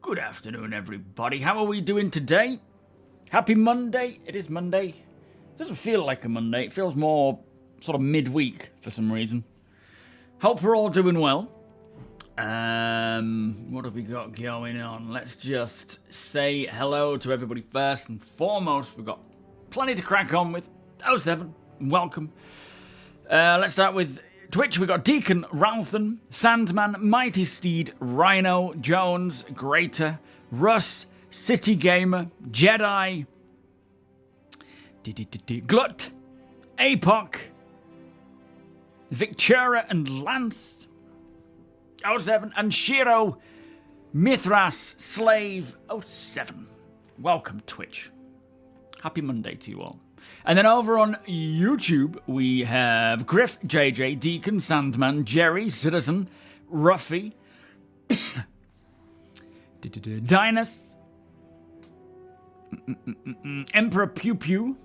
Good afternoon, everybody. How are we doing today? Happy Monday. It is Monday. It doesn't feel like a Monday. It feels more sort of midweek for some reason. Hope we're all doing well. What have we got going on? Let's just say hello to everybody first and foremost. We've got plenty to crack on with. 07, welcome. Let's start with Twitch. We've got Deacon, Ralthan, Sandman, Mighty Steed, Rhino, Jones, Greater, Russ, City Gamer, Jedi, Glut, Apoc, Victura and Lance, 07, and Shiro, Mithras, Slave, 07. Welcome, Twitch. Happy Monday to you all. And then over on YouTube, we have Griff, JJ, Deacon, Sandman, Jerry, Citizen, Ruffy, Dynus, Emperor Pew Pew,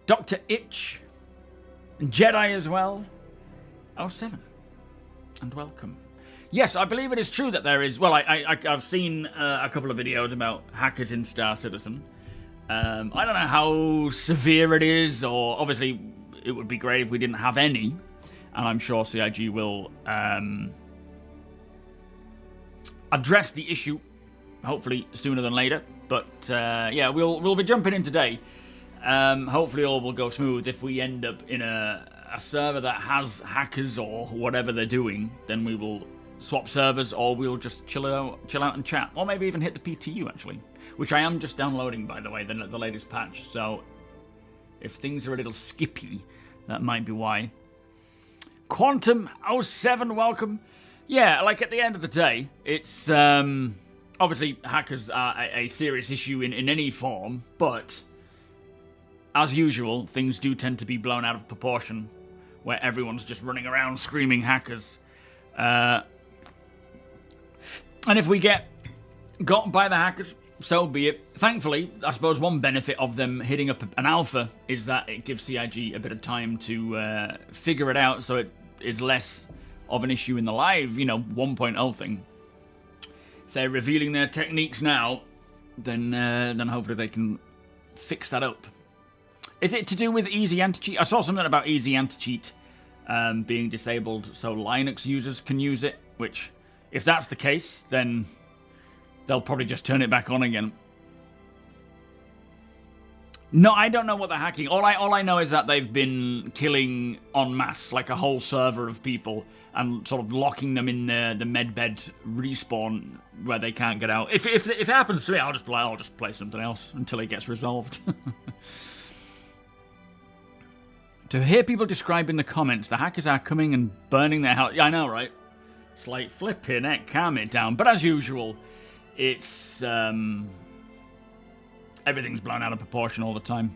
Dr. Itch, Jedi as well, 07, and welcome. Yes, I believe it is true that there is, well, I've seen a couple of videos about hackers in Star Citizen. I don't know how severe it is, or obviously it would be great if we didn't have any, and I'm sure CIG will address the issue, hopefully sooner than later. But yeah, we'll be jumping in today. Hopefully all will go smooth. If we end up in a server that has hackers or whatever they're doing, then we will swap servers, or we'll just chill out and chat, or maybe even hit the PTU actually. Which I am just downloading, by the way, the latest patch. So if things are a little skippy, that might be why. Quantum 07, welcome. Yeah, like at the end of the day, it's obviously hackers are a serious issue in any form, but as usual, things do tend to be blown out of proportion, where everyone's just running around screaming hackers. And if we get got by the hackers, so be it. Thankfully, I suppose one benefit of them hitting up an alpha is that it gives CIG a bit of time to figure it out, so it is less of an issue in the live, 1.0 thing. If they're revealing their techniques now, then hopefully they can fix that up. Is it to do with easy anti-cheat? I saw something about easy anti-cheat being disabled so Linux users can use it, which, if that's the case, then they'll probably just turn it back on again. No, I don't know what they're hacking. All I know is that they've been killing en masse, like a whole server of people, and sort of locking them in the medbed respawn where they can't get out. If it happens to me, I'll just play something else until it gets resolved. To hear people describe in the comments, the hackers are coming and burning their house. Yeah, I know, right? It's like, flipping heck, calm it down. But as usual, it's everything's blown out of proportion all the time.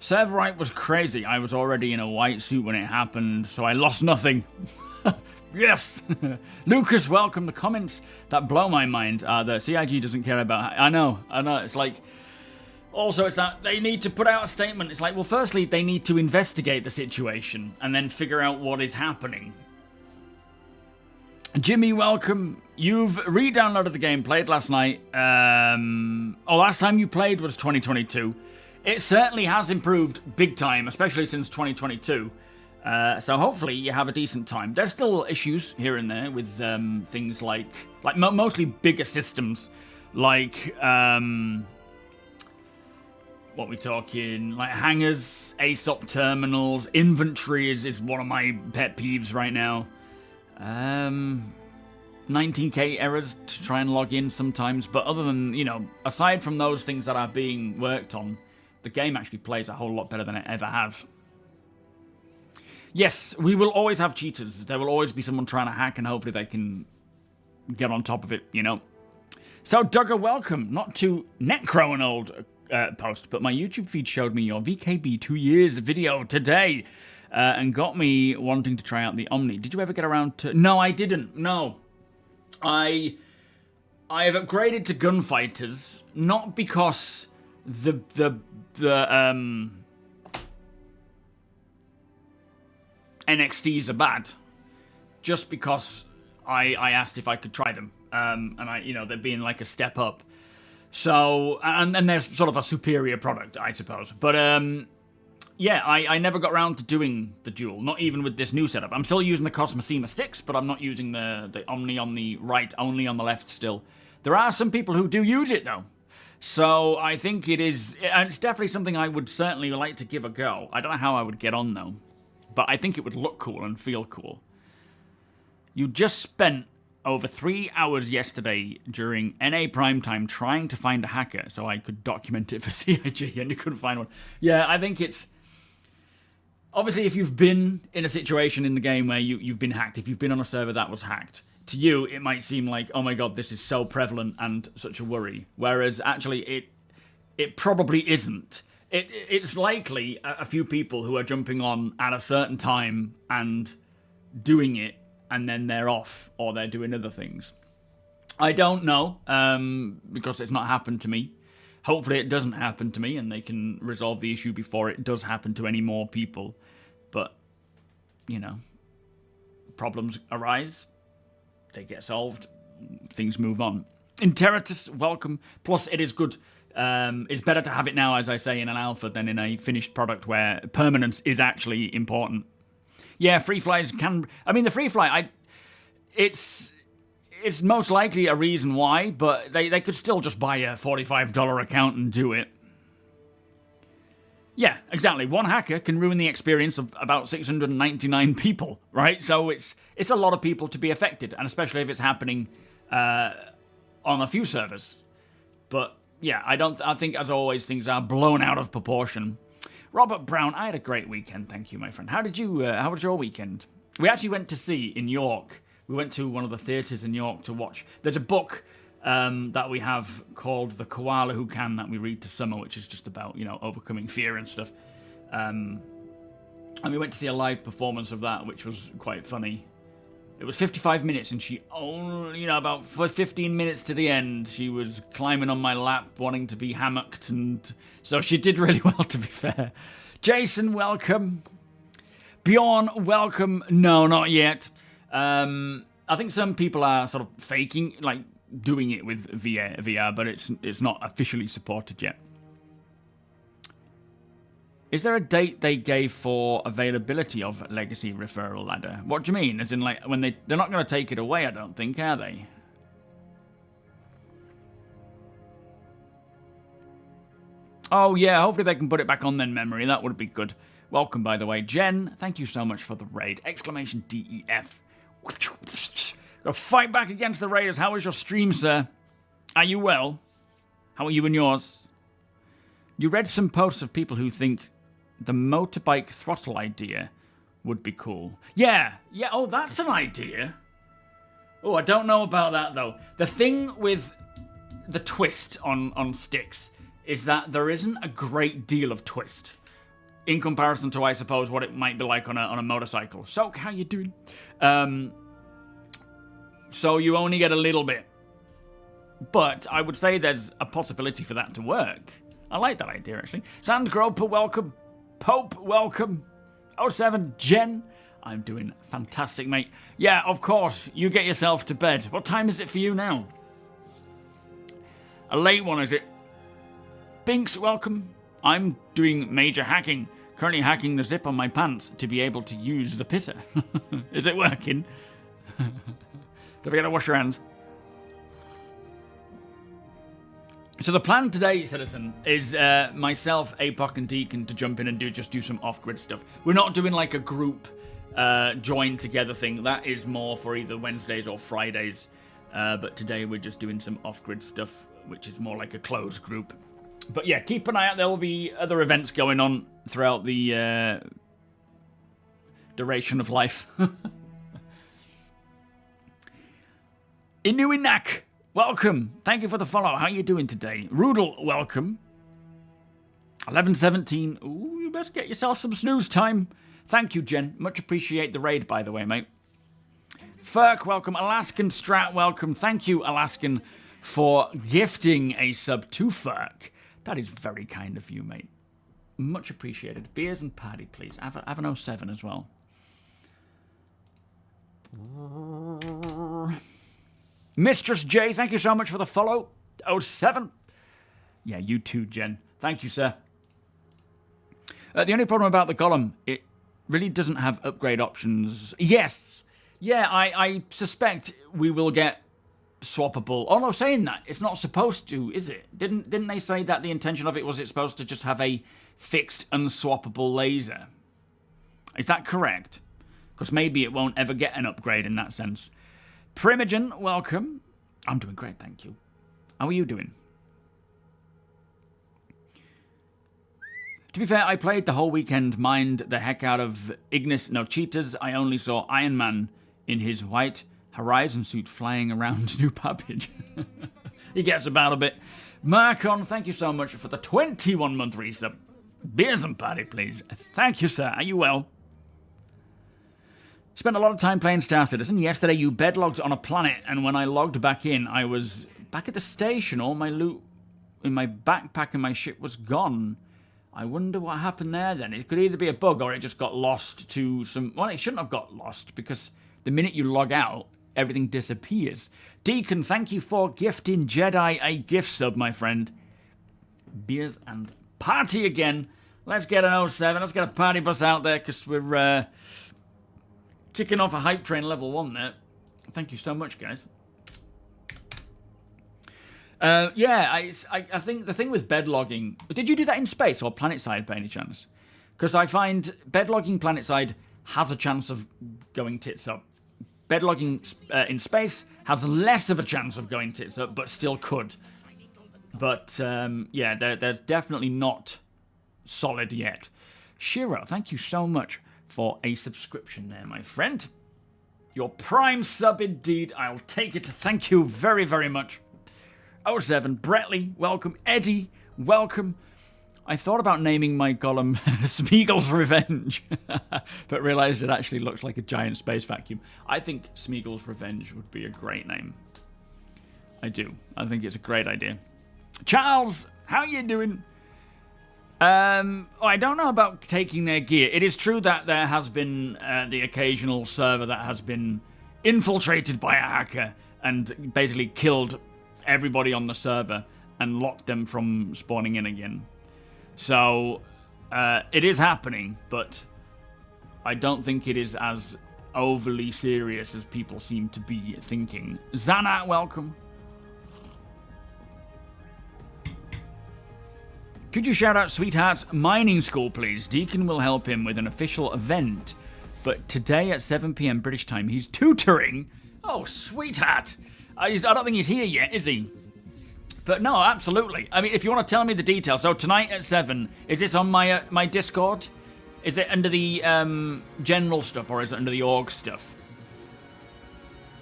Serverite was crazy. I was already in a white suit when it happened, so I lost nothing. Yes! Lucas, welcome. The comments that blow my mind are that CIG doesn't care about... I know. It's like... Also, it's that they need to put out a statement. It's like, well, firstly, they need to investigate the situation and then figure out what is happening. Jimmy, welcome. You've re-downloaded the game, played last night. Last time you played was 2022. It certainly has improved big time, especially since 2022. So hopefully you have a decent time. There's still issues here and there with things like mostly bigger systems, like what we talking, like hangars, ASOP terminals, inventory is one of my pet peeves right now. 19k errors to try and log in sometimes, but other than, aside from those things that are being worked on, the game actually plays a whole lot better than it ever has. Yes, we will always have cheaters. There will always be someone trying to hack, and hopefully they can get on top of it, So, Duggar, welcome. Not to Necro, an old post, but my YouTube feed showed me your VKB 2 years video today. And got me wanting to try out the Omni. Did you ever get around to... No, I didn't. No. I have upgraded to gunfighters, not because the NXTs are bad, just because I asked if I could try them, and they're being like a step up. So, and they're sort of a superior product, I suppose. But yeah, I never got around to doing the dual, not even with this new setup. I'm still using the Cosmosema sticks, but I'm not using the Omni on the right, only on the left still. There are some people who do use it though. So I think it's definitely something I would certainly like to give a go. I don't know how I would get on though, but I think it would look cool and feel cool. You just spent over 3 hours yesterday during NA primetime trying to find a hacker so I could document it for CIG, and you couldn't find one. Yeah, I think it's... Obviously, if you've been in a situation in the game where you've been hacked, if you've been on a server that was hacked, to you, it might seem like, oh my god, this is so prevalent and such a worry. Whereas, actually, it probably isn't. It's likely a few people who are jumping on at a certain time and doing it, and then they're off, or they're doing other things. I don't know, because it's not happened to me. Hopefully it doesn't happen to me, and they can resolve the issue before it does happen to any more people. But, problems arise, they get solved, things move on. Interitus, welcome. Plus, it is good. It's better to have it now, as I say, in an alpha than in a finished product where permanence is actually important. Yeah, free flies can... I mean, the free fly, it's most likely a reason why, but they could still just buy a $45 account and do it. Yeah, exactly. One hacker can ruin the experience of about 699 people, right? So it's a lot of people to be affected, and especially if it's happening on a few servers. But yeah, I think, as always, things are blown out of proportion. Robert Brown, I had a great weekend, thank you, my friend. How was your weekend? We actually went to see in York. We went to one of the theatres in York to watch. There's a book that we have called The Koala Who Can that we read to Summer, which is just about, overcoming fear and stuff. And we went to see a live performance of that, which was quite funny. It was 55 minutes, and she only, about 15 minutes to the end, she was climbing on my lap, wanting to be hammocked, and so she did really well, to be fair. Jason, welcome. Bjorn, welcome. No, not yet. I think some people are sort of faking, like doing it with VR, but it's not officially supported yet. Is there a date they gave for availability of Legacy Referral Ladder? What do you mean? As in, like, when they're not going to take it away, I don't think, are they? Oh, yeah, hopefully they can put it back on then, Memory. That would be good. Welcome, by the way. Jen, thank you so much for the raid. Exclamation DEF. Go fight back against the raiders. How was your stream, sir? Are you well? How are you and yours? You read some posts of people who think the motorbike throttle idea would be cool. Yeah, oh, that's an idea. Oh, I don't know about that, though. The thing with the twist on sticks is that there isn't a great deal of twist in comparison to, I suppose, what it might be like on a motorcycle. So, how you doing? So you only get a little bit. But I would say there's a possibility for that to work. I like that idea, actually. Sandgroper, welcome. Pope, welcome. 07, Jen. I'm doing fantastic, mate. Yeah, of course. You get yourself to bed. What time is it for you now? A late one, is it? Binks, welcome. I'm doing major hacking. Currently hacking the zip on my pants to be able to use the pisser. Is it working? Don't forget to wash your hands. So the plan today, Citizen, is myself, Apoc, and Deacon to jump in and do some off-grid stuff. We're not doing like a group join together thing. That is more for either Wednesdays or Fridays. But today we're just doing some off-grid stuff, which is more like a closed group. But yeah, keep an eye out. There will be other events going on throughout the duration of life. Inuinak, welcome. Thank you for the follow. How are you doing today? Rudel, welcome. 11:17. Ooh, you best get yourself some snooze time. Thank you, Jen. Much appreciate the raid, by the way, mate. Ferk, welcome. Alaskan Strat, welcome. Thank you, Alaskan, for gifting a sub to Ferk. That is very kind of you, mate. Much appreciated. Beers and party, please. Have an 07 as well. Mistress J, thank you so much for the follow. 07. Yeah, you too, Jen. Thank you, sir. The only problem about the Golem, it really doesn't have upgrade options. Yes. Yeah, I suspect we will get swappable. Oh no, saying that, it's not supposed to, is it? Didn't they say that the intention of it was it's supposed to just have a fixed unswappable laser? Is that correct? Because maybe it won't ever get an upgrade in that sense. Primogen, welcome. I'm doing great, thank you. How are you doing? To be fair, I played the whole weekend, mined the heck out of Ignis No Cheaters. I only saw Iron Man in his white Horizon suit flying around New Babbage. He gets about a bit. Marcon, thank you so much for the 21-month resub. Beers and party, please. Thank you, sir. Are you well? Spent a lot of time playing Star Citizen. Yesterday you bedlogged on a planet, and when I logged back in, I was back at the station. All my loot in my backpack and my ship was gone. I wonder what happened there then. It could either be a bug or it just got lost to some... Well, it shouldn't have got lost because the minute you log out, everything disappears. Deacon, thank you for gifting Jedi a gift sub, my friend. Beers and party again. Let's get an 07. Let's get a party bus out there because we're kicking off a hype train level 1 there. Thank you so much, guys. Yeah, I think the thing with bedlogging... Did you do that in space or planetside by any chance? Because I find bedlogging planetside has a chance of going tits up. Bedlogging in space has less of a chance of going tits up, but still could. But, yeah, they're definitely not solid yet. Shiro, thank you so much for a subscription there, my friend. Your prime sub indeed. I'll take it. Thank you very, very much. 07, Bretley, welcome. Eddie, welcome. I thought about naming my golem Smeagol's Revenge, but realised it actually looks like a giant space vacuum. I think Smeagol's Revenge would be a great name. I do. I think it's a great idea. Charles, how you doing? I don't know about taking their gear. It is true that there has been the occasional server that has been infiltrated by a hacker and basically killed everybody on the server and locked them from spawning in again. So, it is happening, but I don't think it is as overly serious as people seem to be thinking. Zana, welcome. Could you shout out Sweetheart's mining school, please? Deacon will help him with an official event. But today at 7 PM British time, he's tutoring. Oh, Sweetheart. I don't think he's here yet, is he? But no, absolutely. I mean, if you want to tell me the details. So tonight at 7, is this on my Discord? Is it under the general stuff or is it under the org stuff?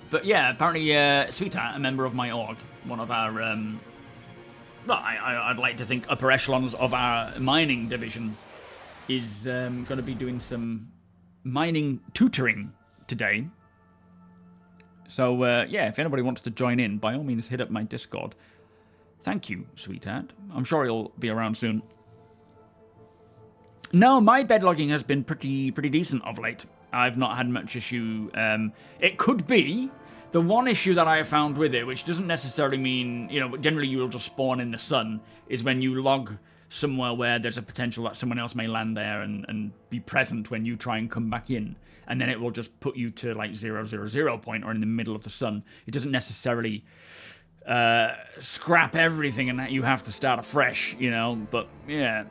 But yeah, apparently Sweetheart, a member of my org, one of our... well, I'd like to think upper echelons of our mining division is going to be doing some mining tutoring today. So, yeah, if anybody wants to join in, by all means, hit up my Discord. Thank you, Sweetheart. I'm sure he'll be around soon. No, my bedlogging has been pretty decent of late. I've not had much issue. It could be... The one issue that I have found with it, which doesn't necessarily mean, you know, generally you will just spawn in the sun, is when you log somewhere where there's a potential that someone else may land there and be present when you try and come back in. And then it will just put you to like 000 point or in the middle of the sun. It doesn't necessarily scrap everything and that you have to start afresh, you know, but yeah.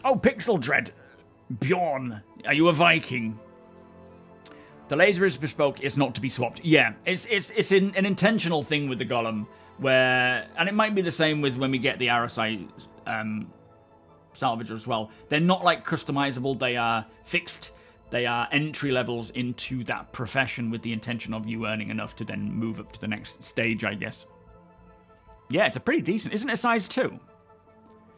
Oh, Pixel Dread. Bjorn, are you a Viking? The laser is bespoke, it's not to be swapped. Yeah, it's an intentional thing with the Golem, where... And it might be the same with when we get the RSI salvager as well. They're not, like, customizable, they are fixed. They are entry levels into that profession with the intention of you earning enough to then move up to the next stage, I guess. Yeah, it's a pretty decent... Isn't it size 2?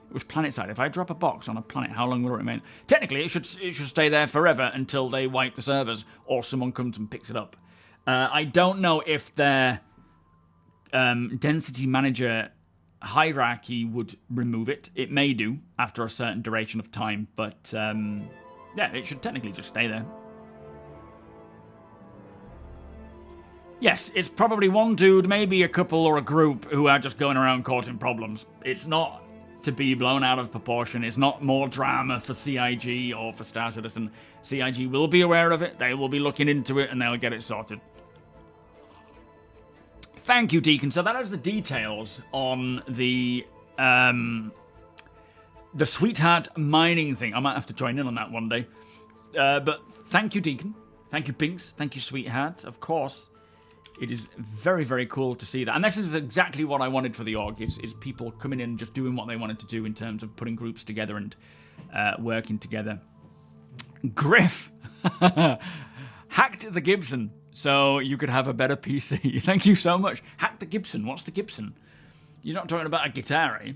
It was planetside. If I drop a box on a planet, how long will it remain? Technically, it should stay there forever until they wipe the servers or someone comes and picks it up. I don't know if their density manager hierarchy would remove it. It may do after a certain duration of time, but yeah, it should technically just stay there. Yes, it's probably one dude, maybe a couple or a group who are just going around causing problems. It's not to be blown out of proportion. It's not more drama for CIG or for Star Citizen. CIG will be aware of it, they will be looking into it, and they'll get it sorted. Thank you, Deacon. So that is the details on the Sweetheart mining thing. I might have to join in on that one day. But thank you, Deacon. Thank you, Pinks. Thank you, Sweetheart. Of course. It is very, very cool to see that. And this is exactly what I wanted for the org, is people coming in and just doing what they wanted to do in terms of putting groups together and working together. Griff hacked the Gibson so you could have a better PC. Thank you so much. Hack the Gibson. What's the Gibson? You're not talking about a guitar, eh?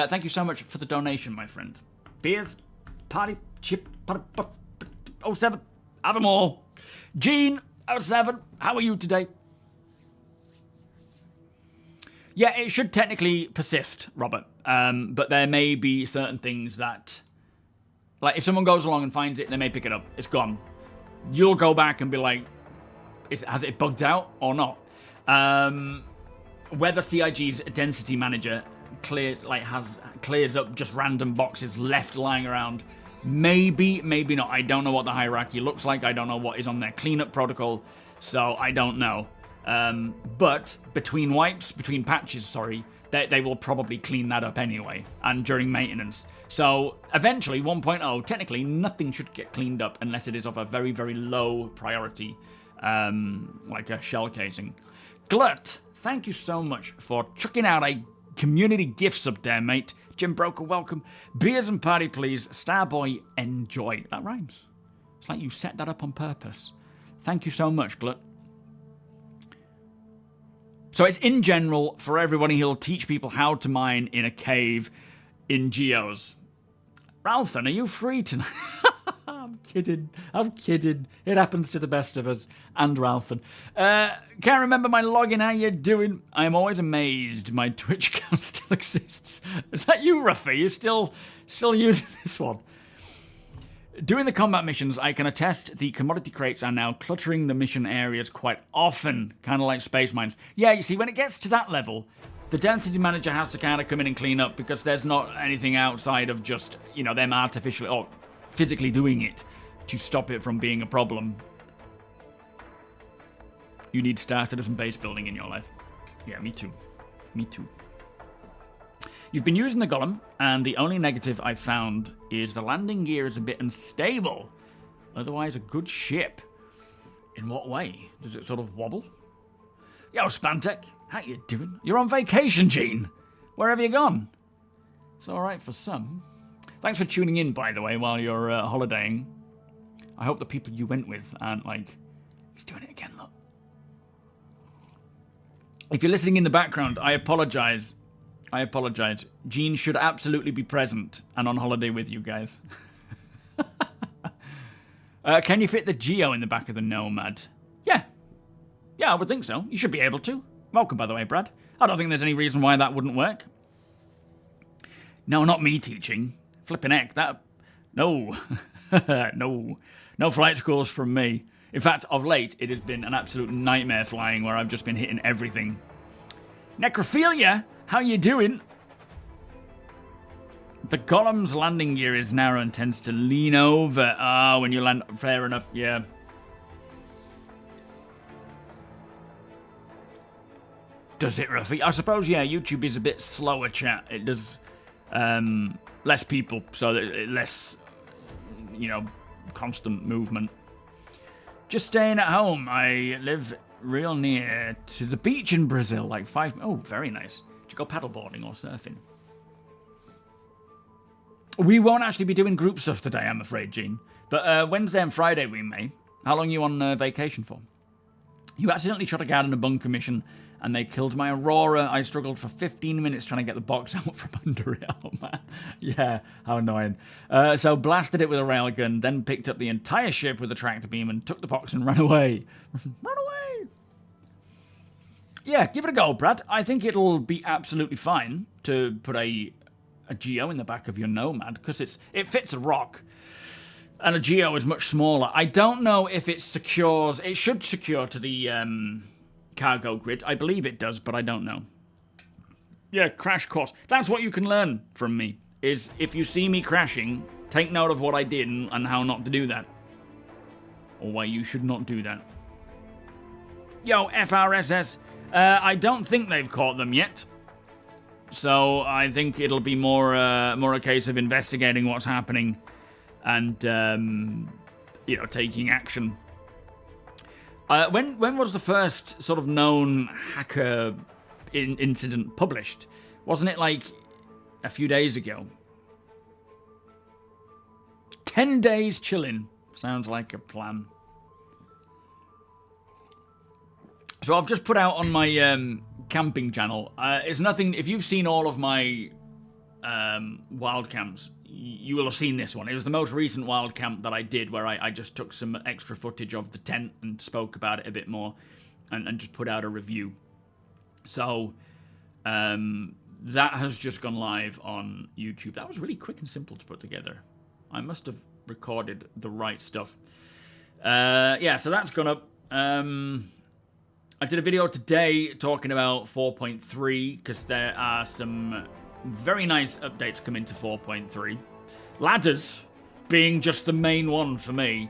Thank you so much for the donation, my friend. Beers, party, chip, 07, have them all. Gene, 07, how are you today? Yeah, it should technically persist, Robert. But there may be certain things that... Like, if someone goes along and finds it, they may pick it up. It's gone. You'll go back and be like, has it bugged out or not? Whether CIG's density manager clears up just random boxes left lying around, maybe, maybe not. I don't know what the hierarchy looks like. I don't know what is on their cleanup protocol, so I don't know. But between patches, sorry, they will probably clean that up anyway, and during maintenance. So eventually, 1.0, technically nothing should get cleaned up unless it is of a very, very low priority, like a shell casing. Glut, thank you so much for chucking out a community gift sub there, mate. Jim Broker, welcome. Beers and party, please. Starboy, enjoy. That rhymes. It's like you set that up on purpose. Thank you so much, Glut. So it's in general for everybody. He'll teach people how to mine in a cave in Geos. Ralphan, are you free tonight? I'm kidding. I'm kidding. It happens to the best of us. And Ralphan. Can't remember my login. How you doing? I am always amazed my Twitch account still exists. Is that you, Ruffy? You're still using this one? Doing the combat missions, I can attest the commodity crates are now cluttering the mission areas quite often, kind of like space mines. Yeah, you see, when it gets to that level, the density manager has to kind of come in and clean up because there's not anything outside of just, you know, them artificially or physically doing it to stop it from being a problem. You need Star Citizen base building in your life. Yeah, me too. Me too. You've been using the Golem, and the only negative I've found is the landing gear is a bit unstable. Otherwise, a good ship. In what way? Does it sort of wobble? Yo, Spantek, how you doing? You're on vacation, Gene. Where have you gone? It's all right for some. Thanks for tuning in, by the way, while you're holidaying. I hope the people you went with aren't like, he's doing it again, look. If you're listening in the background, I apologize. I apologize. Gene should absolutely be present and on holiday with you guys. Can you fit the Geo in the back of the Nomad? Yeah. Yeah, I would think so. You should be able to. Welcome, by the way, Brad. I don't think there's any reason why that wouldn't work. No, not me teaching. Flipping heck, that... No. No flight schools from me. In fact, of late, it has been an absolute nightmare flying where I've just been hitting everything. Necrophilia, how you doing? The Golem's landing gear is narrow and tends to lean over. Ah, when you land... Fair enough, yeah. Does it, Ruffy? I suppose, yeah, YouTube is a bit slower, chat. It does less people, so less, you know, constant movement. Just staying at home. I live real near to the beach in Brazil, like 5... Oh, very nice. Did you go paddleboarding or surfing? We won't actually be doing group stuff today, I'm afraid, Gene. But Wednesday and Friday we may. How long are you on vacation for? You accidentally shot a guard in a bunker mission and they killed my Aurora. I struggled for 15 minutes trying to get the box out from under it. Oh, man. Yeah, how annoying. So blasted it with a railgun, then picked up the entire ship with a tractor beam and took the box and ran away. Run away! Yeah, give it a go, Brad. I think it'll be absolutely fine to put a Geo in the back of your Nomad, because it fits a rock. And a Geo is much smaller. I don't know if it secures... It should secure to the cargo grid. I believe it does, but I don't know. Yeah, crash course. That's what you can learn from me, is if you see me crashing, take note of what I did and how not to do that. Or why you should not do that. Yo, FRSS. I don't think they've caught them yet. So I think it'll be more a case of investigating what's happening and, you know, taking action. When was the first sort of known hacker incident published? Wasn't it like a few days ago? 10 days chilling. Sounds like a plan. So I've just put out on my camping channel. It's nothing. If you've seen all of my wild camps, you will have seen this one. It was the most recent wild camp that I did, where I just took some extra footage of the tent and spoke about it a bit more, and just put out a review. So that has just gone live on YouTube. That was really quick and simple to put together. I must have recorded the right stuff. Yeah, so that's gone up. I did a video today talking about 4.3 because there are some very nice updates coming to 4.3. Ladders being just the main one for me.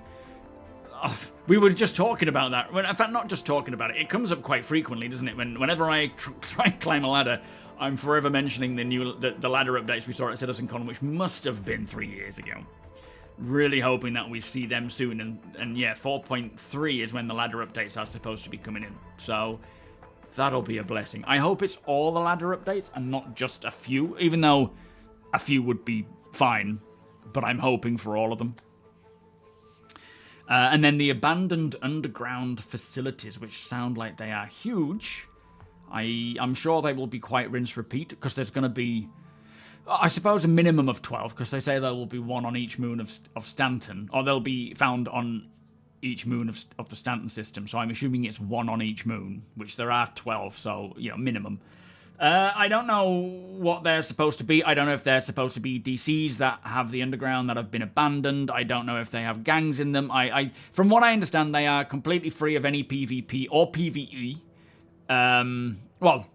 Oh, we were just talking about that. Well, in fact, not just talking about it. It comes up quite frequently, doesn't it? Whenever I try and climb a ladder, I'm forever mentioning the ladder updates we saw at CitizenCon, which must have been 3 years ago. Really hoping that we see them soon, and yeah, 4.3 is when the ladder updates are supposed to be coming in, so that'll be a blessing. I hope it's all the ladder updates and not just a few, even though a few would be fine, but I'm hoping for all of them. And then the abandoned underground facilities, which sound like they are huge. I'm sure they will be quite rinse repeat, because there's going to be, I suppose, a minimum of 12, because they say there will be one on each moon of Stanton, or they'll be found on each moon of the Stanton system, so I'm assuming it's one on each moon, which there are 12, so, you know, minimum. I don't know what they're supposed to be. I don't know if they're supposed to be DCs that have the underground that have been abandoned. I don't know if they have gangs in them. From what I understand, they are completely free of any PvP or PvE. Well,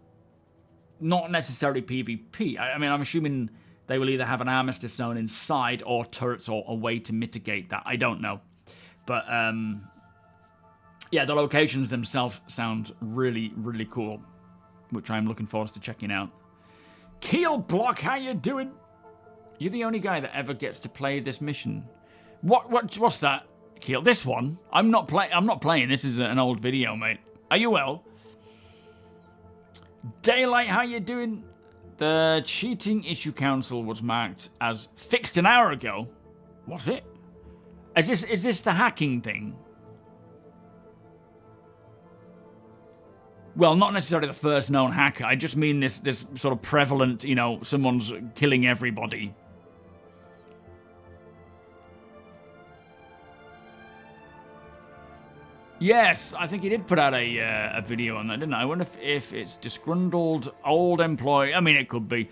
not necessarily PvP. I mean, I'm assuming they will either have an armistice zone inside or turrets or a way to mitigate that. I don't know. But, yeah, the locations themselves sound really, really cool, which I'm looking forward to checking out. Keel Block, how you doing? You're the only guy that ever gets to play this mission. What's that, Keel? This one? I'm not playing. This is an old video, mate. Are you well? Daylight, how you doing? The Cheating Issue Council was marked as fixed an hour ago. Was it? Is this the hacking thing? Well, not necessarily the first known hacker. I just mean this sort of prevalent, you know, someone's killing everybody. Yes, I think he did put out a video on that, didn't I? I wonder if it's disgruntled old employee. I mean, it could be.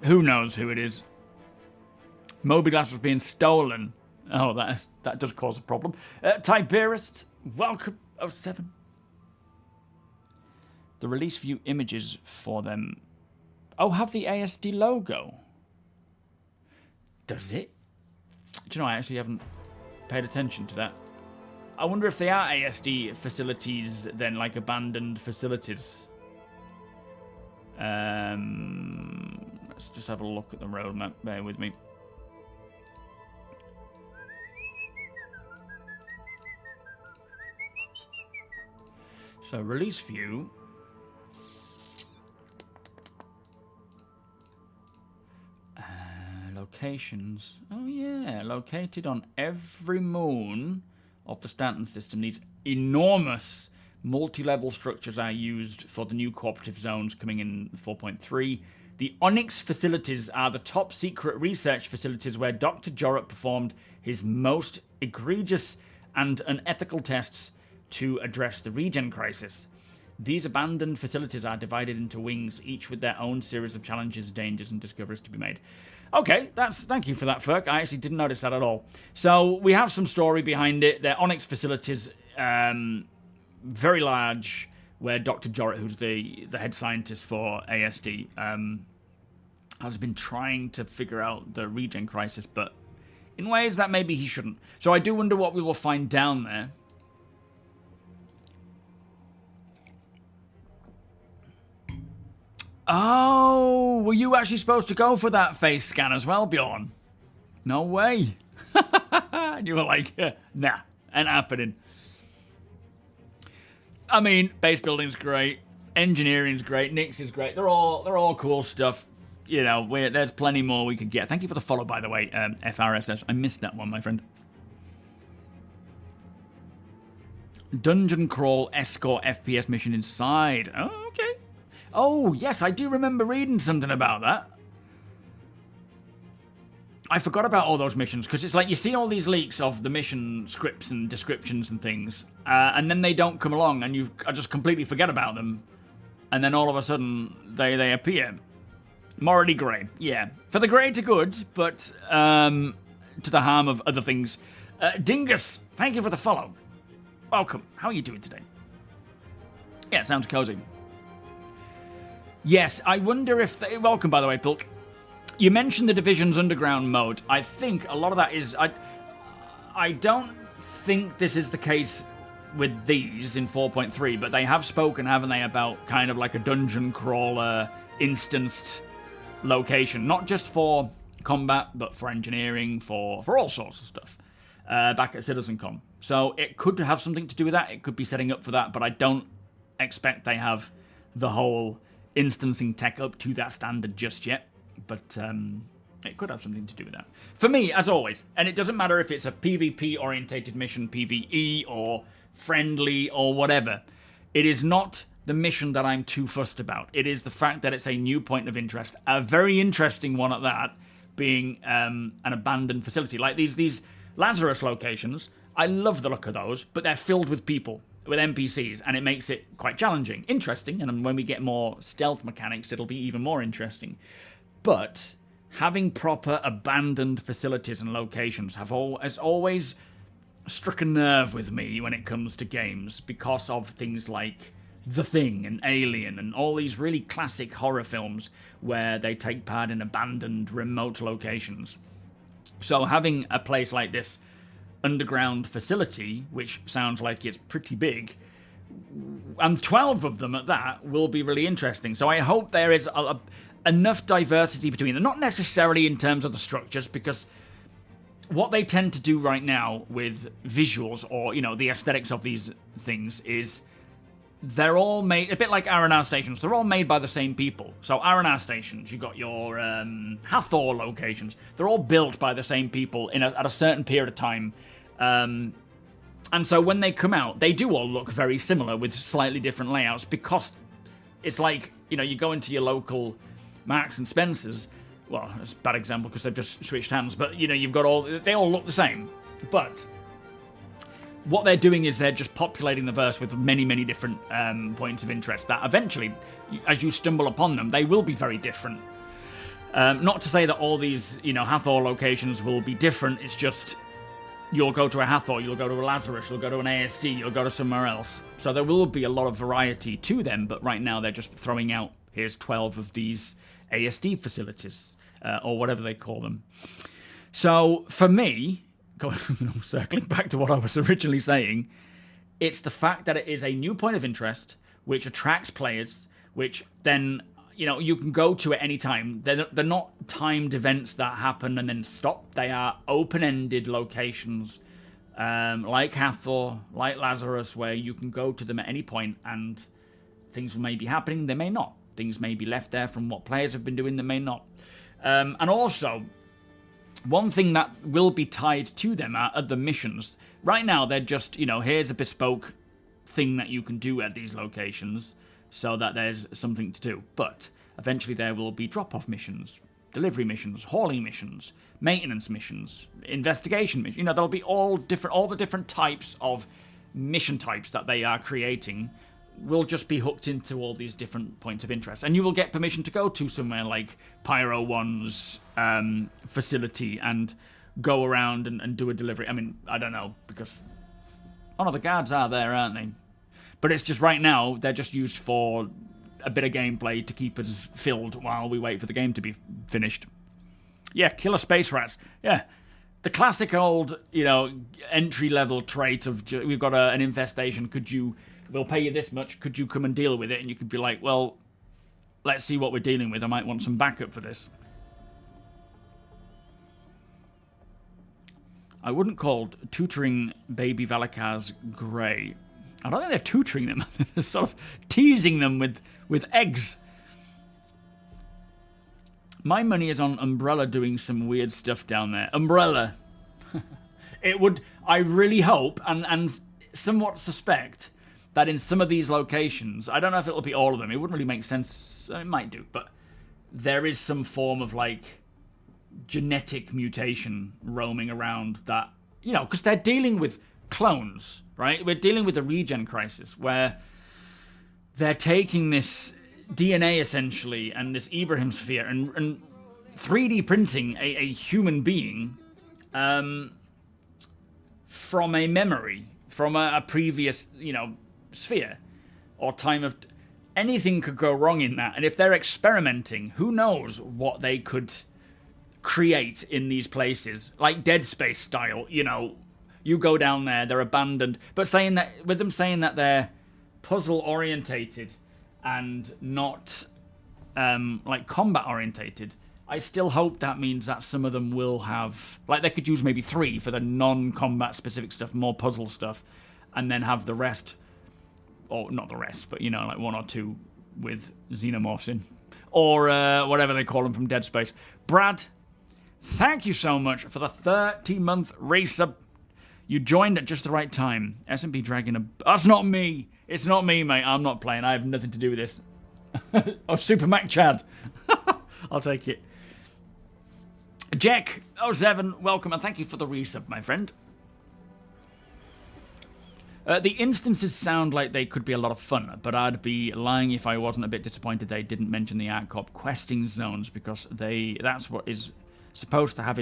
Who knows who it is? MobiGlass was being stolen. Oh, that does cause a problem. Tiberists, welcome. 07. The release view images for them. Oh, have the ASD logo. Does it? Do you know, I actually haven't paid attention to that. I wonder if they are ASD facilities, then, like abandoned facilities. Let's just have a look at the roadmap. Bear with me. So, release view. Locations. Oh, yeah. Located on every moon of the Stanton system. These enormous multi-level structures are used for the new cooperative zones coming in 4.3. The Onyx facilities are the top secret research facilities where Dr. Joruk performed his most egregious and unethical tests to address the regen crisis. These abandoned facilities are divided into wings, each with their own series of challenges, dangers, and discoveries to be made. Okay, thank you for that, Ferk. I actually didn't notice that at all. So we have some story behind it. They're Onyx facilities. very large, where Dr. Jorrit, who's the head scientist for ASD, has been trying to figure out the regen crisis, but in ways that maybe he shouldn't. So I do wonder what we will find down there. Oh, were you actually supposed to go for that face scan as well, Bjorn? No way. And you were like, nah, ain't happening. I mean, base building's great, engineering's great, Nix is great. They're all cool stuff. You know, there's plenty more we could get. Thank you for the follow, by the way, FRSS. I missed that one, my friend. Dungeon crawl escort FPS mission inside. Oh, okay. Oh, yes, I do remember reading something about that. I forgot about all those missions, because it's like you see all these leaks of the mission scripts and descriptions and things, and then they don't come along, and I just completely forget about them, and then all of a sudden they appear. Morally grey, yeah. For the greater good, but to the harm of other things. Dingus, thank you for the follow. Welcome. How are you doing today? Yeah, sounds cozy. Yes, I wonder if... Welcome, by the way, Pilk. You mentioned the Division's underground mode. I think a lot of that is... I don't think this is the case with these in 4.3, but they have spoken, haven't they, about kind of like a dungeon crawler instanced location. Not just for combat, but for engineering, for all sorts of stuff. Back at CitizenCon. So it could have something to do with that. It could be setting up for that, but I don't expect they have the whole instancing tech up to that standard just yet. But it could have something to do with that. For me, as always, and it doesn't matter if it's a PvP-orientated mission, PvE, or friendly, or whatever, it is not the mission that I'm too fussed about. It is the fact that it's a new point of interest, a very interesting one at that, being an abandoned facility. Like these Lazarus locations, I love the look of those, but they're filled with people, with NPCs, and it makes it quite challenging. Interesting, and when we get more stealth mechanics, it'll be even more interesting. But having proper abandoned facilities and locations has always struck a nerve with me when it comes to games, because of things like The Thing and Alien and all these really classic horror films where they take part in abandoned remote locations. So having a place like this underground facility, which sounds like it's pretty big, and 12 of them at that, will be really interesting. So I hope there is enough diversity between them, not necessarily in terms of the structures, because what they tend to do right now with visuals, or, you know, the aesthetics of these things, is they're all made, a bit like R&R stations, they're all made by the same people. So R&R stations, you've got your Hathor locations, they're all built by the same people at a certain period of time. And so when they come out, they do all look very similar with slightly different layouts, because it's like, you know, you go into your local Marks and Spencers. Well, it's a bad example because they've just switched hands, but, you know, you've got they all look the same. But what they're doing is they're just populating the verse with many, many different points of interest that eventually, as you stumble upon them, they will be very different. Not to say that all these, you know, Hathor locations will be different. It's just you'll go to a Hathor, you'll go to a Lazarus, you'll go to an ASD, you'll go to somewhere else. So there will be a lot of variety to them, but right now they're just throwing out, here's 12 of these ASD facilities, or whatever they call them. So for me, circling back to what I was originally saying, it's the fact that it is a new point of interest, which attracts players, which then, you know, you can go to at any time. They're not timed events that happen and then stop. They are open-ended locations, like Hathor, like Lazarus, where you can go to them at any point and things may be happening, they may not. Things may be left there from what players have been doing, they may not. And also, one thing that will be tied to them are the missions. Right now, they're just, you know, here's a bespoke thing that you can do at these locations so that there's something to do. But eventually there will be drop-off missions, delivery missions, hauling missions, maintenance missions, investigation missions. You know, there'll be all the different types of mission types that they are creating will just be hooked into all these different points of interest. And you will get permission to go to somewhere like Pyro One's facility and go around and do a delivery. I mean, I don't know, because... Oh no, the guards are there, aren't they? But it's just right now, they're just used for a bit of gameplay to keep us filled while we wait for the game to be finished. Yeah, killer space rats. Yeah. The classic old, entry-level trait of, we've got an infestation, we'll pay you this much, could you come and deal with it? And you could be like, well, let's see what we're dealing with. I might want some backup for this. I wouldn't call tutoring baby Valakars grey. I don't think they're tutoring them. They're sort of teasing them with eggs. My money is on Umbrella doing some weird stuff down there. Umbrella. I really hope and somewhat suspect that in some of these locations, I don't know if it'll be all of them, it wouldn't really make sense, it might do, but there is some form of, genetic mutation roaming around that, because they're dealing with clones, right? We're dealing with the regen crisis, where they're taking this DNA, essentially, and this Ibrahim sphere, and 3D printing a human being from a memory, from a previous, sphere or time of... Anything could go wrong in that, and if they're experimenting, who knows what they could create in these places, like Dead Space style, you go down there, they're abandoned, but with them saying that they're puzzle orientated and not combat orientated, I still hope that means that some of them will have, they could use maybe 3 for the non-combat specific stuff, more puzzle stuff, and then have the rest, or not the rest, but 1 or 2 with xenomorphs in, or whatever they call them from Dead Space. Brad, thank you so much for the 30-month resub. You joined at just the right time. SMP Dragon, that's not me. It's not me, mate. I'm not playing. I have nothing to do with this. Oh, Super Mac Chad. I'll take it. Jack07, welcome, and thank you for the resub, my friend. The instances sound like they could be a lot of fun, but I'd be lying if I wasn't a bit disappointed they didn't mention the ArcCorp questing zones, because that's what is supposed to have...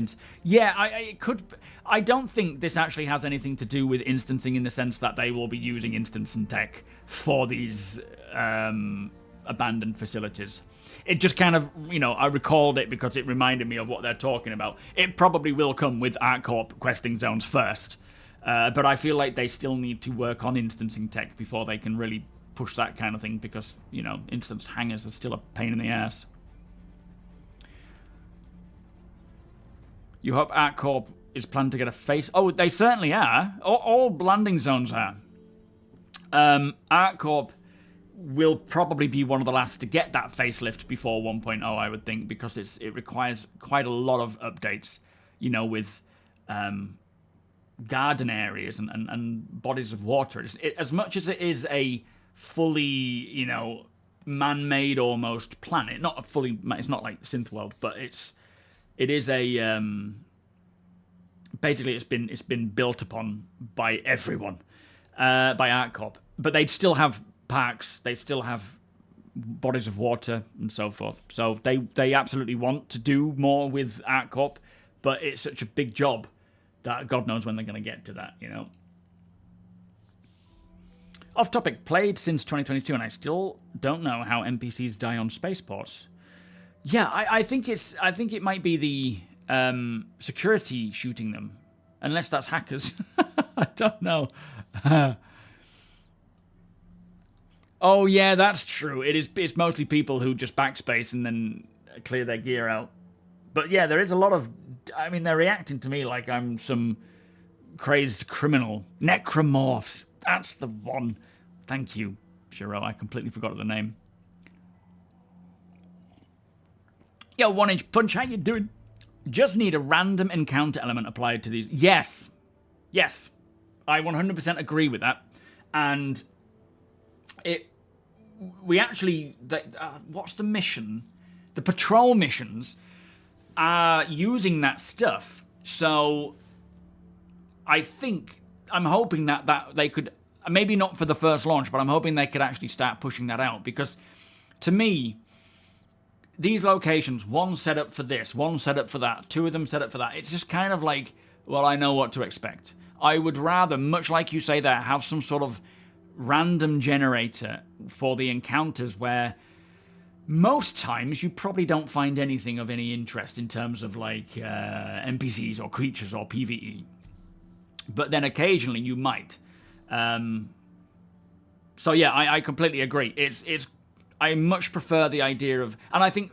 I don't think this actually has anything to do with instancing, in the sense that they will be using instancing tech for these abandoned facilities. It just kind of, I recalled it because it reminded me of what they're talking about. It probably will come with ArcCorp questing zones first, but I feel like they still need to work on instancing tech before they can really push that kind of thing, because, instanced hangars are still a pain in the ass. You hope ArcCorp is planned to get a face... Oh, they certainly are. All landing zones are. ArcCorp will probably be one of the last to get that facelift before 1.0, I would think, because it requires quite a lot of updates, with garden areas and bodies of water. As much as it is a fully, man-made almost planet, it's not like Synthworld, but it is a basically it's been built upon by everyone, by ArcCorp, but they'd still have parks, they still have bodies of water and so forth. So they absolutely want to do more with ArcCorp, but it's such a big job that God knows when they're going to get to that, Off topic, played since 2022, and I still don't know how NPCs die on spaceports. Yeah, I think it might be the security shooting them, unless that's hackers. I don't know. Oh yeah, that's true. It's mostly people who just backspace and then clear their gear out. But yeah, there is a lot of... I mean, they're reacting to me like I'm some crazed criminal. Necromorphs. That's the one. Thank you, Shiro. I completely forgot the name. Yo, 1-inch punch, how you doing? Just need a random encounter element applied to these. Yes. Yes. I 100% agree with that. And we actually... what's the mission? The patrol missions are using that stuff. So I'm hoping that they could... Maybe not for the first launch, but I'm hoping they could actually start pushing that out. Because to me... These locations, one set up for this, one set up for that, 2 of them set up for that. It's just kind of like, well, I know what to expect. I would rather, much like you say there, have some sort of random generator for the encounters where most times you probably don't find anything of any interest in terms of like NPCs or creatures or PvE. But then occasionally you might. So yeah, I completely agree. I much prefer the idea of, and I think,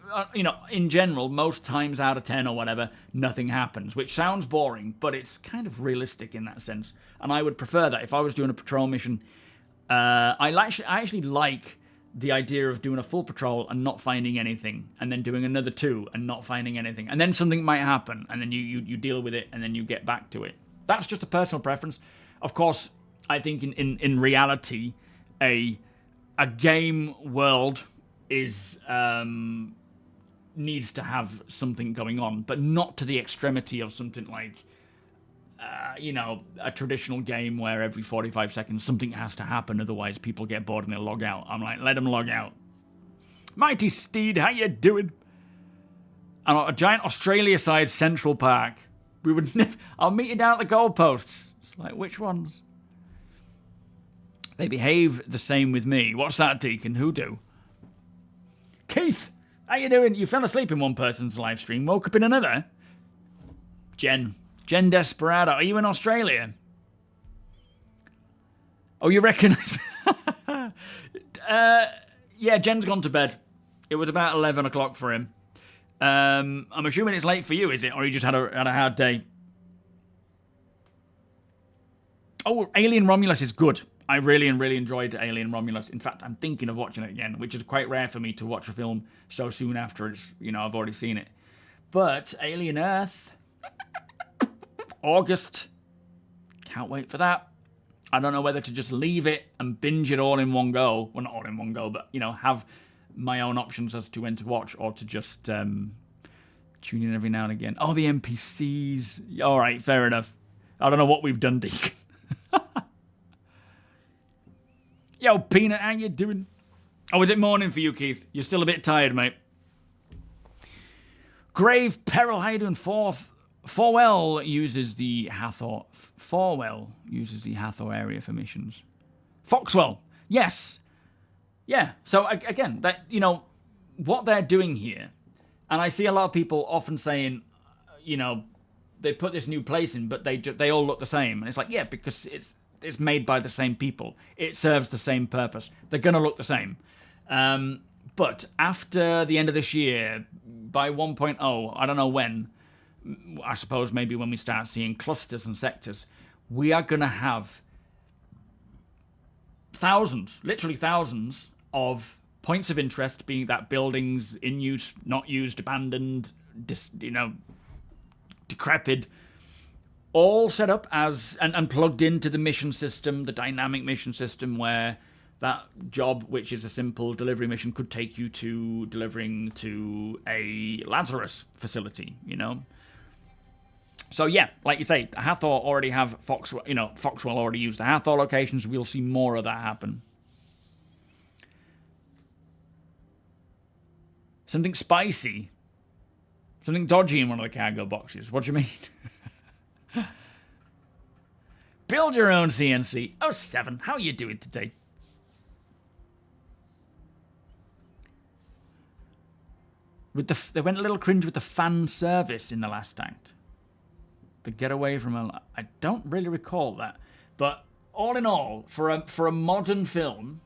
in general, most times out of 10 or whatever, nothing happens, which sounds boring, but it's kind of realistic in that sense. And I would prefer that if I was doing a patrol mission. I actually like the idea of doing a full patrol and not finding anything, and then doing another 2 and not finding anything, and then something might happen, and then you deal with it, and then you get back to it. That's just a personal preference. Of course, I think in reality, a game world is needs to have something going on, but not to the extremity of something like a traditional game where every 45 seconds something has to happen, otherwise people get bored and they log out. I'm like, let them log out. Mighty Steed, how you doing? And a giant Australia-sized Central Park. We would I'll meet you down at the goalposts. It's like, which ones? They behave the same with me. What's that, Deacon? Who do? Keith, how you doing? You fell asleep in one person's live stream, woke up in another. Jen Desperado, are you in Australia? Oh, you recognise me? Yeah, Jen's gone to bed. It was about 11 o'clock for him. I'm assuming it's late for you, is it? Or you just had a hard day? Oh, Alien Romulus is good. I really enjoyed Alien Romulus. In fact, I'm thinking of watching it again, which is quite rare for me to watch a film so soon after it's, I've already seen it. But Alien Earth, August, can't wait for that. I don't know whether to just leave it and binge it all in one go. Well, not all in one go, but, have my own options as to when to watch, or to just tune in every now and again. Oh, the NPCs. All right, fair enough. I don't know what we've done, Deacon. Yo, Peanut, how you doing? Oh, is it morning for you, Keith? You're still a bit tired, mate. Grave Peril, how you doing? Forwell uses the Hathor. Forwell uses the Hathor area for missions. Foxwell, yes. Yeah, so again, that what they're doing here, and I see a lot of people often saying, they put this new place in, but they all look the same. And it's like, yeah, because it's made by the same people. It serves the same purpose. They're going to look the same. But after the end of this year, by 1.0, I don't know when, I suppose maybe when we start seeing clusters and sectors, we are going to have thousands, literally thousands, of points of interest, being that buildings in use, not used, abandoned, decrepit, all set up as and plugged into the mission system, the dynamic mission system, where that job, which is a simple delivery mission, could take you to delivering to a Lazarus facility, So yeah, like you say, Hathor already have Foxwell, Foxwell already used the Hathor locations. We'll see more of that happen. Something spicy. Something dodgy in one of the cargo boxes. What do you mean? Build your own CNC. 07, how are you doing today? They went a little cringe with the fan service in the last act. The getaway from I don't really recall that. But all in all, for a modern film,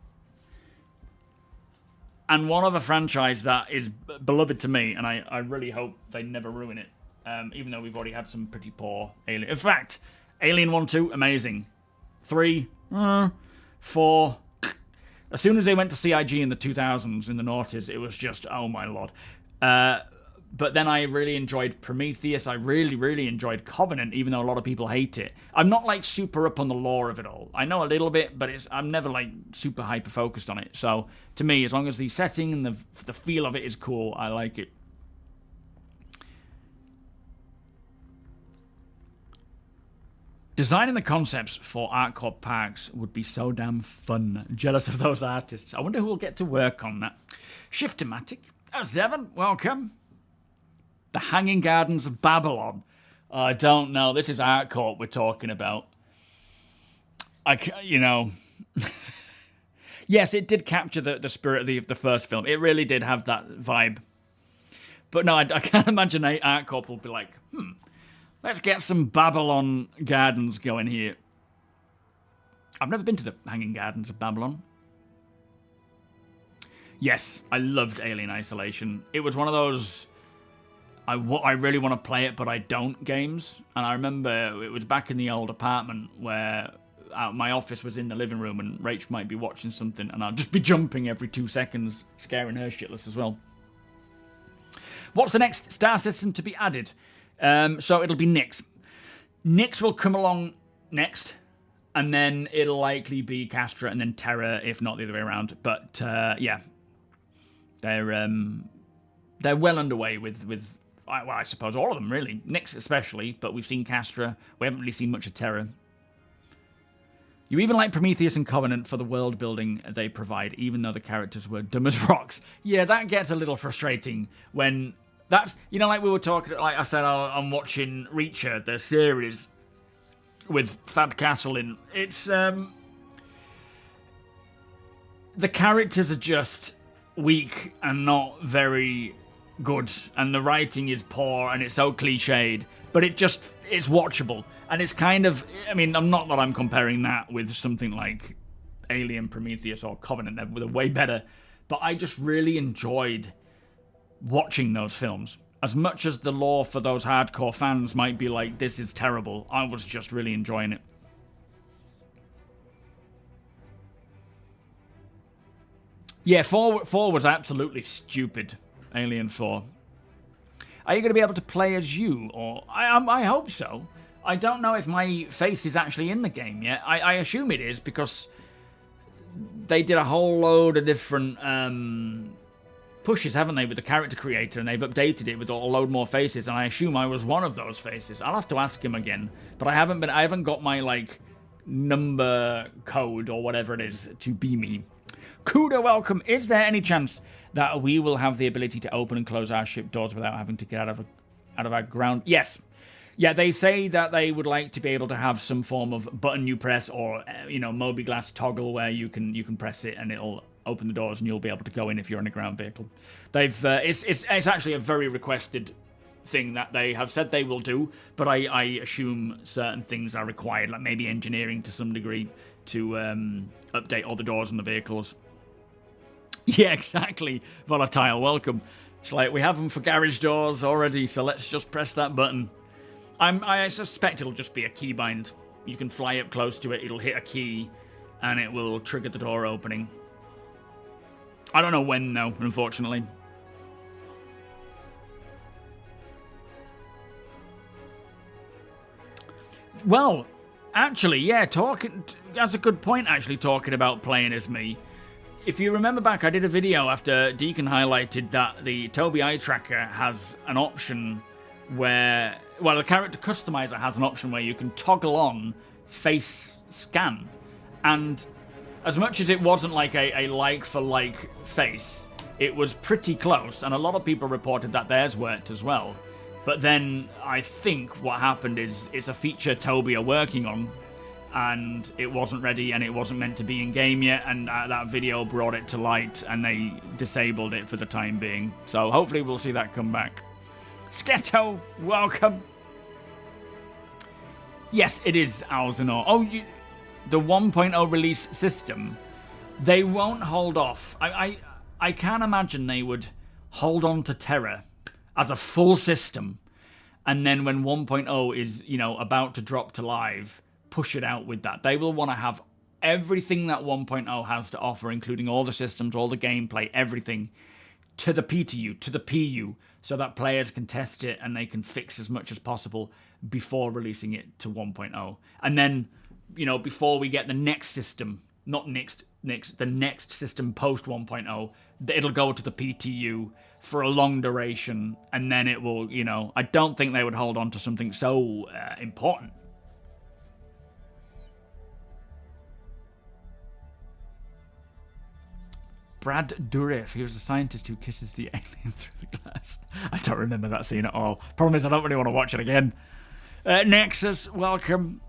and one of a franchise that is beloved to me, and I really hope they never ruin it, even though we've already had some pretty poor Alien. In fact, Alien 1, 2, amazing. 3, 4. As soon as they went to CIG in the 2000s, in the noughties, it was just, oh my lord. But then I really enjoyed Prometheus. I really enjoyed Covenant, even though a lot of people hate it. I'm not like super up on the lore of it all. I know a little bit, but I'm never like super hyper focused on it. So to me, as long as the setting and the feel of it is cool, I like it. Designing the concepts for ArtCorp parks would be so damn fun. Jealous of those artists. I wonder who will get to work on that. Shiftomatic. 07, welcome. The Hanging Gardens of Babylon. I don't know. This is ArtCorp we're talking about. Yes, it did capture the spirit of the first film. It really did have that vibe. But no, I can't imagine ArtCorp will be like, let's get some Babylon Gardens going here. I've never been to the Hanging Gardens of Babylon. Yes, I loved Alien Isolation. It was one of those I really want to play it, but I don't games. And I remember it was back in the old apartment where my office was in the living room and Rach might be watching something and I'll just be jumping every 2 seconds, scaring her shitless as well. What's the next star system to be added? So it'll be Nyx. Nyx will come along next, and then it'll likely be Castra and then Terra, if not the other way around. But yeah, they're well underway with well, I suppose all of them really. Nyx especially, but we've seen Castra. We haven't really seen much of Terra. You even like Prometheus and Covenant for the world building they provide, even though the characters were dumb as rocks. Yeah, that gets a little frustrating when that's, you know, like we were talking, like I said, I'm watching Reacher, the series with Thad Castle in. It's, the characters are just weak and not very good, and the writing is poor and it's so cliched, but it's watchable. And it's kind of, I mean, not that I'm comparing that with something like Alien, Prometheus, or Covenant. They're way better. But I just really enjoyed watching those films. As much as the lore for those hardcore fans might be like, this is terrible, I was just really enjoying it. Yeah, 4 was absolutely stupid. Alien 4. Are you going to be able to play as you? Or I hope so. I don't know if my face is actually in the game yet. I assume it is because they did a whole load of different pushes, haven't they, with the character creator, and they've updated it with a load more faces, and I assume I was one of those faces. I'll have to ask him again, but I haven't got my like number code or whatever it is to be me. Kuda, welcome. Is there any chance that we will have the ability to open and close our ship doors without having to get out of our ground? Yes. Yeah, they say that they would like to be able to have some form of button you press, or MobiGlass toggle where you can press it and it'll open the doors and you'll be able to go in if you're in a ground vehicle. They've it's actually a very requested thing that they have said they will do, but I assume certain things are required, like maybe engineering to some degree to update all the doors on the vehicles. Yeah, exactly. Volatile, welcome. It's like we have them for garage doors already, so let's just press that button. I suspect it'll just be a keybind. You can fly up close to it, it'll hit a key, and it will trigger the door opening. I don't know when, though, unfortunately. Well, actually, yeah, that's a good point, actually, talking about playing as me. If you remember back, I did a video after Deacon highlighted that the TOBII eye tracker has an option where, well, the character customizer has an option where you can toggle on face scan. And as much as it wasn't like a like-for-like face, it was pretty close, and a lot of people reported that theirs worked as well. But then I think what happened is it's a feature TOBII are working on, and it wasn't ready and it wasn't meant to be in game yet, and that video brought it to light and they disabled it for the time being. So hopefully we'll see that come back. Sketto, welcome. Yes, it is Alzanor. Oh, the 1.0 release system, they won't hold off. I can't imagine they would hold on to Terra as a full system, and then when 1.0 is, about to drop to live, push it out with that. They will want to have everything that 1.0 has to offer, including all the systems, all the gameplay, everything, to the PTU, to the PU, so that players can test it and they can fix as much as possible before releasing it to 1.0. And then, before we get the next system, not the next system post 1.0, it'll go to the PTU for a long duration, and then it will, I don't think they would hold on to something so important. Brad Dourif, he was the scientist who kisses the alien through the glass. I don't remember that scene at all. Problem is, I don't really want to watch it again. Nexus, welcome.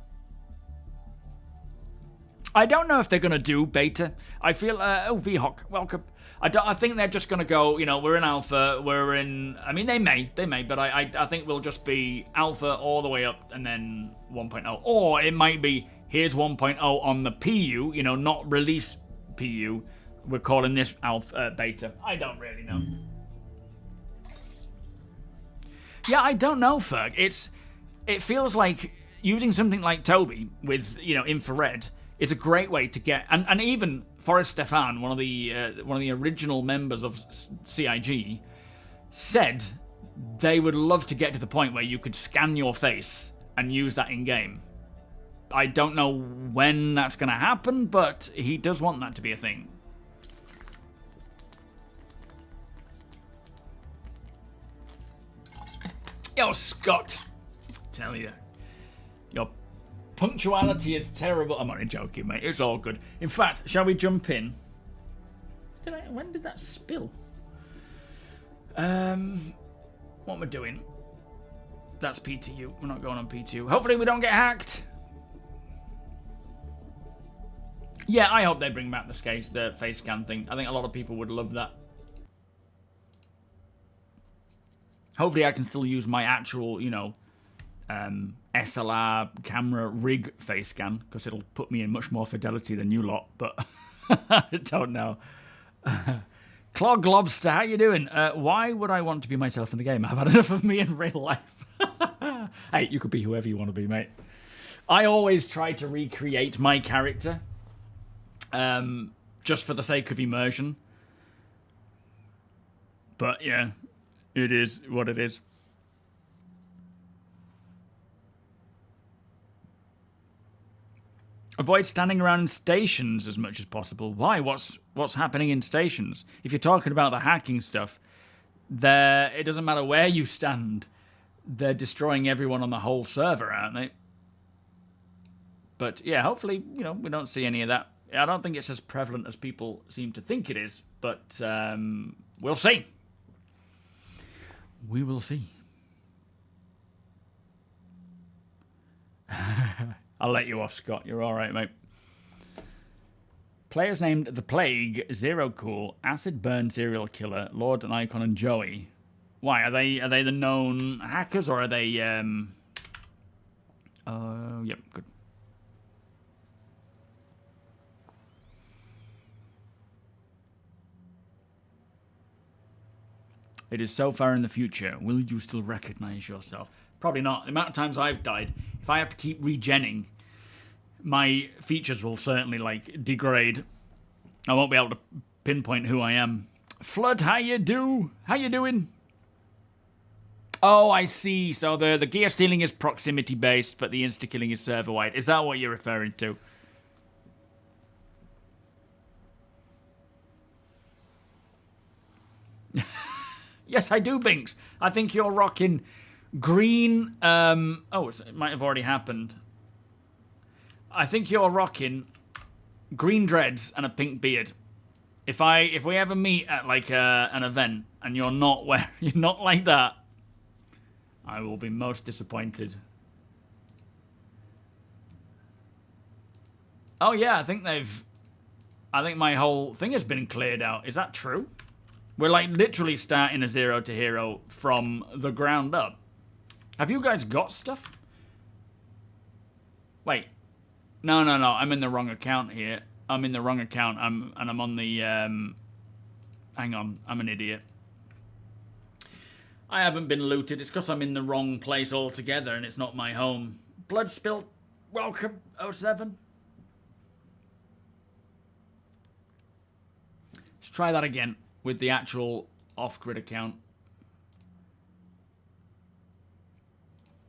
I don't know if they're going to do beta. I feel... oh, VHawk, welcome. I think they're just going to go, you know, we're in alpha, we're in... I mean, they may, but I think we'll just be alpha all the way up and then 1.0. Or it might be, here's 1.0 on the PU, you know, not release PU. We're calling this alpha beta. I don't really know. Yeah, I don't know, Ferg. It feels like using something like TOBII with, you know, infrared is a great way to get... And even Forrest Stefan, one of the original members of CIG, said they would love to get to the point where you could scan your face and use that in-game. I don't know when that's going to happen, but he does want that to be a thing. Yo, Scott. Tell you. Your punctuality is terrible. I'm only joking, mate. It's all good. In fact, shall we jump in? When did that spill? What am I doing? That's PTU. We're not going on PTU. Hopefully we don't get hacked. Yeah, I hope they bring back the face scan thing. I think a lot of people would love that. Hopefully I can still use my actual, you know, SLR camera rig face scan, because it'll put me in much more fidelity than you lot, but I don't know. Clog Lobster, how you doing? Why would I want to be myself in the game? I've had enough of me in real life. Hey, you could be whoever you want to be, mate. I always try to recreate my character, just for the sake of immersion. But yeah, it is what it is. Avoid standing around stations as much as possible. Why? What's happening in stations? If you're talking about the hacking stuff, it doesn't matter where you stand. They're destroying everyone on the whole server, aren't they? But yeah, hopefully, you know, we don't see any of that. I don't think it's as prevalent as people seem to think it is, but we'll see. We will see. I'll let you off, Scott. You're all right, mate. Players named The Plague, Zero Cool, Acid Burn Serial Killer, Lord and Icon, and Joey. Why? Are they the known hackers, or are they... yep, good. It is so far in the future. Will you still recognize yourself? Probably not. The amount of times I've died, if I have to keep regenning, my features will certainly, like, degrade. I won't be able to pinpoint who I am. Flood, how you doing? Oh, I see. So the gear stealing is proximity-based, but the insta-killing is server-wide. Is that what you're referring to? Yes, I do, Binks. I think you're rocking green... oh, it might have already happened. I think you're rocking green dreads and a pink beard. If we ever meet at like an event and you're not like that, I will be most disappointed. Oh yeah, I think my whole thing has been cleared out. Is that true? We're like literally starting a 0 to hero from the ground up. Have you guys got stuff? Wait. No. I'm in the wrong account here. I'm in the wrong account. I'm on the... hang on. I'm an idiot. I haven't been looted. It's because I'm in the wrong place altogether and it's not my home. Blood Spilt, welcome, 07. Let's try that again with the actual off-grid account.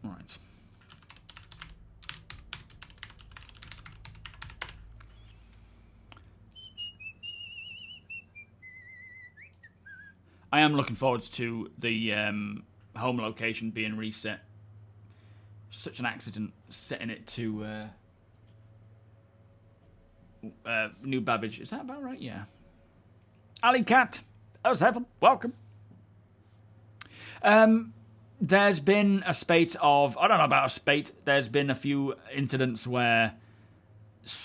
Right. I am looking forward to the home location being reset. Such an accident setting it to New Babbage. Is that about right? Yeah. Ali Cat, 07, welcome. There's been a spate of... I don't know about a spate. There's been a few incidents where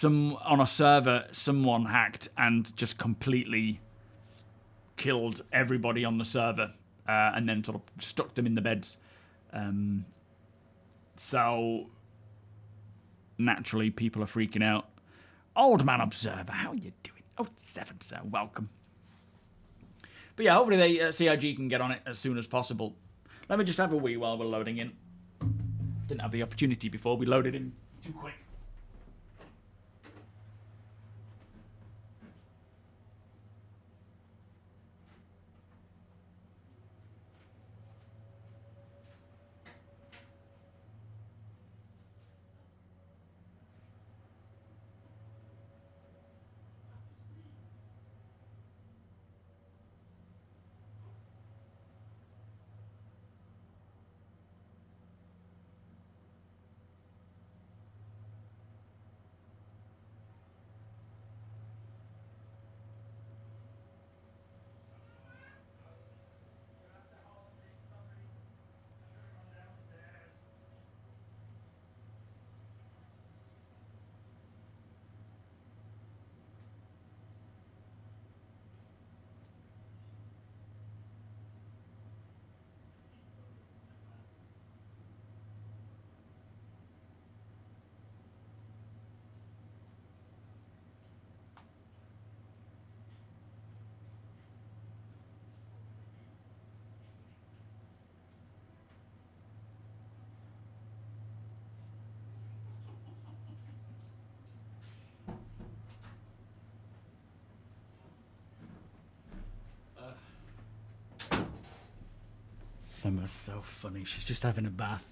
on a server, someone hacked and just completely killed everybody on the server, and then sort of stuck them in the beds. So naturally, people are freaking out. Old Man Observer, how are you doing? Oh, 7, sir, welcome. But yeah, hopefully they CIG can get on it as soon as possible. Let me just have a wee while we're loading in. Didn't have the opportunity before we loaded in too quick. Summer's so funny. She's just having a bath.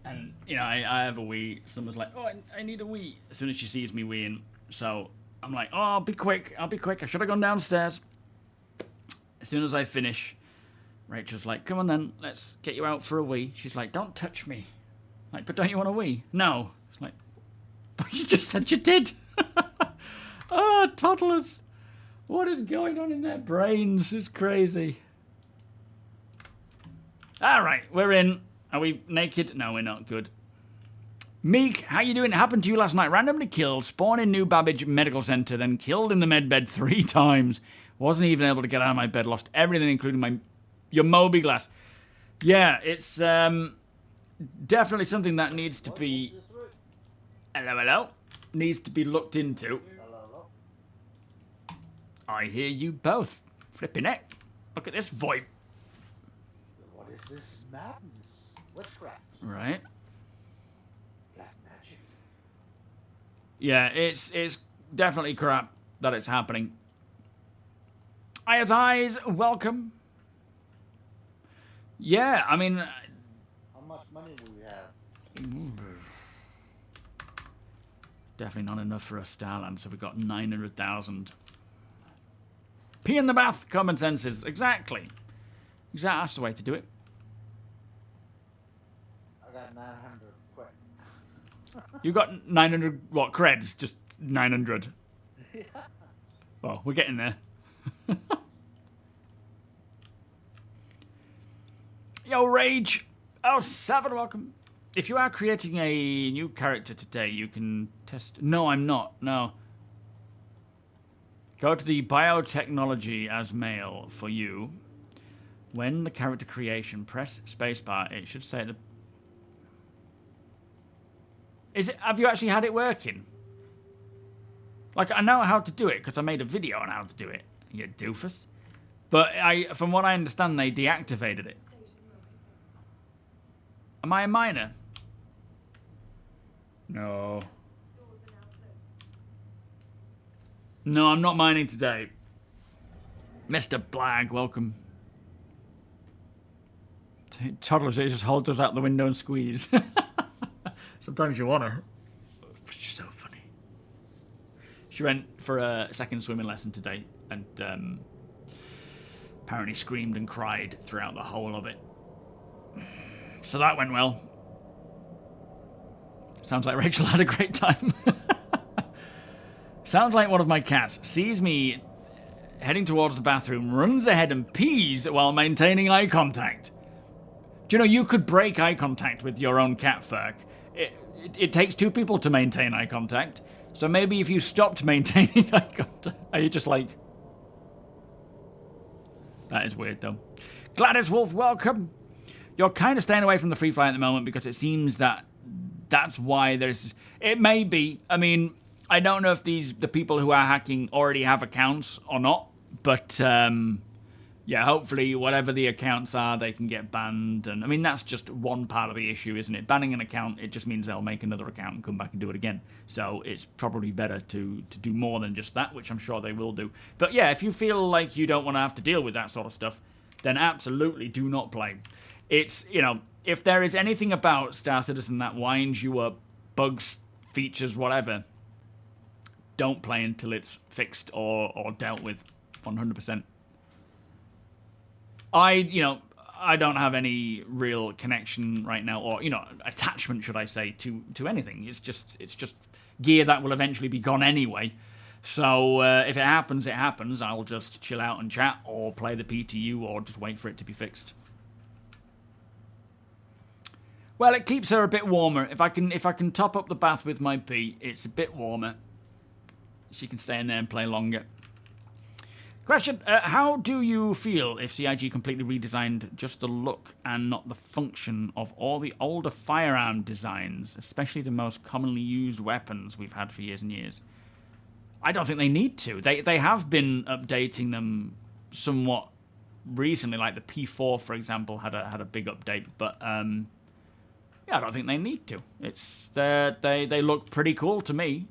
And, you know, I have a wee. Summer's like, oh, I need a wee. As soon as she sees me weeing. So I'm like, oh, I'll be quick. I should have gone downstairs. As soon as I finish, Rachel's like, come on then, let's get you out for a wee. She's like, don't touch me. Like, but don't you want a wee? No. It's like, but you just said you did. Oh, toddlers. What is going on in their brains? It's crazy. All right, we're in. Are we naked? No, we're not. Good. Meek, how you doing? It happened to you last night. Randomly killed, spawned in New Babbage Medical Center, then killed in the medbed 3 times. Wasn't even able to get out of my bed. Lost everything, including your Moby glass. Yeah, it's definitely something that needs to be... Hello. Needs to be looked into. Hello. I hear you both. Flipping heck. Look at this VoIP. What is this madness? Witchcraft. Right. Black magic. Yeah, it's definitely crap that it's happening. Eyes, welcome. Yeah, I mean... How much money do we have? Definitely not enough for a Starland, so we've got 900,000. Pee in the bath, common senses. Exactly. That's the way to do it. I got 900 quick. You got 900, what, creds? Just 900. Yeah. Well, we're getting there. Yo, Rage. Oh, 7, welcome. If you are creating a new character today, you can test... No, I'm not. No. Go to the biotechnology as male for you. When the character creation, press spacebar. It should say the... Is it? Have you actually had it working? Like, I know how to do it because I made a video on how to do it. You doofus. But from what I understand, they deactivated it. Am I a miner? No. No, I'm not mining today. Mr. Blag, welcome. Toddlers, they just hold us out the window and squeeze. Sometimes you wanna. She's so funny. She went for a second swimming lesson today and apparently screamed and cried throughout the whole of it. So that went well. Sounds like Rachel had a great time. Sounds like one of my cats sees me heading towards the bathroom, runs ahead and pees while maintaining eye contact. Do you know you could break eye contact with your own cat, Ferk? it takes two people to maintain eye contact. So maybe if you stopped maintaining eye contact, are you just like... That is weird, though. Gladys Wolf, welcome. You're kind of staying away from the free fly at the moment because it seems that that's why there's... It may be. I mean, I don't know if the people who are hacking already have accounts or not, but yeah, hopefully whatever the accounts are, they can get banned. And I mean, that's just one part of the issue, isn't it? Banning an account, it just means they'll make another account and come back and do it again. So it's probably better to do more than just that, which I'm sure they will do. But yeah, if you feel like you don't want to have to deal with that sort of stuff, then absolutely do not play. It's, you know, if there is anything about Star Citizen that winds you up, bugs, features, whatever, don't play until it's fixed or dealt with 100%. I don't have any real connection right now, or, you know, attachment, should I say, to anything. It's just gear that will eventually be gone anyway. So if it happens, it happens. I'll just chill out and chat, or play the PTU, or just wait for it to be fixed. Well, it keeps her a bit warmer. If I can top up the bath with my P, it's a bit warmer. She can stay in there and play longer. Question, how do you feel if CIG completely redesigned just the look and not the function of all the older firearm designs, especially the most commonly used weapons we've had for years and years? I don't think they need to. They have been updating them somewhat recently, like the P4, for example, had a big update, but yeah, I don't think they need to. It's they look pretty cool to me.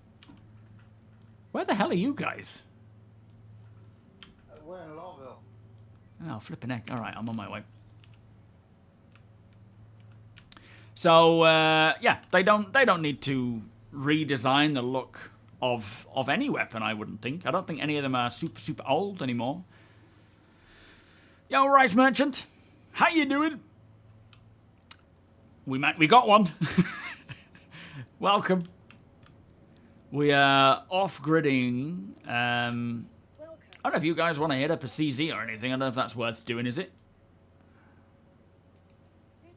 Where the hell are you guys? We're in Lawville. Oh, flipping heck. All right, I'm on my way. So, yeah, they don't need to redesign the look of any weapon, I wouldn't think. I don't think any of them are super old anymore. Yo, Rice Merchant. How you doing? We got one. Welcome. We are off-gridding. I don't know if you guys want to hit up a CZ or anything. I don't know if that's worth doing, is it?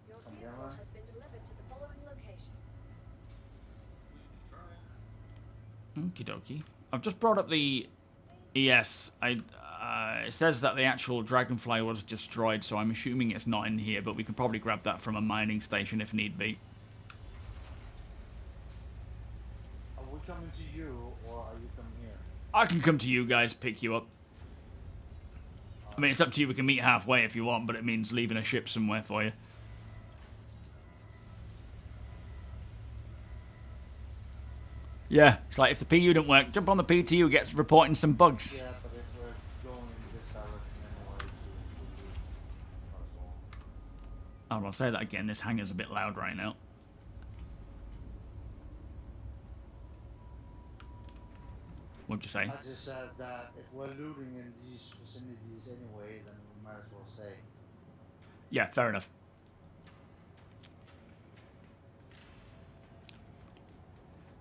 Your vehicle has been delivered to the following location. Okie dokie. I've just brought up the ES. It says that the actual Dragonfly was destroyed, so I'm assuming it's not in here, but we can probably grab that from a mining station if need be. Are we coming to you, or are you coming here? I can come to you guys, pick you up. I mean, it's up to you. We can meet halfway if you want, but it means leaving a ship somewhere for you. Yeah, it's like if the PU don't work, jump on the PTU, gets reporting some bugs. Yeah, but if we're going in this direction anyway, Oh, I'll say that again. This hangar's a bit loud right now. What'd you say? I just said that if we're looting in these vicinities anyway, then we might as well stay. Yeah, fair enough.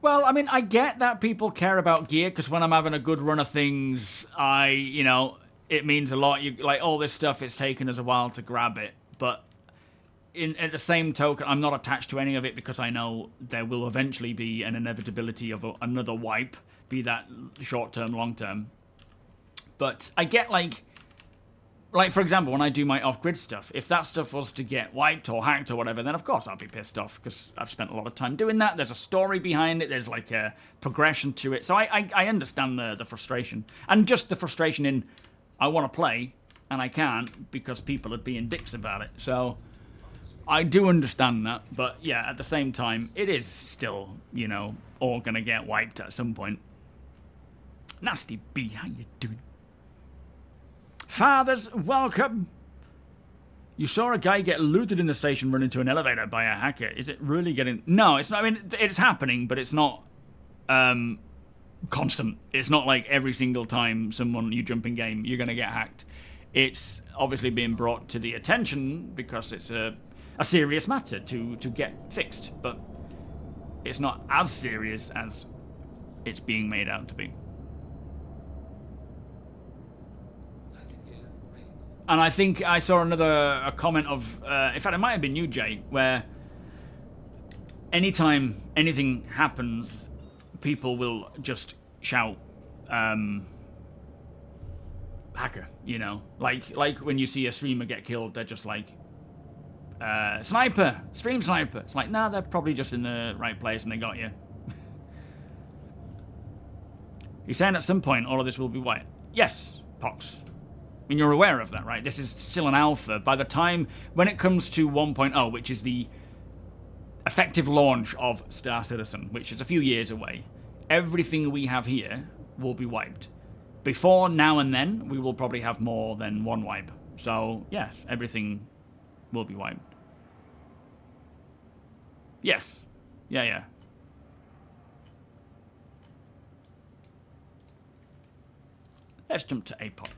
Well, I mean, I get that people care about gear, because when I'm having a good run of things, you know, it means a lot. Like, all this stuff, it's taken us a while to grab it. But at the same token, I'm not attached to any of it, because I know there will eventually be an inevitability of another wipe, be that short-term, long-term. But I get, like, for example, when I do my off-grid stuff, if that stuff was to get wiped or hacked or whatever, then of course I'll be pissed off, because I've spent a lot of time doing that. There's a story behind it. There's, like, a progression to it. So I understand the frustration. And just the frustration in, I want to play, and I can't, because people are being dicks about it. So I do understand that. But, yeah, at the same time, it is still, you know, all going to get wiped at some point. Nasty B, how you doing? Fathers, welcome. You saw a guy get looted in the station run into an elevator by a hacker. Is it really getting... No, it's not. I mean, it's happening, but it's not constant. It's not like every single time you jump in game, you're going to get hacked. It's obviously being brought to the attention because it's a serious matter to get fixed, but it's not as serious as it's being made out to be. And I think I saw a comment of, in fact, it might have been you, Jay, where anytime anything happens, people will just shout, hacker, you know? Like when you see a streamer get killed, they're just like, sniper, stream sniper. It's like, nah, they're probably just in the right place and they got you. You're saying at some point all of this will be white? Yes, Pox. I mean, you're aware of that, right? This is still an alpha. By the time, when it comes to 1.0, which is the effective launch of Star Citizen, which is a few years away, everything we have here will be wiped. Before now and then, we will probably have more than one wipe. So, yes, everything will be wiped. Yes. Yeah. Let's jump to APOD.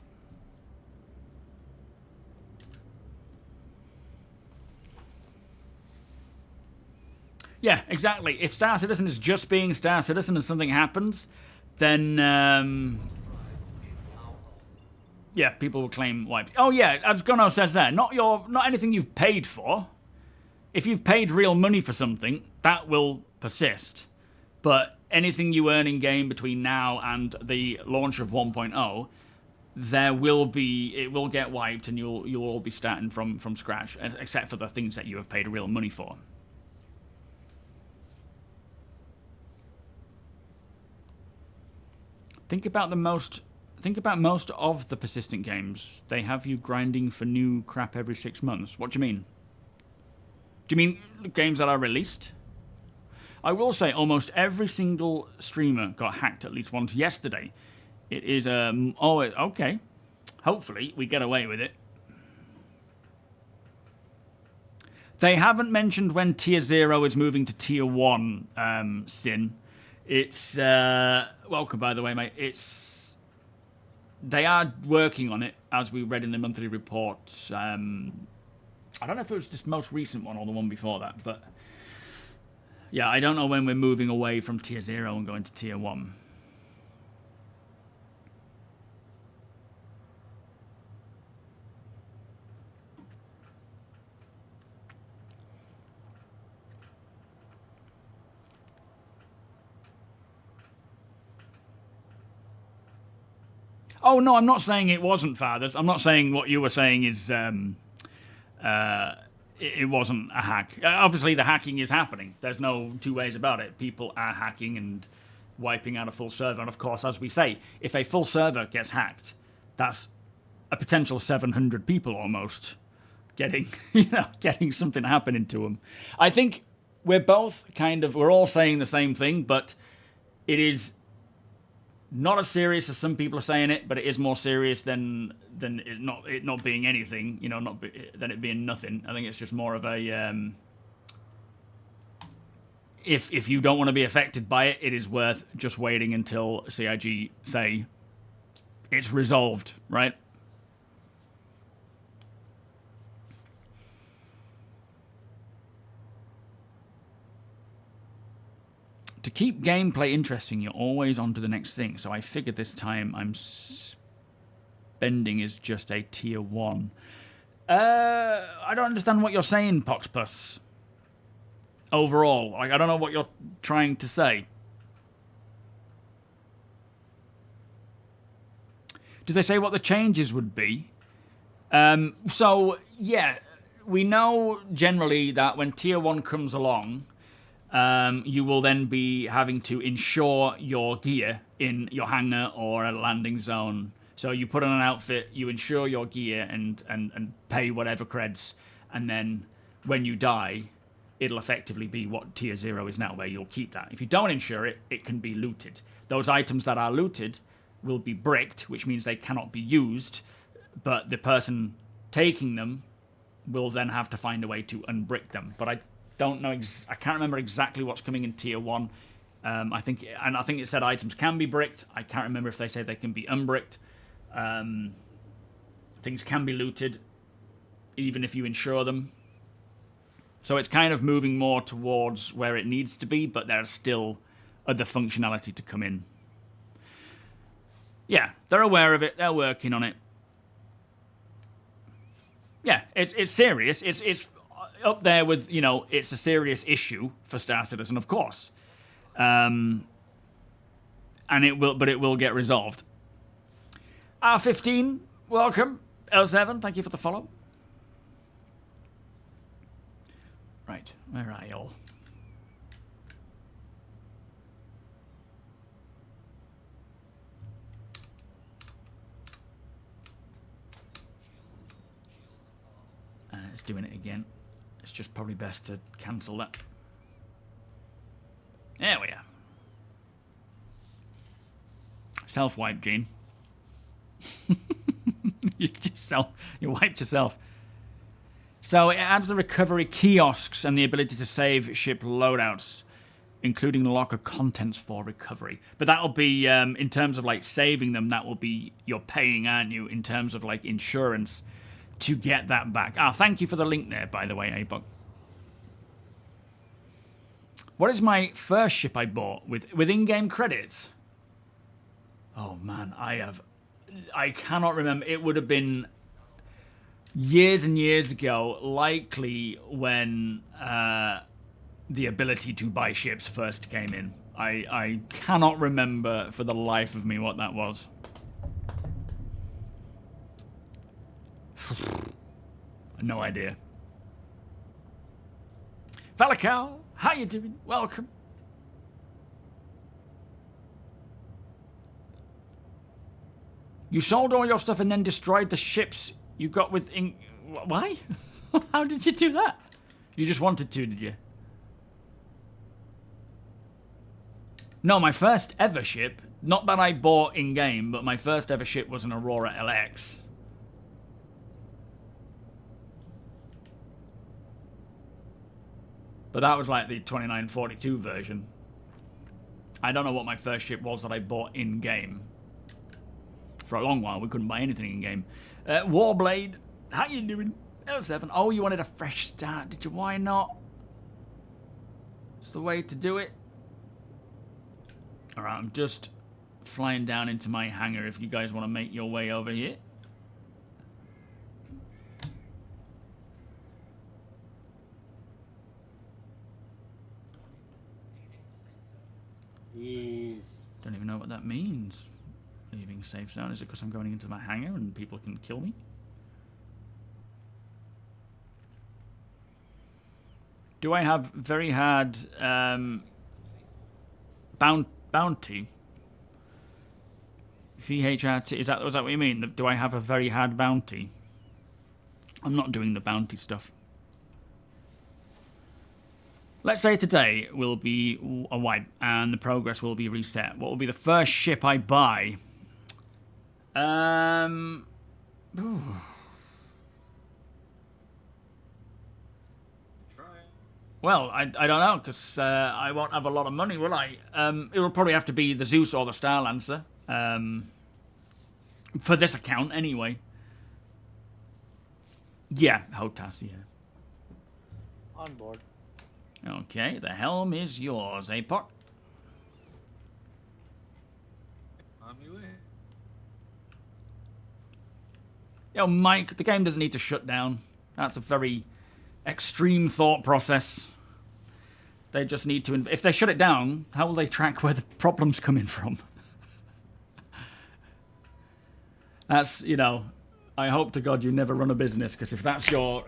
Yeah, exactly. If Star Citizen is just being Star Citizen and something happens, then yeah, people will claim wipe. Oh yeah, as Gono says there, not anything you've paid for. If you've paid real money for something, that will persist. But anything you earn in game between now and the launch of 1.0, it will get wiped, and you'll all be starting from scratch, except for the things that you have paid real money for. Think about most of the persistent games. They have you grinding for new crap every 6 months. What do you mean? Do you mean games that are released? I will say almost every single streamer got hacked at least once yesterday. It is okay. Hopefully we get away with it. They haven't mentioned when Tier 0 is moving to Tier 1, Sin. It's welcome, by the way, mate. They are working on it, as we read in the monthly report. I don't know if it was this most recent one or the one before that, but yeah, I don't know when we're moving away from Tier 0 and going to Tier 1. Oh, no, I'm not saying it wasn't, Fathers. I'm not saying what you were saying is it wasn't a hack. Obviously, the hacking is happening. There's no two ways about it. People are hacking and wiping out a full server. And, of course, as we say, if a full server gets hacked, that's a potential 700 people almost getting something happening to them. I think we're all saying the same thing, but it is not as serious as some people are saying it, but it is more serious than it not being anything, than it being nothing. I think it's just more of a if you don't want to be affected by it, it is worth just waiting until CIG say it's resolved, right? To keep gameplay interesting, you're always on to the next thing. So I figured this time I'm spending is just a Tier 1. I don't understand what you're saying, Poxpus. Overall, I don't know what you're trying to say. Did they say what the changes would be? So, yeah, we know generally that when Tier 1 comes along, you will then be having to insure your gear in your hangar or a landing zone. So you put on an outfit, you insure your gear and pay whatever creds, and then when you die, it'll effectively be what Tier 0 is now, where you'll keep that. If you don't insure it, it can be looted. Those items that are looted will be bricked, which means they cannot be used, but the person taking them will then have to find a way to unbrick them. But I don't know. I can't remember exactly what's coming in Tier 1. I think it said items can be bricked. I can't remember if they say they can be unbricked. Things can be looted, even if you insure them. So it's kind of moving more towards where it needs to be, but there's still other functionality to come in. Yeah, they're aware of it. They're working on it. Yeah, it's serious. It's up there with, you know, it's a serious issue for Star Citizen, of course. And it will get resolved. R15, welcome. L7, thank you for the follow. Right, where are you all? It's doing it again. It's just probably best to cancel that. There we are. Self-wipe, Gene. You wiped yourself. So it adds the recovery kiosks and the ability to save ship loadouts, including the locker contents for recovery. But that'll be, in terms of like saving them, that will be, you're paying, aren't you, in terms of like insurance to get that back. Ah, thank you for the link there, by the way, A-Bug. What is my first ship I bought with in-game credits? Oh man, I cannot remember. It would have been years and years ago, likely when the ability to buy ships first came in. I cannot remember for the life of me what that was. No idea. Falacao, how you doing? Welcome. You sold all your stuff and then destroyed the ships you got with... Why? How did you do that? You just wanted to, did you? No, my first ever ship, not that I bought in-game, but my first ever ship was an Aurora LX. But that was like the 2942 version. I don't know what my first ship was that I bought in-game. For a long while, we couldn't buy anything in-game. Warblade, how you doing? L7. Oh, you wanted a fresh start, did you? Why not? It's the way to do it. Alright, I'm just flying down into my hangar if you guys want to make your way over here. Yes. Don't even know what that means. Leaving safe zone. Is it because I'm going into my hangar and people can kill me? Do I have very hard bounty? VHRT, is that what you mean? Do I have a very hard bounty? I'm not doing the bounty stuff. Let's say today will be a wipe and the progress will be reset. What will be the first ship I buy? Well, I don't know, because I won't have a lot of money, will I? It will probably have to be the Zeus or the Starlancer. For this account, anyway. Yeah, HOTAS, yeah. On board. Okay, the helm is yours, APOC. On your way. Yo, Mike, the game doesn't need to shut down. That's a very extreme thought process. They just need to... If they shut it down, how will they track where the problem's coming from? That's, you know... I hope to God you never run a business, because if that's your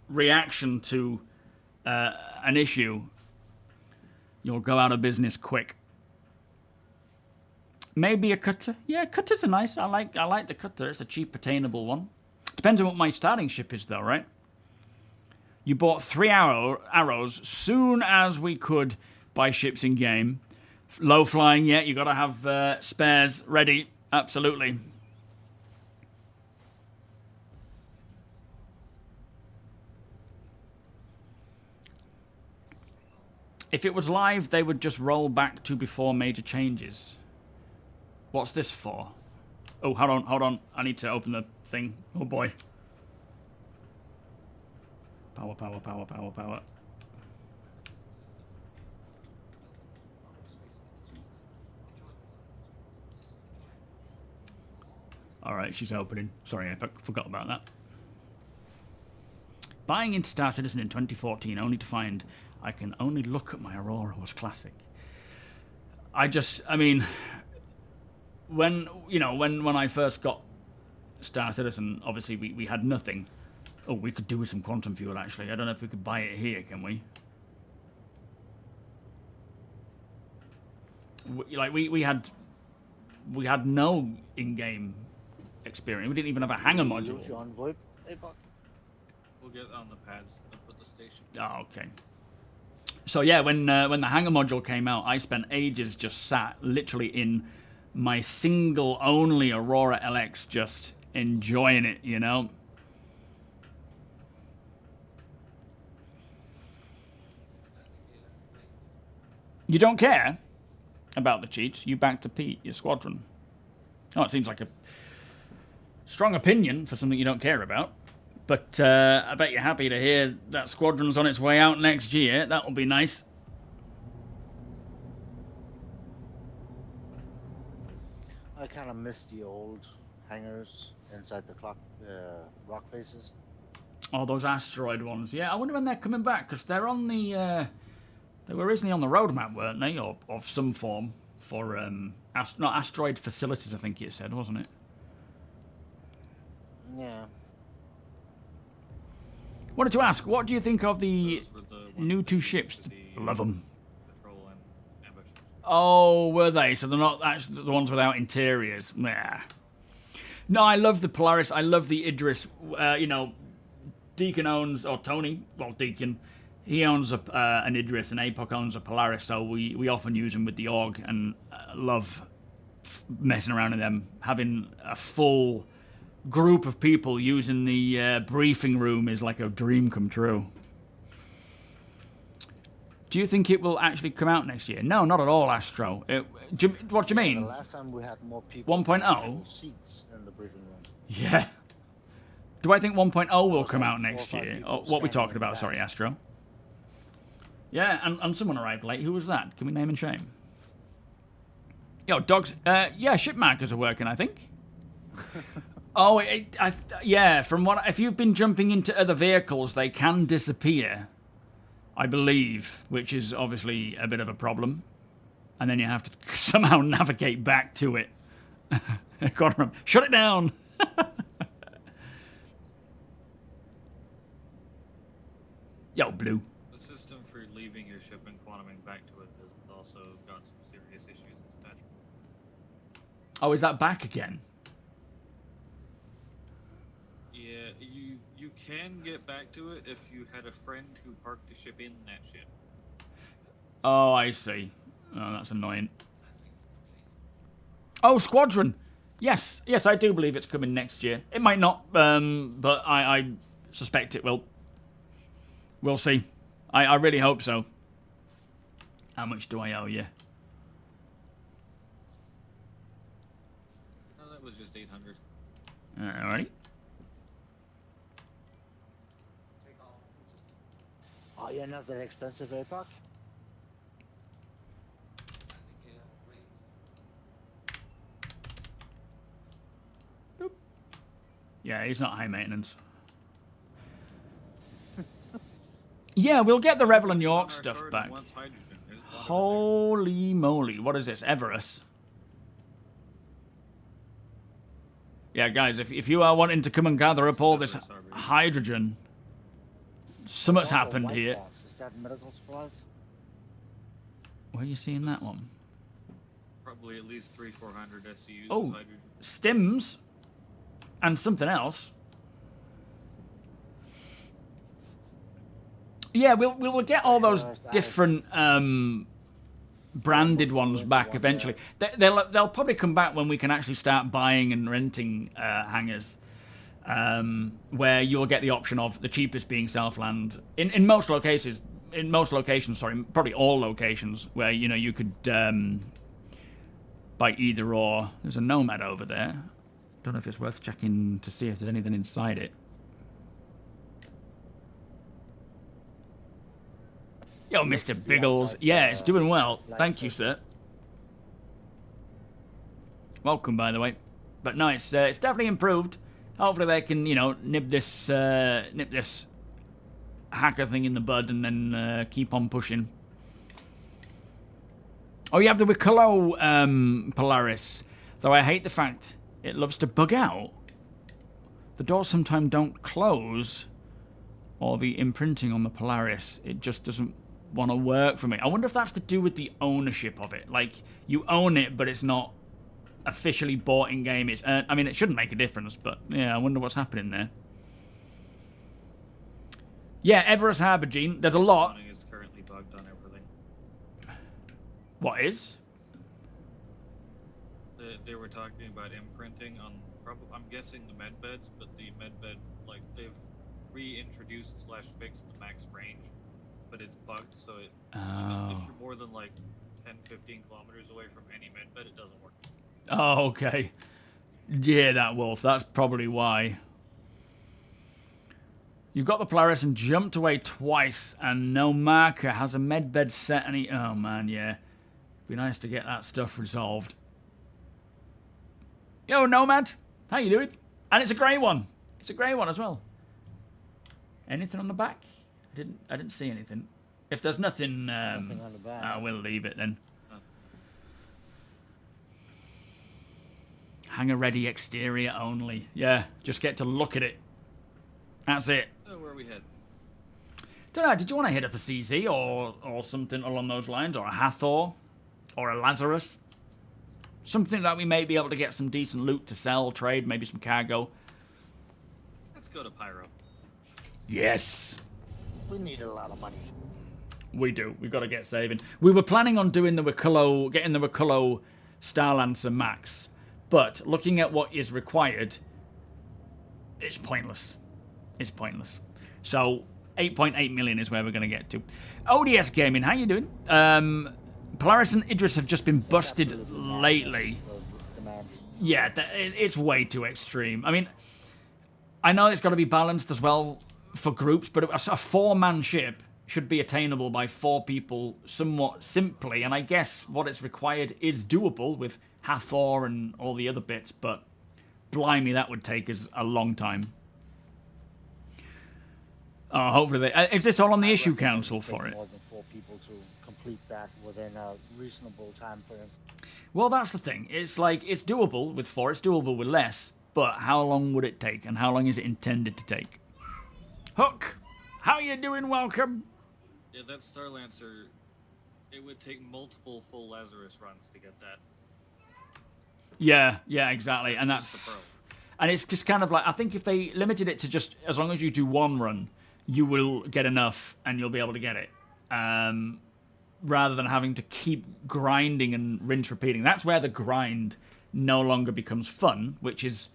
reaction to an issue, you'll go out of business quick. Maybe a cutter. Yeah, cutters are nice. I like the cutter. It's a cheap, attainable one. Depends on what my starting ship is, though, right? You bought 3 arrows soon as we could buy ships in game. Low flying, yeah. You got to have spares ready. Absolutely. If it was live, they would just roll back to before major changes. What's this for? Oh, hold on. I need to open the thing. Oh boy. Power. Alright, she's opening. Sorry, I forgot about that. Buying into Star Citizen in 2014 only to find I can only look at my Aurora was classic. I mean, when I first got Star Citizen, obviously we had nothing. Oh, we could do with some quantum fuel actually. I don't know if we could buy it here, can we? We had no in-game experience. We didn't even have a hangar module. We'll get on the pads up at the station. Oh, okay. So yeah, when the hangar module came out, I spent ages just sat literally in my single only Aurora LX, just enjoying it, you know. You don't care about the cheats. You back to Pete, your squadron. Oh, it seems like a strong opinion for something you don't care about. But I bet you're happy to hear that Squadron's on its way out next year. That will be nice. I kind of miss the old hangars inside the rock faces. Oh, those asteroid ones. Yeah, I wonder when they're coming back, because they're on the... they were originally on the roadmap, weren't they? Or of some form for... not asteroid facilities, I think it said, wasn't it? Yeah. Wanted to ask, what do you think of the new two ships? Love them. Oh, were they? So they're not actually the ones without interiors. Nah. No, I love the Polaris. I love the Idris. You know, Deacon owns, or Tony, well, Deacon, he owns an Idris, and APOC owns a Polaris, so we often use them with the AUG, and love messing around with them. Having a full group of people using the briefing room is like a dream come true. Do you think it will actually come out next year? No, not at all, Astro. What do you mean? The last time we had more people 1.0? seats in the briefing room. Yeah. Do I think 1.0 will come out next year? Oh, what are we talking about? Sorry, Astro. Yeah, and someone arrived late. Who was that? Can we name and shame? Yo, dogs. Yeah, ship markers are working, I think. Oh, yeah. From what, if you've been jumping into other vehicles, they can disappear, I believe, which is obviously a bit of a problem. And then you have to somehow navigate back to it. Shut it down. Yo, Blue. The system for leaving your ship and quantuming back to it has also got some serious issues this patch. Oh, is that back again? Yeah, you can get back to it if you had a friend who parked the ship in that ship. Oh, I see. Oh, that's annoying. Oh, Squadron. Yes, I do believe it's coming next year. It might not, but I suspect it will. We'll see. I really hope so. How much do I owe you? No, that was just 800. Alright. Oh, you're not that expensive, APOC? Boop. Yeah, he's not high maintenance. Yeah, we'll get the Revel and York stuff back. Holy moly, what is this? Everest? Yeah, guys, if you are wanting to come and gather up all this hydrogen, something's happened here. Is that medical supplies? Where are you seeing that one? Probably at least 300-400 SCUs Oh, of hydrogen. stims and something else. Yeah, we'll get all those different branded ones back eventually. They'll probably come back when we can actually start buying and renting hangars, where you'll get the option of the cheapest being Southland in most locations. In most locations, sorry, probably all locations where you could buy either or. There's a Nomad over there. Don't know if it's worth checking to see if there's anything inside it. Yo, Mr. Biggles. Yeah, it's doing well. Thank you, sir. Welcome, by the way. But no, it's definitely improved. Hopefully they can, nib this hacker thing in the bud and then keep on pushing. Oh, you have the Wicklow Polaris. Though I hate the fact it loves to bug out. The doors sometimes don't close. Or the imprinting on the Polaris. It just doesn't want to work for me. I wonder if that's to do with the ownership of it. Like, you own it, but it's not officially bought in-game. It's I mean, it shouldn't make a difference, but yeah, I wonder what's happening there. Yeah, Everest Harbour, Gene. There's a lot. It's currently bugged on everything. What is? They were talking about imprinting on, I'm guessing the med beds, but the med bed, like, they've reintroduced / fixed the max range, but it's bugged, so it, if you're more than like 10-15 kilometers away from any med bed, it doesn't work. Oh, okay. Yeah, that wolf. That's probably why. You've got the Polaris and jumped away twice, and no marker has a med bed set any. Oh man, yeah. Be nice to get that stuff resolved. Yo, Nomad, how you doing? And it's a grey one. It's a grey one as well. Anything on the back? I didn't see anything. If there's nothing, Nothing on the back. I will leave it then. Hangar ready exterior only. Yeah, just get to look at it. That's it. So where are we head? Don't know. Did you want to hit up a CZ or something along those lines, or a Hathor, or a Lazarus? Something that we may be able to get some decent loot to sell, trade, maybe some cargo. Let's go to Pyro. Yes. We need a lot of money. We do. We've got to get saving. We were planning on doing the Wicklow, getting the Wicklow Starlancer Max, but looking at what is required, it's pointless. It's pointless. So 8.8 million is where we're going to get to. ODS Gaming, how you doing? Polaris and Idris have just been busted lately. Yeah, it's way too extreme. I mean, I know it's got to be balanced as well for groups, but a 4-man ship should be attainable by 4 people somewhat simply, and I guess what it's required is doable with Hathor and all the other bits, but blimey, that would take us a long time. Oh, hopefully is this all on the issue council for it? More than 4 people to complete that within a reasonable time frame. Well, that's the thing. It's like, it's doable with 4, it's doable with less, but how long would it take, and how long is it intended to take? Hook, how you doing? Welcome. Yeah, that Starlancer, it would take multiple full Lazarus runs to get that. Yeah, exactly, and Just the that's... pro. And it's just kind of like, I think if they limited it to just, as long as you do 1 run, you will get enough and you'll be able to get it. Rather than having to keep grinding and rinse repeating. That's where the grind no longer becomes fun, which is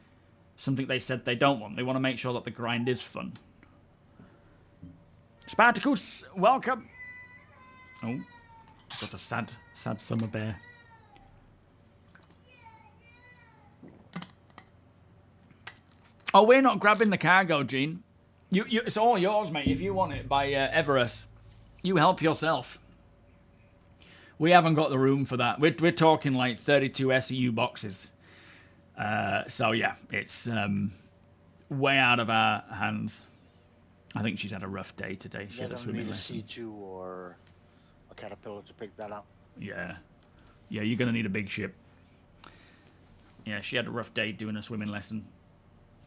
something they said they don't want. They want to make sure that the grind is fun. Spartacus, welcome. Oh, got a sad summer bear. Oh, we're not grabbing the cargo, Gene. It's all yours, mate. If you want it by Everest, you help yourself. We haven't got the room for that. We're talking like 32 SEU boxes. So yeah, it's way out of our hands. I think she's had a rough day today. She had a swimming lesson. Need a C2 or a Caterpillar to pick that up. Yeah, you're gonna need a big ship. Yeah, she had a rough day doing a swimming lesson,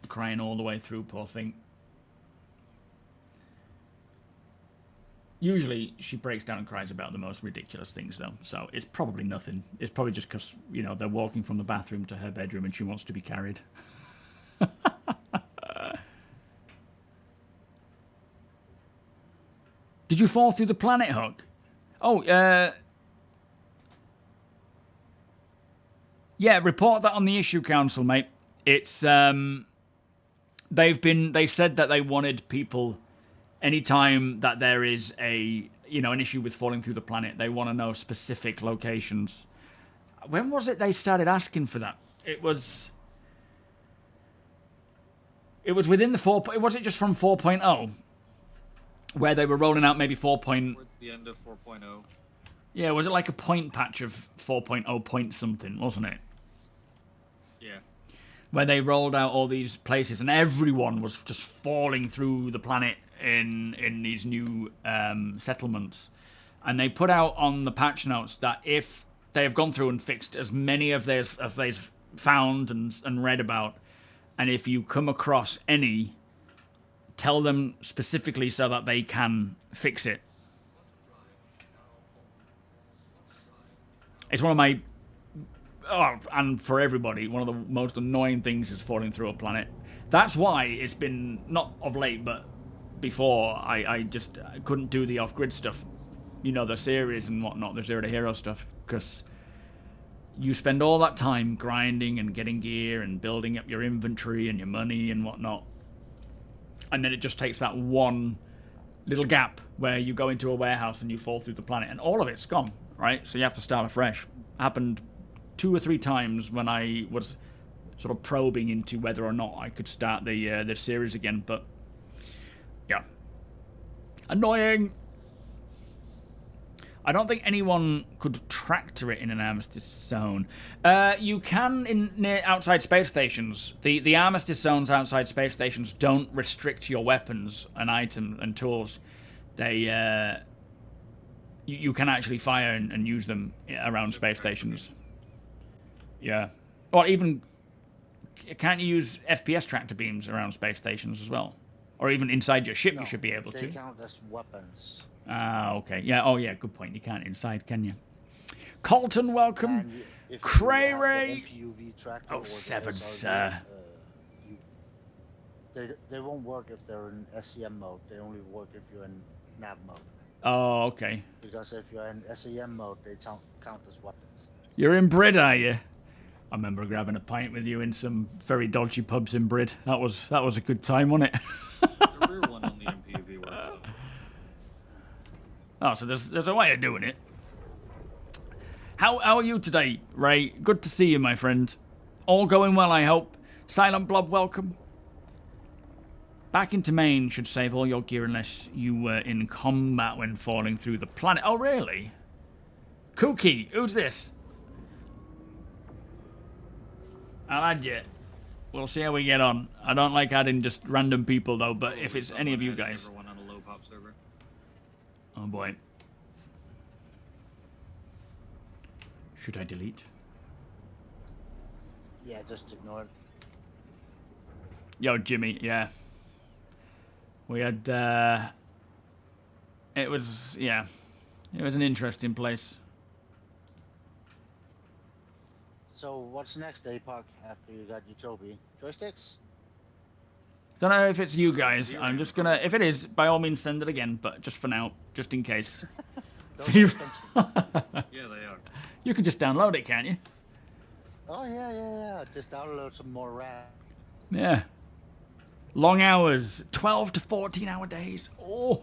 crying all the way through. Poor thing. Usually she breaks down and cries about the most ridiculous things, though. So it's probably nothing. It's probably just because, you know, they're walking from the bathroom to her bedroom and she wants to be carried. Did you fall through the planet, Hook? Oh, yeah, report that on the issue council, mate. It's, they said that they wanted people... Anytime that there is an issue with falling through the planet, they want to know specific locations. When was it they started asking for that? It was within the 4. Was it just from 4.0, where they were rolling out maybe 4. Towards the end of 4.0. Yeah, was it like a point patch of 4.0 point something, wasn't it? Yeah. Where they rolled out all these places and everyone was just falling through the planet in these new settlements, and they put out on the patch notes that if they have gone through and fixed as many of they've found and read about, and if you come across any, tell them specifically so that they can fix it. It's one of my, and for everybody, one of the most annoying things is falling through a planet. That's why it's been, not of late, but before, I just couldn't do the off-grid stuff. You know, the series and whatnot, the Zero to Hero stuff, because you spend all that time grinding and getting gear and building up your inventory and your money and whatnot. And then it just takes that one little gap where you go into a warehouse and you fall through the planet and all of it's gone, right? So you have to start afresh. Happened 2 or 3 times when I was sort of probing into whether or not I could start the series again, but yeah. Annoying. I don't think anyone could tractor it in an armistice zone. You can near outside space stations. The armistice zones outside space stations don't restrict your weapons and items and tools. They you can actually fire and use them around space stations. Yeah. Or even, can't you use FPS tractor beams around space stations as well? Or even inside your ship, No, you should be able to. They count as weapons. Ah, okay. Yeah, oh yeah, good point. You can't inside, can you? Colton, welcome. And if Cray you Ray. have the MPUV tractor Oh, or the sevens, SRV, they won't work if they're in SEM mode. They only work if you're in nav mode. Oh, okay. Because if you're in SEM mode, they count as weapons. You're in Brid, are you? I remember grabbing a pint with you in some very dodgy pubs in Brid. That was a good time, wasn't it? The rear one on the MPV works. So. Oh, so there's a way of doing it. How are you today, Ray? Good to see you, my friend. All going well, I hope. Silent Blob, welcome. Back into main should save all your gear unless you were in combat when falling through the planet. Oh, really? Kooky, who's this? I'll add you. We'll see how we get on. I don't like adding just random people, though, but if it's any of you guys... Everyone on a low pop server. Oh, boy. Should I delete? Yeah, just ignore it. Yo, Jimmy, yeah. We had, it was, yeah. It was an interesting place. So what's next, APOC, after you got your TOBII? Joysticks? Don't know if it's you guys. I'm just gonna, if it is, by all means send it again, but just for now, just in case. Those are expensive. Yeah, they are. You can just download it, can't you? Oh, yeah. Just download some more RAM. Yeah. Long hours, 12 to 14 hour days. Oh,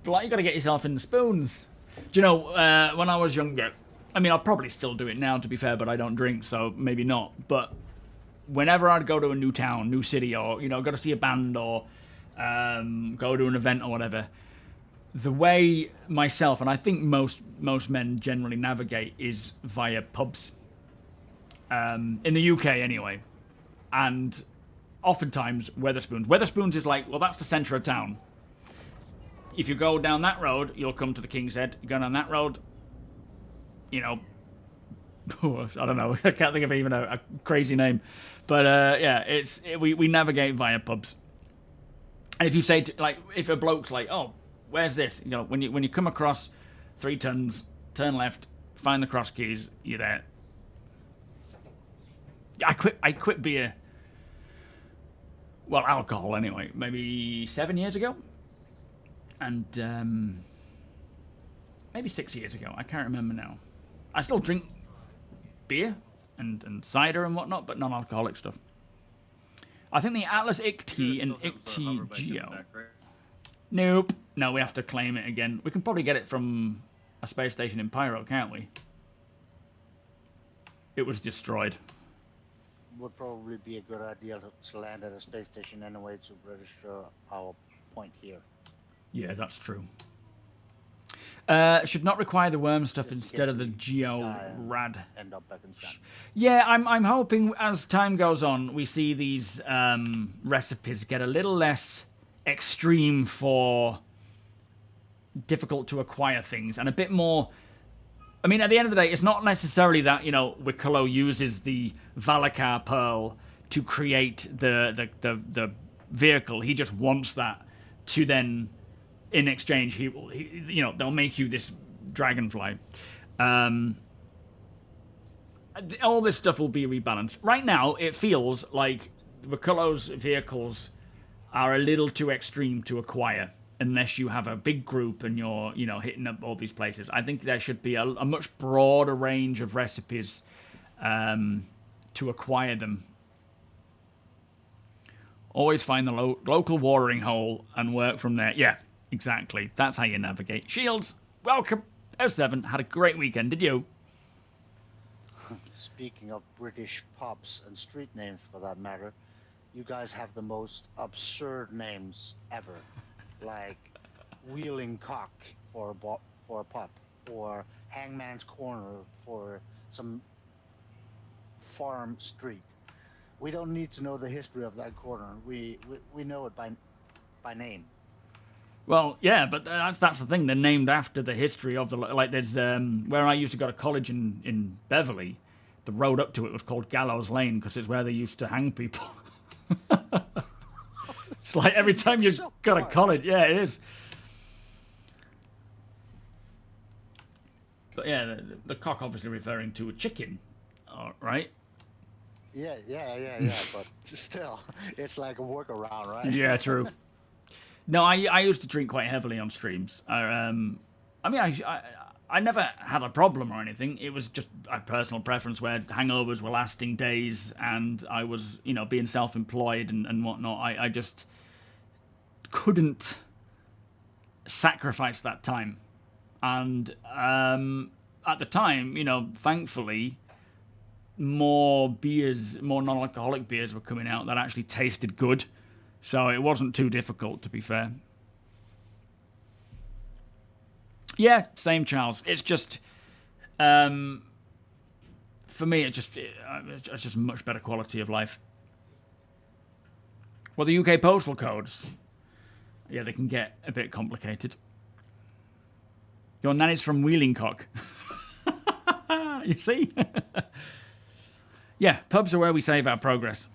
but you got to get yourself in the spoons. Do you know, when I was younger, I mean, I'll probably still do it now, to be fair, but I don't drink, so maybe not. But whenever I'd go to a new town, new city, or, you know, go to see a band, or go to an event or whatever, the way myself, and I think most men generally navigate, is via pubs. In the UK, anyway. And oftentimes, Wetherspoons. Wetherspoons is like, well, that's the centre of town. If you go down that road, you'll come to the King's Head. You go down that road, you know, I don't know. I can't think of even a crazy name. But, yeah, we navigate via pubs. And if you say, if a bloke's like, oh, where's this? You know, when you come across 3 tons, turn left, find the cross keys, you're there. I quit beer. Well, alcohol anyway. Maybe 7 years ago, and maybe 6 years ago. I can't remember now. I still drink beer and cider and whatnot, but non-alcoholic stuff. I think the Atlas ICT and ICT Geo. Nope. No, we have to claim it again. We can probably get it from a space station in Pyro, can't we? It was destroyed. Would probably be a good idea to land at a space station anyway to register our point here. Yeah, that's true. Should not require the worm stuff instead of the Geo Rad. End up back in Scan. Yeah, I'm hoping as time goes on, we see these recipes get a little less extreme for difficult to acquire things, and a bit more. I mean, at the end of the day, it's not necessarily that, you know, Wicklow uses the Valakar Pearl to create the vehicle. He just wants that to then, in exchange, he you know, they'll make you this dragonfly. All this stuff will be rebalanced. Right now, it feels like Wicklow's vehicles are a little too extreme to acquire unless you have a big group and you're, you know, hitting up all these places. I think there should be a much broader range of recipes to acquire them. Always find the local watering hole and work from there. Yeah, exactly. That's how you navigate. Shields, welcome. S7, had a great weekend, did you? Speaking of British pubs and street names for that matter, you guys have the most absurd names ever. Like Wheeling Cock for a pub, or Hangman's Corner for some farm street. We don't need to know the history of that corner. We know it by name. Well, yeah, but that's the thing. They're named after the history of the, like. There's where I used to go to college in Beverley. The road up to it was called Gallows Lane because it's where they used to hang people. It's like every time you go to college, yeah, it is. But yeah, the cock obviously referring to a chicken, right? Yeah, but still, it's like a workaround, right? Yeah, true. No, I used to drink quite heavily on streams. I mean, I never had a problem or anything. It was just a personal preference where hangovers were lasting days and I was, you know, being self-employed and whatnot. I just couldn't sacrifice that time. And at the time, you know, thankfully, more non-alcoholic beers were coming out that actually tasted good. So it wasn't too difficult, to be fair. Yeah, same, Charles. It's just, for me, it's just much better quality of life. Well, the UK postal codes, yeah, they can get a bit complicated. Your nanny's from Wheelingcock. You see? Yeah, pubs are where we save our progress.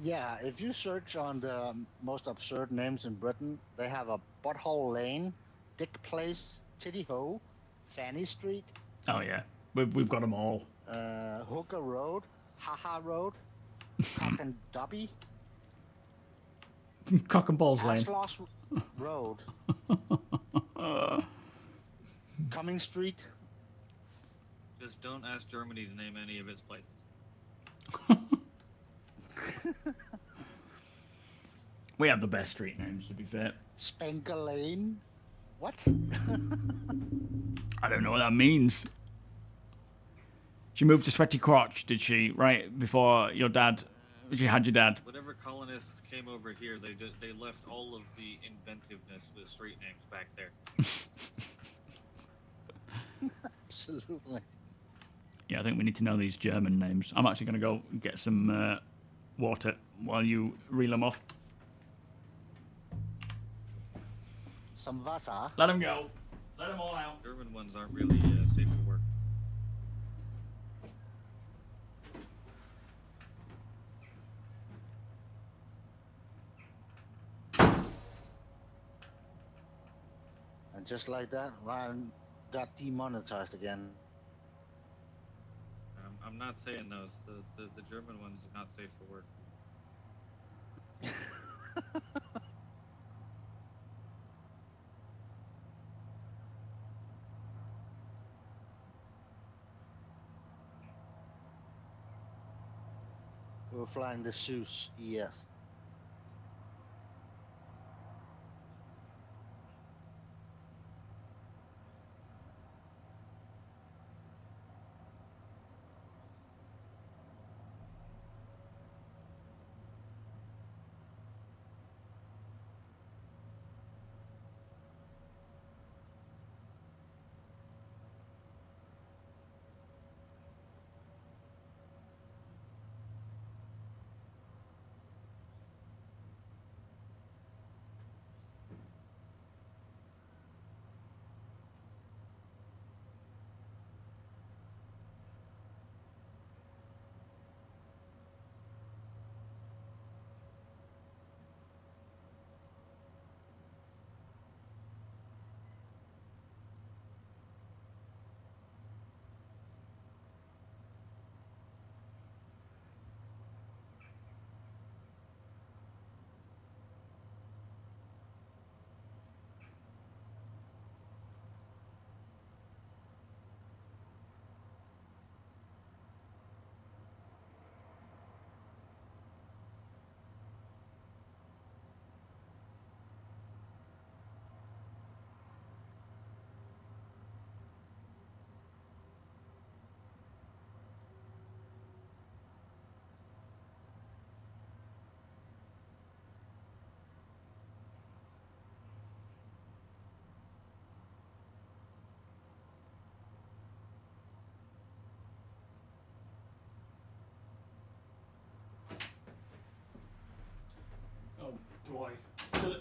Yeah, if you search on the most absurd names in Britain, they have a Butthole Lane, Dick Place, Titty Ho, Fanny Street. Oh yeah, we've got them all. Hooker Road, Haha Road, Cock and Dobby, Cock and Balls Lane. Aslos Road, Cumming Street. Just don't ask Germany to name any of its places. We have the best street names, to be fair. Spanker Lane. What? I don't know what that means. She moved to Sweaty Crotch, did she? Right before your dad, she had your dad. Whatever colonists came over here, they left all of the inventiveness with street names back there. Absolutely. Yeah, I think we need to know these German names. I'm actually going to go get some water while you reel them off. Some Wasser. Let them go. Let them all out. German ones aren't really safe for work. And just like that, Ryan got demonetized again. I'm not saying those. The German ones are not safe for work. We're flying the Zeus ES.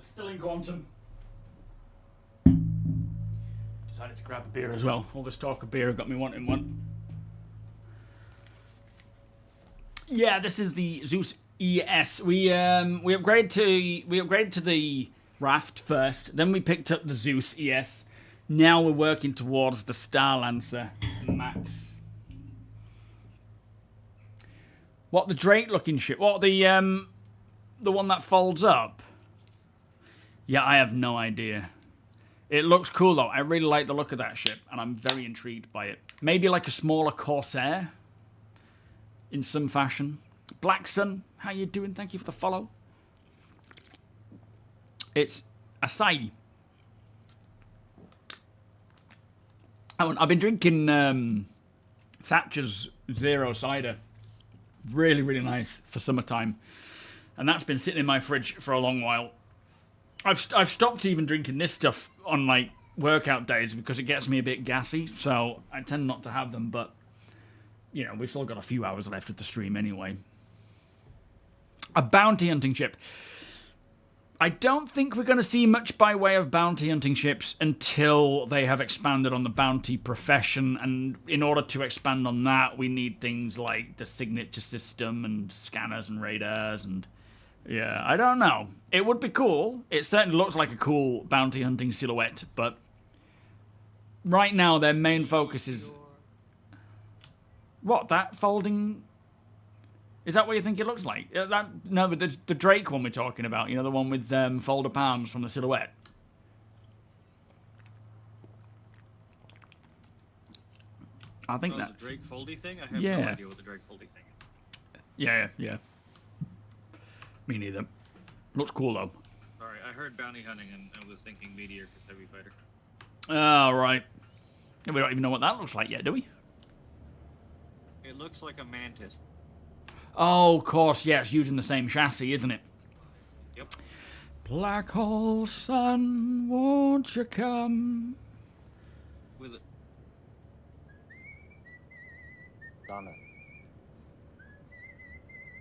Still in quantum. Decided to grab a beer as well. All this talk of beer got me wanting one. Yeah, this is the Zeus ES. We upgraded to the Raft first, then we picked up the Zeus ES. Now we're working towards the Star Lancer Max. What, the Drake looking ship? What, the one that folds up? Yeah, I have no idea. It looks cool though. I really like the look of that ship, and I'm very intrigued by it. Maybe like a smaller Corsair in some fashion. Black Sun, how you doing? Thank you for the follow. It's acai. I've been drinking Thatcher's Zero Cider. Really, really nice for summertime. And that's been sitting in my fridge for a long while. I've stopped even drinking this stuff on like workout days because it gets me a bit gassy. So I tend not to have them. But, you know, we've still got a few hours left of the stream anyway. A bounty hunting ship. I don't think we're going to see much by way of bounty hunting ships until they have expanded on the bounty profession. And in order to expand on that, we need things like the signature system and scanners and radars. And yeah, I don't know. It would be cool. It certainly looks like a cool bounty hunting silhouette. But right now, their main focus is... What, that folding... Is that what you think it looks like? No, but the Drake one we're talking about, you know, the one with folder palms from the silhouette. I think that's... the Drake foldy thing? I have no idea what the Drake foldy thing is. Yeah. Me neither. Looks cool, though. Sorry, I heard bounty hunting and I was thinking Meteor because Heavy Fighter. Oh, right. We don't even know what that looks like yet, do we? It looks like a mantis. Oh, of course, yeah, it's using the same chassis, isn't it? Yep. Black hole sun, won't you come? With it. Done it.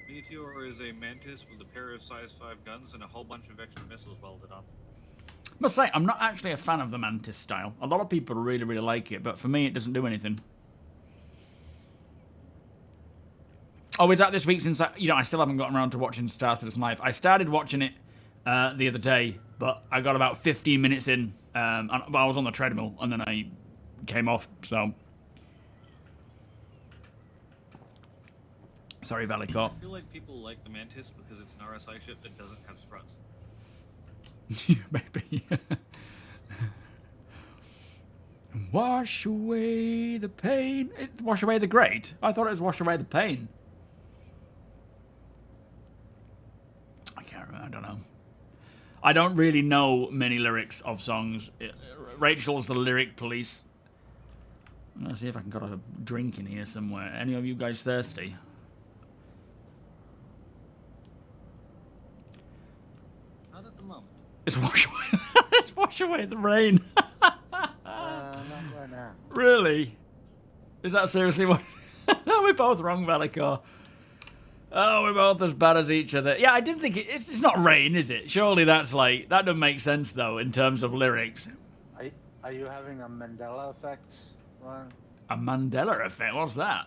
Meteor is a mantis with a pair of size 5 guns and a whole bunch of extra missiles welded on. Must say, I'm not actually a fan of the Mantis style. A lot of people really, really like it, but for me, it doesn't do anything. Oh, is that this week since I still haven't gotten around to watching Star Citizen Live. I started watching it the other day, but I got about 15 minutes in. I was on the treadmill, and then I came off, so... Sorry, Valley Corp. I feel like people like the Mantis because it's an RSI ship that doesn't have struts. Maybe. Wash away the pain. Wash away the great? I thought it was wash away the pain. I can't remember. I don't know. I don't really know many lyrics of songs. Rachel's the lyric police. Let's see if I can get a drink in here somewhere. Any of you guys thirsty? Not at the moment. It's wash away. It's wash away the rain. Not right now. Really? Is that seriously what? We're both wrong, Valicor. Oh, we're both as bad as each other. Yeah, I didn't think it's not rain, is it? Surely that's like that doesn't make sense though in terms of lyrics. Are you having a Mandela effect, Ryan? A Mandela effect? What's that?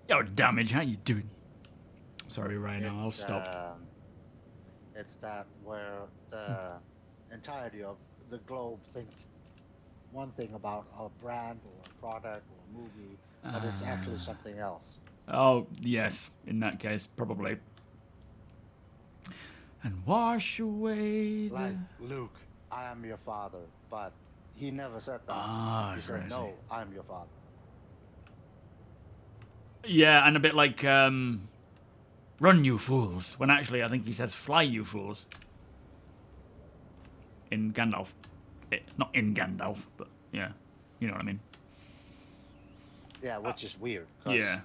Yo, Damage, how you doing? Sorry, Ryan, I'll stop. It's that where the entirety of the globe think one thing about a brand or a product or a movie, but it's actually something else. Oh, yes, in that case, probably. And wash away the... Like, Luke, I am your father, but he never said that. He said, right, no, I'm your father. Yeah, and a bit like, run, you fools, when actually I think he says, fly, you fools. In Gandalf. Not in Gandalf, but yeah, you know what I mean. Yeah, which is weird. Yeah.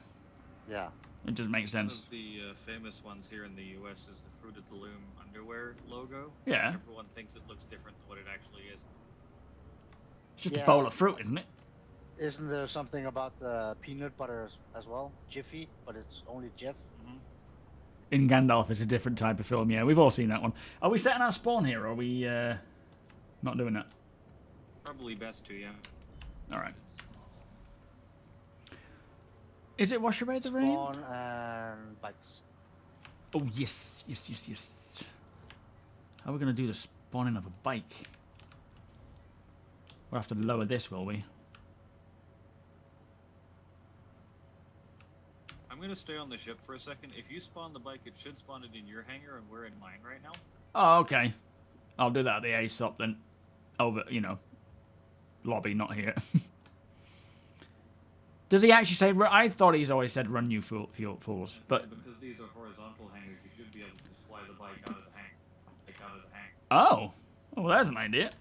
Yeah. It doesn't make One sense. of the famous ones here in the US is the Fruit of the Loom underwear logo. Yeah. Everyone thinks it looks different than what it actually is. It's just Yeah. a bowl of fruit, isn't it? Isn't there something about the peanut butter as well? Jiffy, but it's only Jif. In Gandalf, it's a different type of film. Yeah, we've all seen that one. Are we setting our spawn here, or are we not doing that? Probably best to, yeah. All right. Is it Wash Away the Rain? Spawn and bikes. Oh, yes. Yes, yes, yes. How are we going to do the spawning of a bike? We'll have to lower this, will we? I'm gonna stay on the ship for a second. If you spawn the bike, it should spawn it in your hangar, and we're in mine right now. Oh, okay. I'll do that at the ASOP then. Over, you know, lobby, not here. Does he actually say... I thought he's always said run you fools, but... Yeah, because these are horizontal hangars, you should be able to just fly the bike out of the hangar. Like out of the hangar. Oh. Oh, well, there's an idea.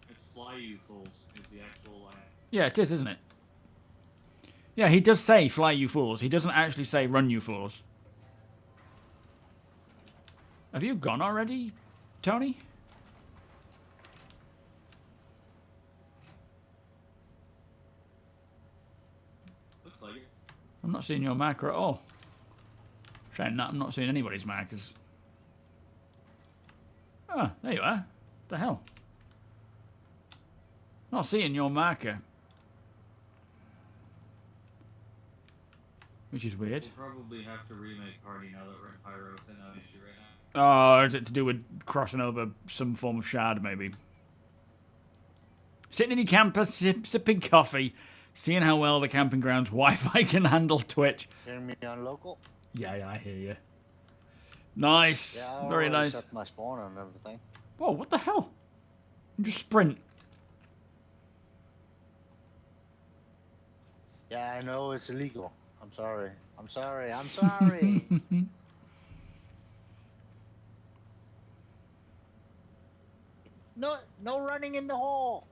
It's fly you fools is the actual... Yeah, it is, isn't it? Yeah, he does say fly you fools. He doesn't actually say run you fools. Have you gone already, Tony? Looks like it. I'm not seeing your marker at all. Saying that, I'm not seeing anybody's markers. Oh, there you are. What the hell? Not seeing your marker. Which is weird. We'll probably have to remake party now that we're in Pyro. It's an issue right now. Oh, is it to do with crossing over some form of shard, maybe? Sitting in your camper, sipping coffee, seeing how well the camping ground's Wi-Fi can handle Twitch. Hearing me on local? Yeah, I hear you. Nice. Yeah, I Very already nice. set my spawn and everything. Whoa, what the hell? Just sprint. Yeah, I know it's illegal. I'm sorry. I'm sorry. I'm sorry. No running in the hole.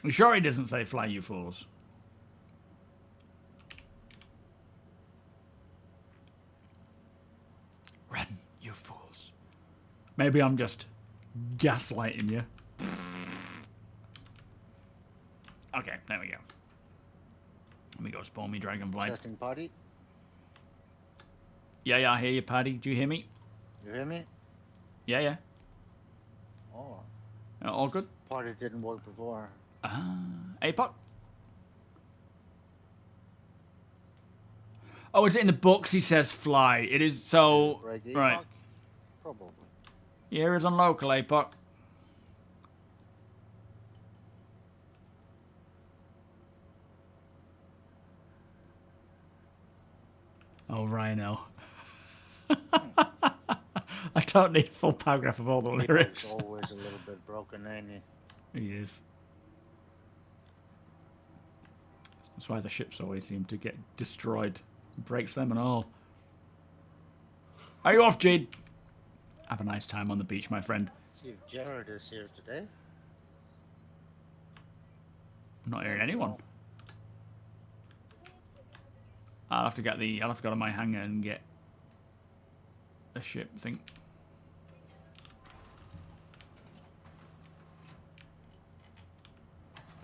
You sure he doesn't say fly you fools? Run, you fools. Maybe I'm just gaslighting you. Okay, there we go. Let me go spawn me dragonfly. Testing party. Yeah, I hear you, Paddy. Do you hear me? You hear me? Yeah. Oh, All good? party didn't work before. APOC? Oh, is it in the books? He says fly. It is so... Right. Right. Probably. Here is on local, APOC. Oh, Rhino. I don't need a full paragraph of all the lyrics. It's always a little bit broken, ain't he? He is. That's why the ships always seem to get destroyed. Breaks them and all. Are you off, Jade? Have a nice time on the beach, my friend. Let's see if Jared is here today. I'm not hearing anyone. I'll have to go to my hangar and get the ship thing.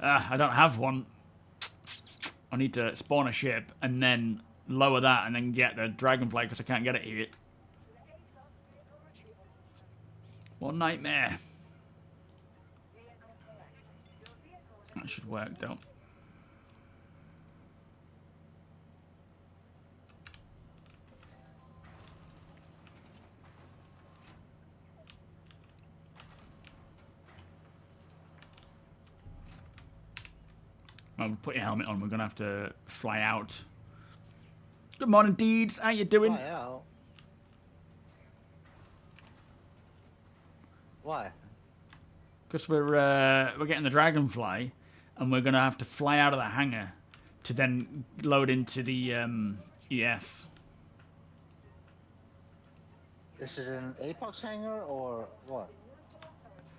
I don't have one. I need to spawn a ship and then lower that and then get the dragonfly because I can't get it here. What nightmare. That should work though. Well, put your helmet on. We're going to have to fly out. Good morning, Deeds. How you doing? Fly out. Why? Because we're getting the dragonfly, and we're going to have to fly out of the hangar to then load into the ES. Is it an Apex hangar or what?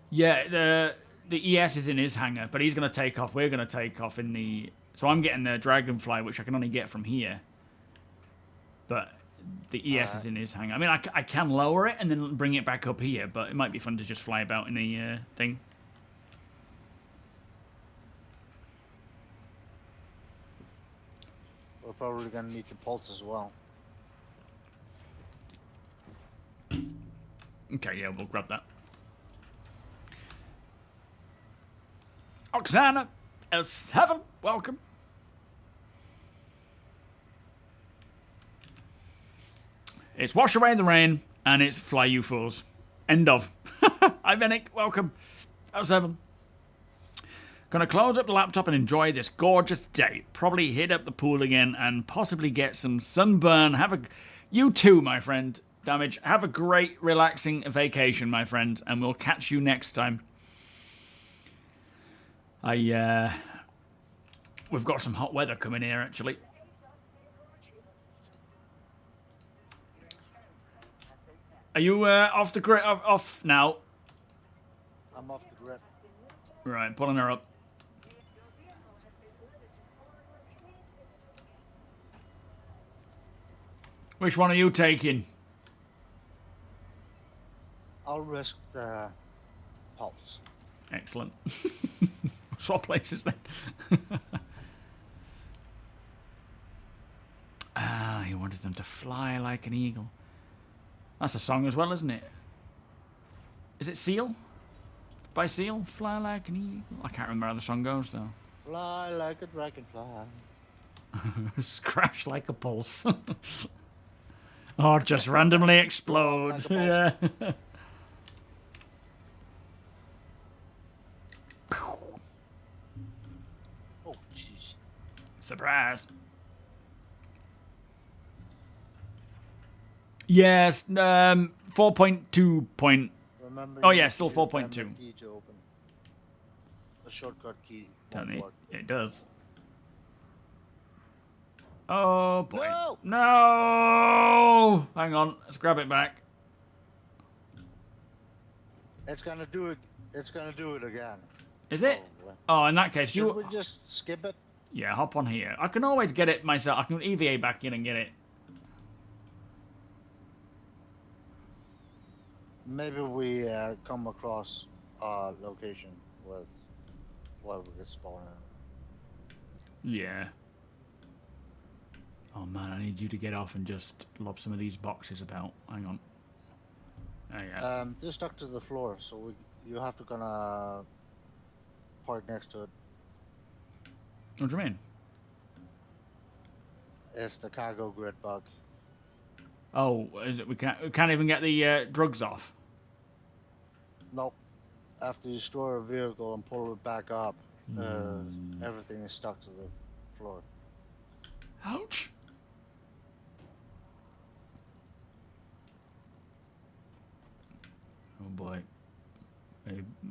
Yeah, the ES is in his hangar, but he's going to take off. We're going to take off in the... So I'm getting the dragonfly, which I can only get from here. But the ES is in his hangar. I mean, I can lower it and then bring it back up here, but it might be fun to just fly about in the thing. probably gonna need the pulse as well. Okay, yeah, we'll grab that. Oksana, S7, welcome. It's wash away the rain, and it's fly you fools. End of. Hi, Venick, welcome. S7. Gonna close up the laptop and enjoy this gorgeous day. Probably hit up the pool again and possibly get some sunburn. You too, my friend. Damage. Have a great, relaxing vacation, my friend, and we'll catch you next time. We've got some hot weather coming here, actually. Are you off the grid? Off now? I'm off the grid. Right, pulling her up. Which one are you taking? I'll risk the pulse. Excellent. Swap places then. He wanted them to fly like an eagle. That's a song as well, isn't it? Is it Seal? By Seal? Fly like an eagle? I can't remember how the song goes, though. Fly like a dragonfly. Crash like a pulse. Or just randomly explodes. Yeah. Oh, jeez. Surprise. Yes, 4.2 point. Remember, Oh, you yeah, need still to use 4.2. the key to open. The shortcut key Don't won't it? work. It does. Oh boy. No! No! Hang on, let's grab it back. It's gonna do it. It's gonna do it again. Is it? Probably. Oh, in that case, Should we just skip it? Yeah, hop on here. I can always get it myself. I can EVA back in and get it. Maybe we come across a location with where we get spawned. Yeah. Oh man, I need you to get off and just lob some of these boxes about. Hang on. There you go. They're stuck to the floor, so you have to gonna park next to it. What do you mean? It's the cargo grid bug. Oh, is it, we can't even get the drugs off. Nope. After you store a vehicle and pull it back up, everything is stuck to the floor. Ouch. Oh boy.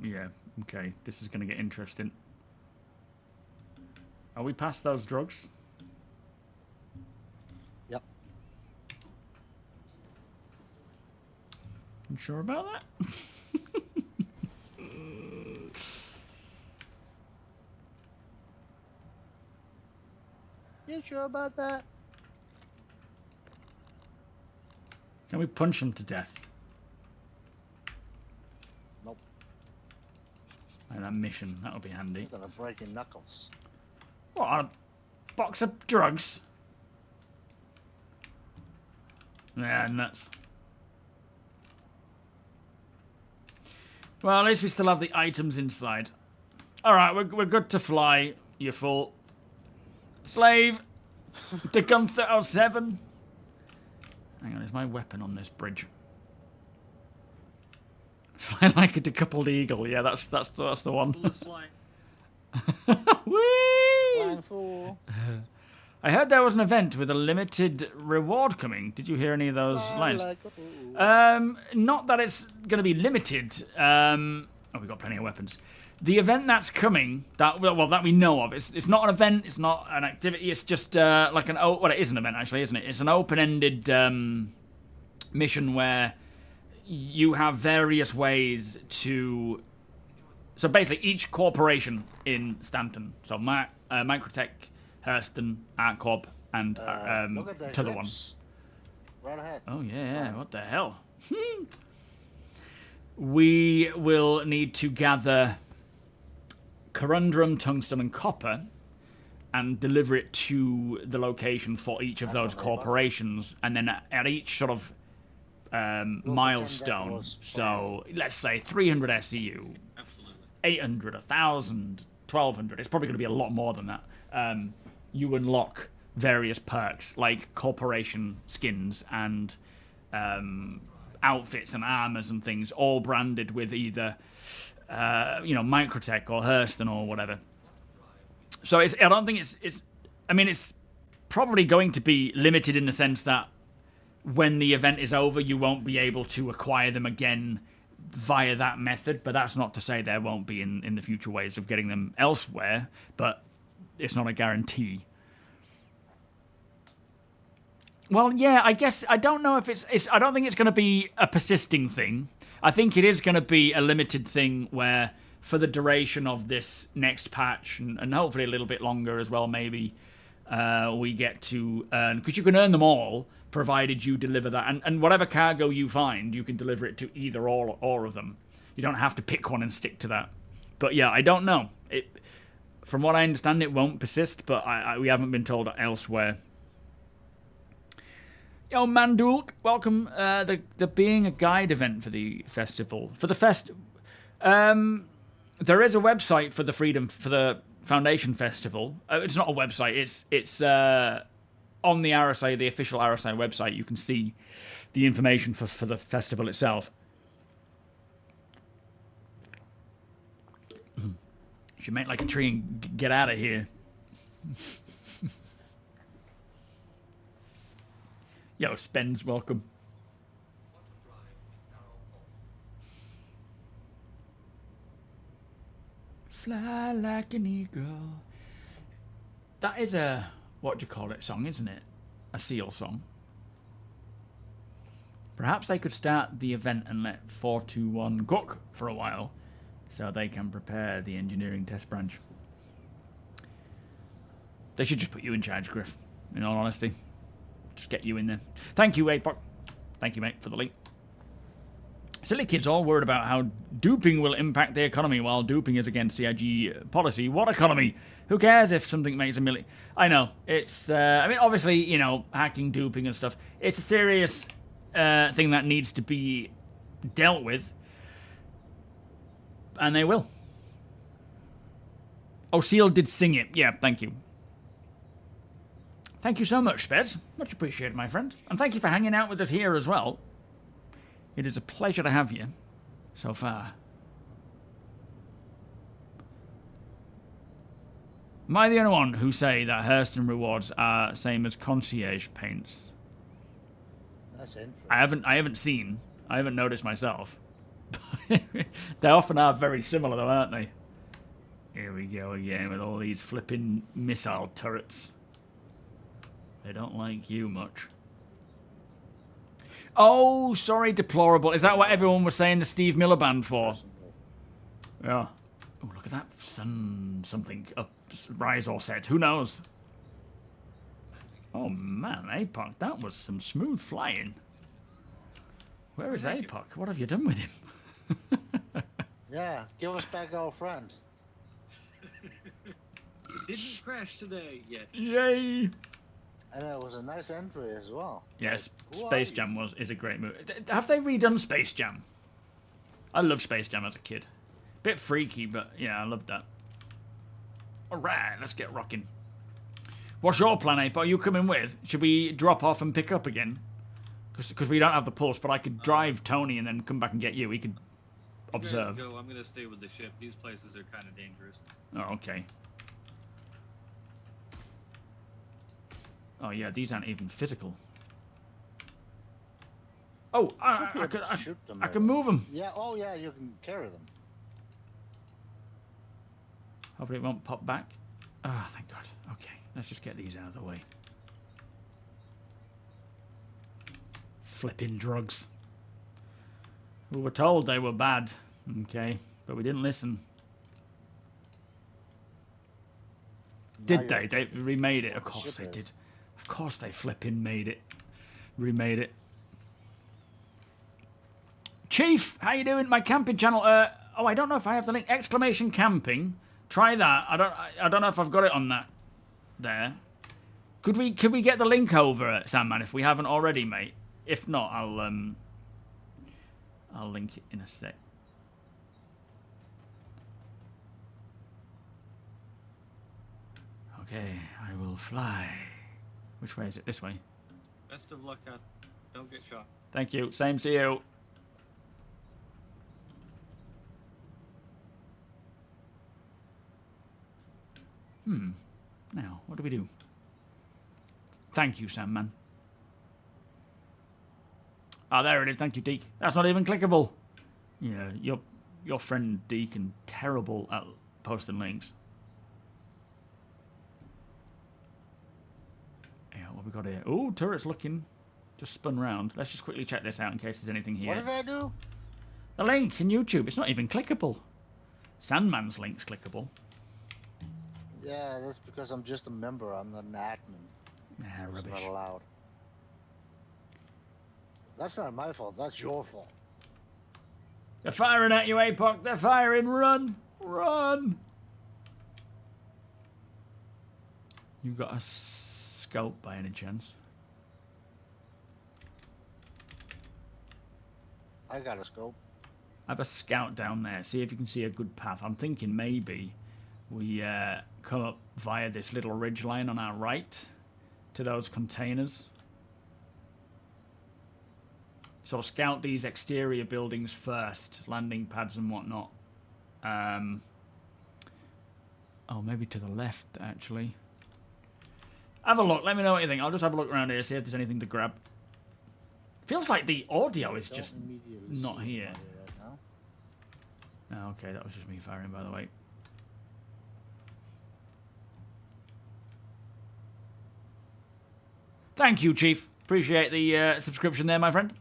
Yeah, okay. This is going to get interesting. Are we past those drugs? Yep. You sure about that? You sure about that? Can we punch him to death? Nope. And that mission, that'll be handy. You're gonna break your knuckles. What, on a box of drugs? Yeah, nuts. Well, at least we still have the items inside. Alright, we're good to fly, you fool. Slave! To Gunther 07. Hang on, is my weapon on this bridge? Fly like a decoupled eagle. Yeah, that's the one. Flying. Whee! Flying fool. I heard there was an event with a limited reward coming. Did you hear any of those lines? Like a fool. Not that it's going to be limited. Oh, we've got plenty of weapons. The event that's coming, that we know of, it's not an event, it's not an activity, it's just like an... Well, it is an event, actually, isn't it? It's an open-ended mission where you have various ways to... So basically, each corporation in Stanton, so Microtech, Hurston, ArtCorp, and Look at the t'other one. eclipse. Right ahead. Oh, yeah, what the hell? We will need to gather corundum, tungsten, and copper, and deliver it to the location for each of those corporations, and then at each sort of milestone. So let's say 300 SEU, Absolutely. 800, 1,000, 1,200. It's probably going to be a lot more than that. You unlock various perks like corporation skins and outfits and armors and things, all branded with either Microtech or Hurston or whatever. So I don't think it's. I mean, it's probably going to be limited in the sense that when the event is over, you won't be able to acquire them again via that method. But that's not to say there won't be in the future ways of getting them elsewhere. But it's not a guarantee. Well, yeah, I guess I don't know if it's. I don't think it's going to be a persisting thing. I think it is going to be a limited thing where, for the duration of this next patch, and hopefully a little bit longer as well, maybe, we get to earn... Because you can earn them all, provided you deliver that. And whatever cargo you find, you can deliver it to either or of them. You don't have to pick one and stick to that. But yeah, I don't know. From what I understand, it won't persist, but we haven't been told elsewhere. Yo, Vanduul, welcome. The Being a Guide event for the festival. For the there is a website for the Foundation Festival. It's not a website. It's on the RSA, the official RSA website. You can see the information for the festival itself. Should make like a tree and get out of here. Yo, Spence, welcome. Fly like an eagle. That is a, what do you call it, song, isn't it? A seal song. Perhaps they could start the event and let 421 cook for a while so they can prepare the engineering test branch. They should just put you in charge, Griff, in all honesty. Just get you in there. Thank you, APOC. Thank you, mate, for the link. Silly kids all worried about how duping will impact the economy while duping is against CIG policy. What economy? Who cares if something makes a million? I know. It's, I mean, obviously, you know, hacking, duping and stuff. It's a serious thing that needs to be dealt with. And they will. Oh, Seal did sing it. Yeah, thank you. Thank you so much, Spez. Much appreciated, my friend. And thank you for hanging out with us here as well. It is a pleasure to have you so far. Am I the only one who say that Hurston rewards are same as concierge paints? That's interesting. I haven't noticed myself. They often are very similar though, aren't they? Here we go again with all these flipping missile turrets. They don't like you much. Oh, sorry, deplorable. Is that what everyone was saying the Steve Miller Band for? Yeah. Oh, look at that sun something up, rise or set. Who knows? Oh, man, APOC, that was some smooth flying. Where is APOC? What have you done with him? Yeah, give us back our friend. It didn't crash today yet. Yay! And it was a nice entry as well. Yes, Like, Space Jam is a great movie. Have they redone Space Jam? I loved Space Jam as a kid. Bit freaky, but yeah, I loved that. Alright, let's get rocking. What's your plan, Ape? Are you coming with? Should we drop off and pick up again? Because we don't have the pulse, but I could drive Tony and then come back and get you. We could observe. You guys go. I'm going to stay with the ship. These places are kind of dangerous. Oh, okay. Oh, yeah, these aren't even physical. Oh, I can move them. Yeah, oh yeah, you can carry them. Hopefully it won't pop back. Oh, thank God. Okay, let's just get these out of the way. Flipping drugs. We were told they were bad, okay, but we didn't listen. Did they? They remade it. Of course they did. Of course they flipping made it. Remade it. Chief, how you doing? My camping channel. Oh, I don't know if I have the link. Exclamation camping. Try that. I don't know if I've got it on that. there. Could we get the link over, Sandman, if we haven't already, mate? If not, I'll link it in a sec. Okay, I will fly. Which way is it? This way. Best of luck, Cat. Don't get shot. Thank you. Same to you. Now, what do we do? Thank you, Sandman. Ah, there it is. Thank you, Deke. That's not even clickable. Yeah, your friend Deacon terrible at posting links. Yeah, what we got here? Oh, turret's looking. Just spun round. Let's just quickly check this out in case there's anything here. What did I do? The link in YouTube. It's not even clickable. Sandman's link's clickable. Yeah, that's because I'm just a member. I'm not an admin. Ah, It's rubbish. not allowed. That's not my fault. That's your fault. They're firing at you, APOC. They're firing. Run. Run. You got a scope by any chance? I got a scope. Have a scout down there. See if you can see a good path. I'm thinking maybe we come up via this little ridge line on our right to those containers. So scout these exterior buildings first, landing pads and whatnot. Oh, maybe to the left, actually. Have a look. Let me know what you think. I'll just have a look around here, see if there's anything to grab. Feels like the audio is just not here. Right now. Oh, okay, that was just me firing, by the way. Thank you, Chief. Appreciate the subscription there, my friend.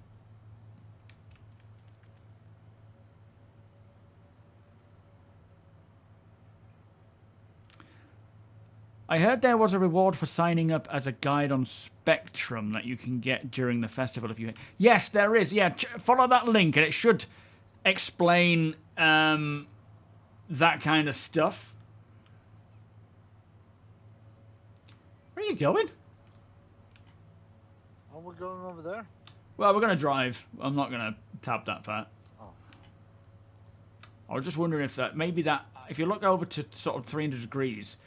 I heard there was a reward for signing up as a guide on Spectrum that you can get during the festival if you... Yes, there is. Yeah, follow that link and it should explain that kind of stuff. Where are you going? Oh, we're going over there? Well, we're going to drive. I'm not going to tap that far. Oh. I was just wondering if that... Maybe that... If you look over to sort of 300 degrees...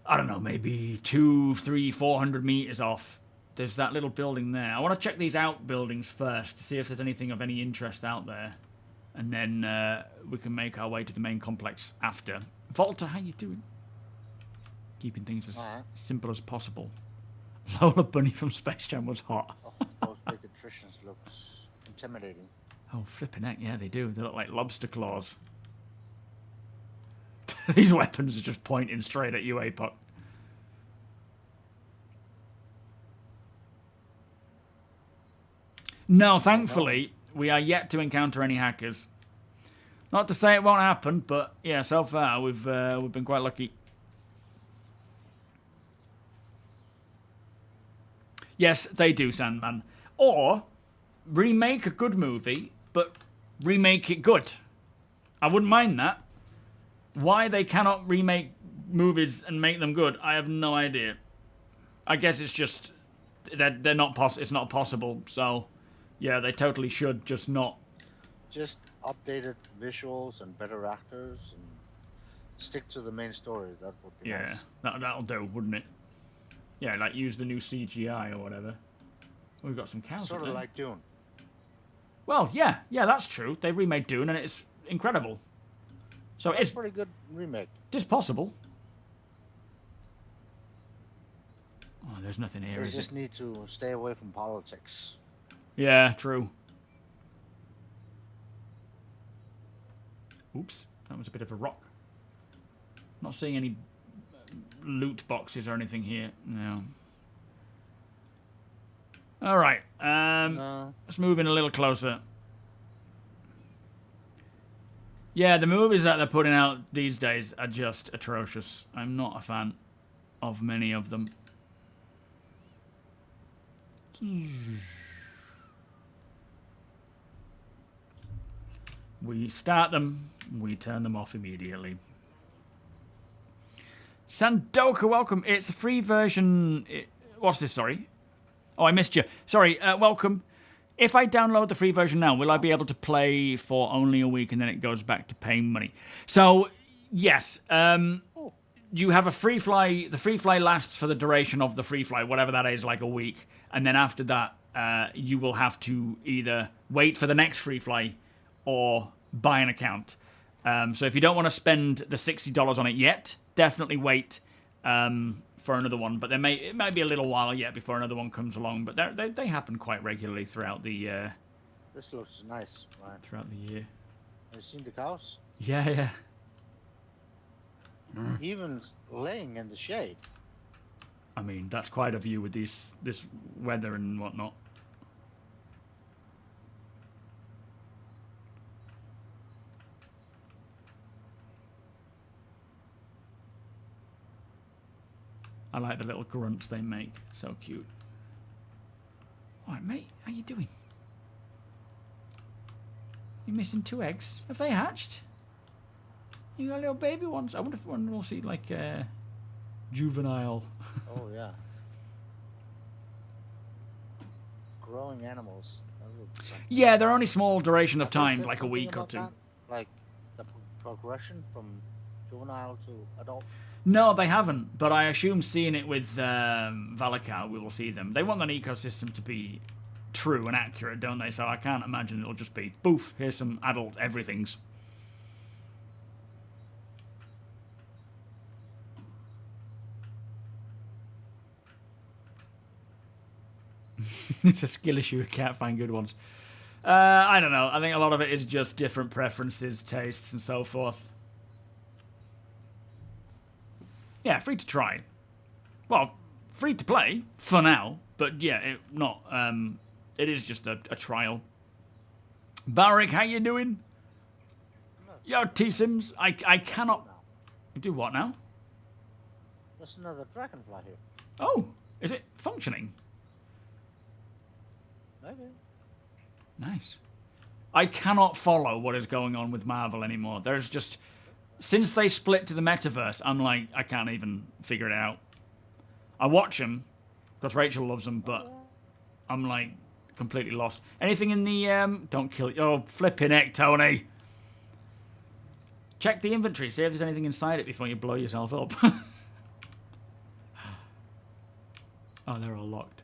I don't know, maybe 200, 300, 400 meters off. There's that little building there. I want to check these outbuildings first to see if there's anything of any interest out there. And then we can make our way to the main complex after. Volta, how you doing? Keeping things as simple as possible. Lola Bunny from Space Jam was hot. Oh, those big attritions looks intimidating. Oh, flipping heck, yeah, they do. They look like lobster claws. These weapons are just pointing straight at you, APOC. No, thankfully, we are yet to encounter any hackers. Not to say it won't happen, but yeah, so far we've been quite lucky. Yes, they do, Sandman. Or remake a good movie, but remake it good. I wouldn't mind that. Why they cannot remake movies and make them good, I have no idea. I guess it's just they're not it's not possible. So, yeah, they totally should just not. Just updated visuals and better actors and stick to the main story. That would be nice. That'll do, wouldn't it? Yeah, like use the new CGI or whatever. We've got some cows. Sort of like Dune. Well, yeah, that's true. They remade Dune and it's incredible. So it's a pretty good remake. It's possible. Oh, there's nothing here. They just need to stay away from politics. Yeah, true. Oops, that was a bit of a rock. Not seeing any loot boxes or anything here. No. All right. Let's move in a little closer. Yeah, the movies that they're putting out these days are just atrocious. I'm not a fan of many of them. We start them, we turn them off immediately. Sandoka, welcome. It's a free version. What's this? Sorry. Oh, I missed you. Sorry. Welcome. If I download the free version now, will I be able to play for only a week and then it goes back to paying money? So, yes. You have a free fly. The free fly lasts for the duration of the free fly, whatever that is, like a week. And then after that, you will have to either wait for the next free fly or buy an account. So if you don't want to spend the $60 on it yet, definitely wait for another one. But it might be a little while yet before another one comes along. But they happen quite regularly throughout the This looks nice, Ryan. throughout the year. Have you seen the cows? Yeah. Even laying in the shade. I mean, that's quite a view with this weather and whatnot. I like the little grunts they make. So cute. Alright, mate. How you doing? You missing 2 eggs? Have they hatched? You got little baby ones? I wonder if one will see, like, juvenile. Oh, yeah. Growing animals. That would be something. Yeah, they're only small duration of Have they time, said like a something week or about 2. that? Like the progression from juvenile to adult? No, they haven't, but I assume seeing it with Valakar, we will see them. They want that ecosystem to be true and accurate, don't they? So I can't imagine it'll just be, boof, here's some adult everythings. It's a skill issue, you can't find good ones. I don't know, I think a lot of it is just different preferences, tastes, and so forth. Yeah, free to try. Well, free to play for now, but yeah, it is just a trial. Barik, how you doing? Yo, T-Sims, I cannot... You do what now? There's another dragonfly here. Oh, is it functioning? Maybe. Nice. I cannot follow what is going on with Marvel anymore. There's just... Since they split to the metaverse, I'm like, I can't even figure it out. I watch them, because Rachel loves them, but I'm like, completely lost. Anything in the, don't kill it. Oh, flipping heck, Tony. Check the inventory, see if there's anything inside it before you blow yourself up. Oh, they're all locked.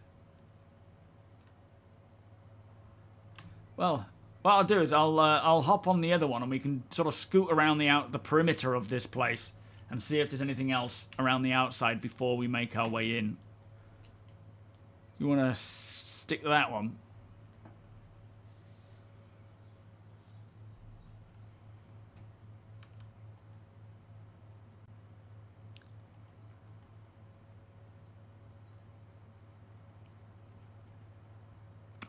Well... What I'll do is I'll hop on the other one and we can sort of scoot around the perimeter of this place and see if there's anything else around the outside before we make our way in. You want to stick to that one?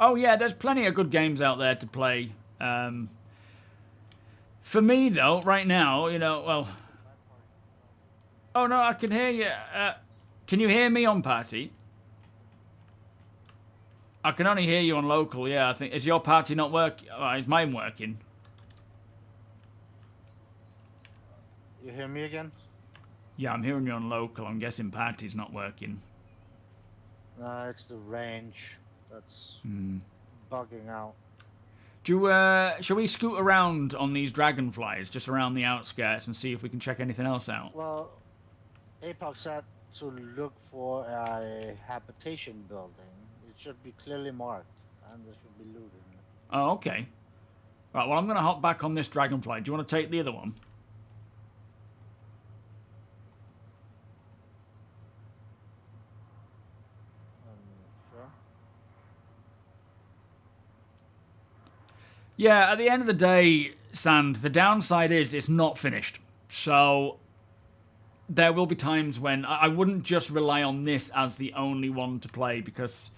Oh yeah, there's plenty of good games out there to play. For me though, right now, you know, well... Oh no, I can hear you. Can you hear me on party? I can only hear you on local, yeah. I think, is your party not working? Is mine working? You hear me again? Yeah, I'm hearing you on local. I'm guessing party's not working. No, it's the range that's bugging out. Shall we scoot around on these dragonflies, just around the outskirts, and see if we can check anything else out? Well, Apex said to look for a habitation building. It should be clearly marked, and there should be loot in it. Oh, okay. Right, well, I'm going to hop back on this dragonfly. Do you want to take the other one? Sure. Yeah, at the end of the day, Sand, the downside is it's not finished. So there will be times when I wouldn't just rely on this as the only one to play because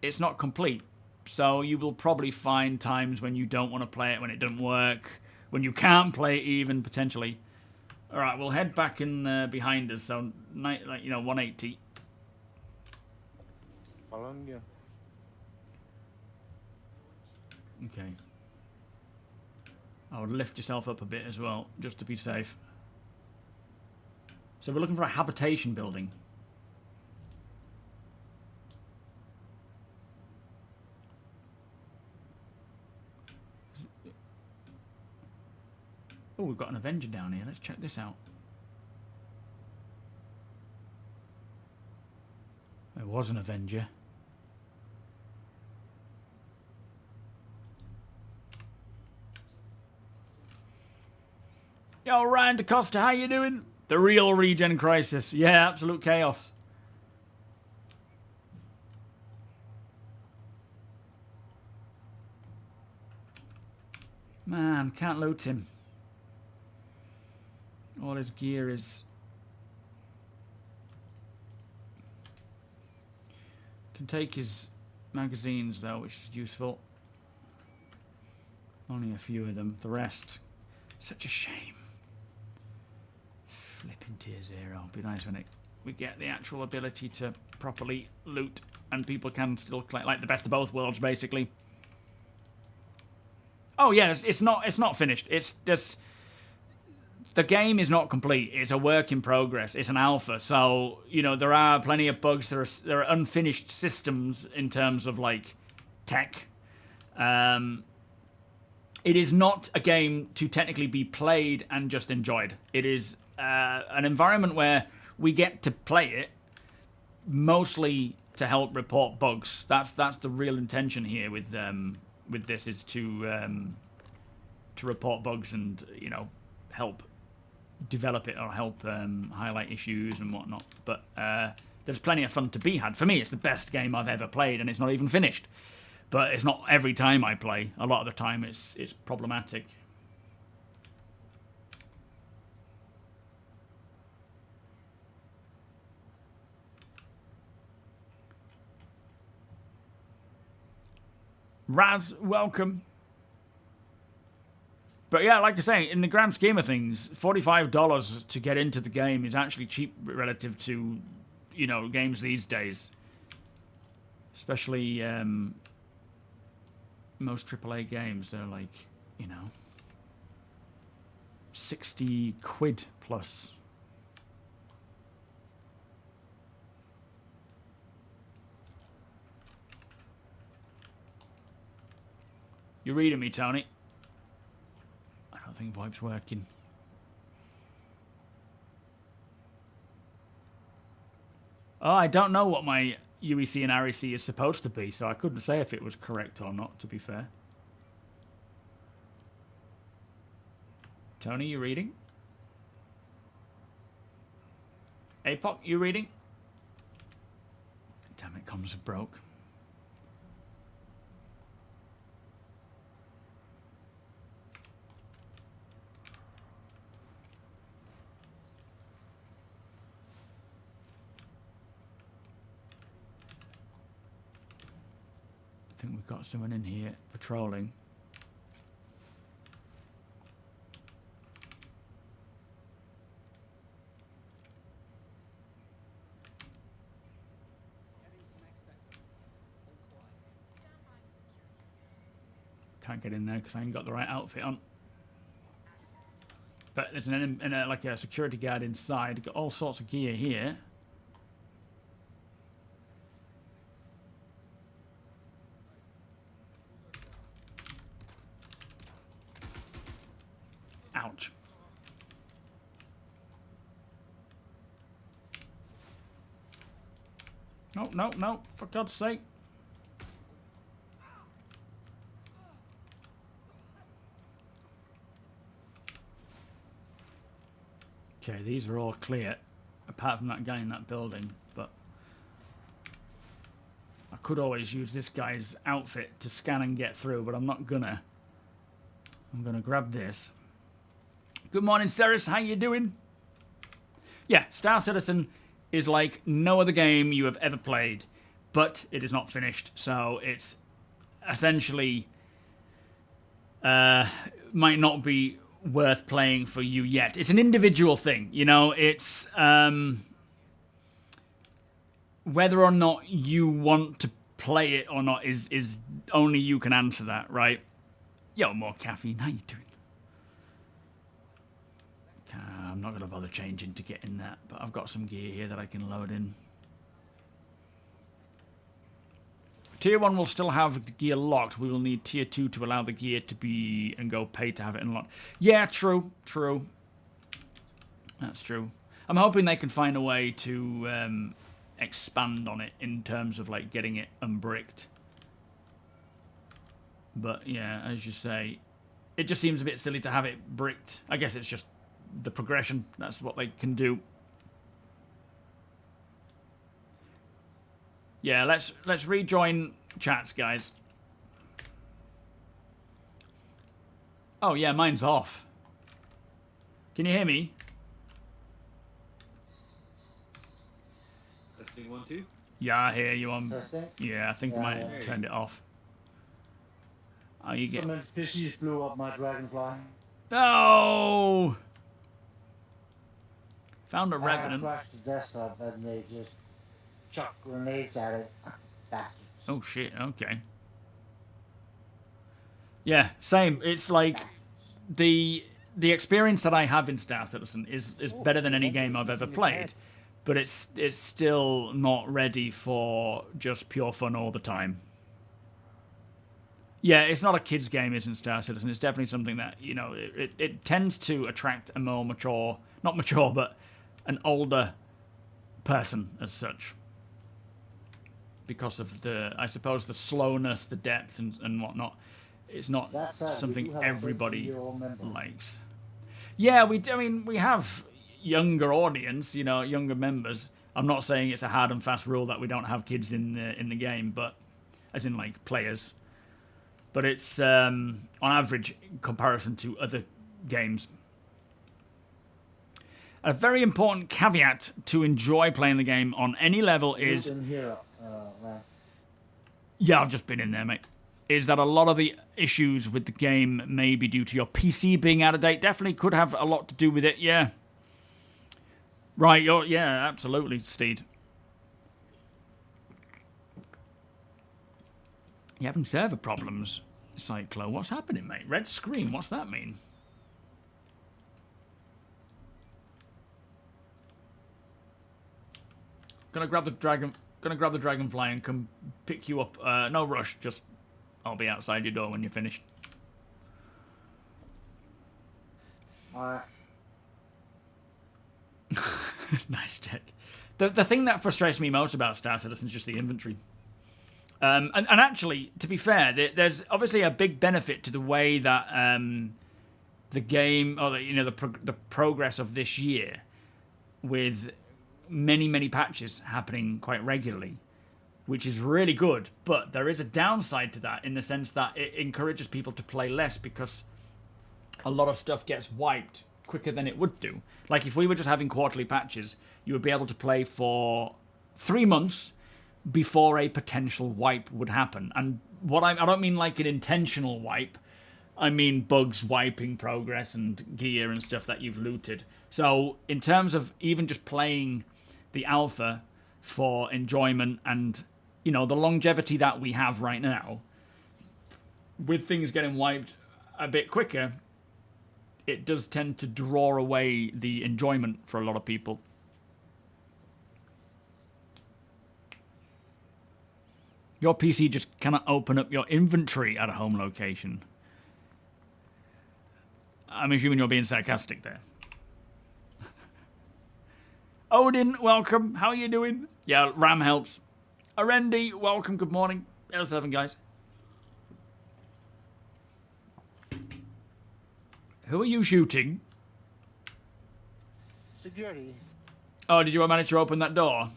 it's not complete. So you will probably find times when you don't want to play it, when it doesn't work, when you can't play it even, potentially. All right, we'll head back in behind us. So, 180. Following you. Okay. I would lift yourself up a bit as well, just to be safe. So we're looking for a habitation building. Oh, we've got an Avenger down here. Let's check this out. There was an Avenger. Yo, Ryan DaCosta, how you doing? The real regen crisis. Yeah, absolute chaos. Man, can't loot him. All his gear is... Can take his magazines, though, which is useful. Only a few of them. The rest, such a shame. Flipping tier 0. Be nice when we get the actual ability to properly loot and people can still collect, like, the best of both worlds, basically. Oh, yeah, it's not finished. It's just... The game is not complete. It's a work in progress. It's an alpha. So, you know, there are plenty of bugs. There are unfinished systems in terms of, like, tech. It is not a game to technically be played and just enjoyed. It is an environment where we get to play it mostly to help report bugs. That's the real intention here with this, is to report bugs and, you know, help develop it or help highlight issues and whatnot. But there's plenty of fun to be had. For me, it's the best game I've ever played, and it's not even finished. But it's not every time I play. A lot of the time it's problematic. Raz, welcome. But yeah, like I say, in the grand scheme of things, $45 to get into the game is actually cheap relative to, you know, games these days. Especially most AAA games, they're like, you know, 60 quid plus. You reading me, Tony? I don't think VoIP's working. Oh, I don't know what my UEC and REC is supposed to be, so I couldn't say if it was correct or not, to be fair. Tony, you reading? APOC, you reading? Damn it, comms are broke. I think we've got someone in here patrolling. Can't get in there because I ain't got the right outfit on. But there's like a security guard inside. Got all sorts of gear here. Ouch. No, no, no, for God's sake. Okay, these are all clear, apart from that guy in that building, but I could always use this guy's outfit to scan and get through, but I'm not gonna. I'm gonna grab this. Good morning, Ceres. How you doing? Yeah, Star Citizen is like no other game you have ever played, but it is not finished, so it's essentially might not be worth playing for you yet. It's an individual thing, you know. It's whether or not you want to play it or not is only you can answer that, right? Yo, more caffeine. How you doing? I'm not going to bother changing to get in that, but I've got some gear here that I can load in. Tier 1 will still have the gear locked. We will need Tier 2 to allow the gear to be and go pay to have it unlocked. Yeah, true. That's true. I'm hoping they can find a way to expand on it in terms of like getting it unbricked. But yeah, as you say, it just seems a bit silly to have it bricked. I guess it's just the progression. That's what they can do. Yeah, let's rejoin chats, guys. Oh yeah, mine's off. Can you hear me? Testing 1, 2. Yeah, I hear you. Testing? Yeah, I think I might have yeah. turned it off. Oh, you get. Some fishies blew up my dragonfly. No. Found a I revenant. crashed the desktop and they just chucked grenades at it. Bastards. Oh shit. Okay. Yeah, same. It's like the experience that I have in Star Citizen is better than any game I've ever played, but it's still not ready for just pure fun all the time. Yeah, it's not a kids game, isn't Star Citizen? It's definitely something that, you know, it tends to attract a more mature, not mature, but an older person as such. Because of the, I suppose, the slowness, the depth, and whatnot. It's not something everybody likes. Yeah, we have younger audience, you know, younger members. I'm not saying it's a hard and fast rule that we don't have kids in the game, but as in like players. But it's on average in comparison to other games. A very important caveat to enjoy playing the game on any level is... Yeah, I've just been in there, mate. Is that a lot of the issues with the game may be due to your PC being out of date. Definitely could have a lot to do with it, yeah. Right, yeah, absolutely, Steed. You having server problems, Cyclo? What's happening, mate? Red screen, what's that mean? Gonna grab the dragonfly and come pick you up. No rush, just I'll be outside your door when you're finished. Alright. Nice, Jack. The thing that frustrates me most about Star Citizen is just the inventory. And actually, to be fair, there's obviously a big benefit to the way that the game, or the progress of this year, with many patches happening quite regularly, which is really good. But there is a downside to that in the sense that it encourages people to play less because a lot of stuff gets wiped quicker than it would do. Like if we were just having quarterly patches, you would be able to play for 3 months before a potential wipe would happen. And what I don't mean like an intentional wipe. I mean bugs wiping progress and gear and stuff that you've looted. So in terms of even just playing the alpha for enjoyment and, you know, the longevity that we have right now, with things getting wiped a bit quicker, it does tend to draw away the enjoyment for a lot of people. Your PC just cannot open up your inventory at a home location. I'm assuming you're being sarcastic there. Odin, welcome. How are you doing? Yeah, Ram helps. Arendi, welcome. Good morning. L7, guys. Who are you shooting? Security. Oh, did you manage to open that door?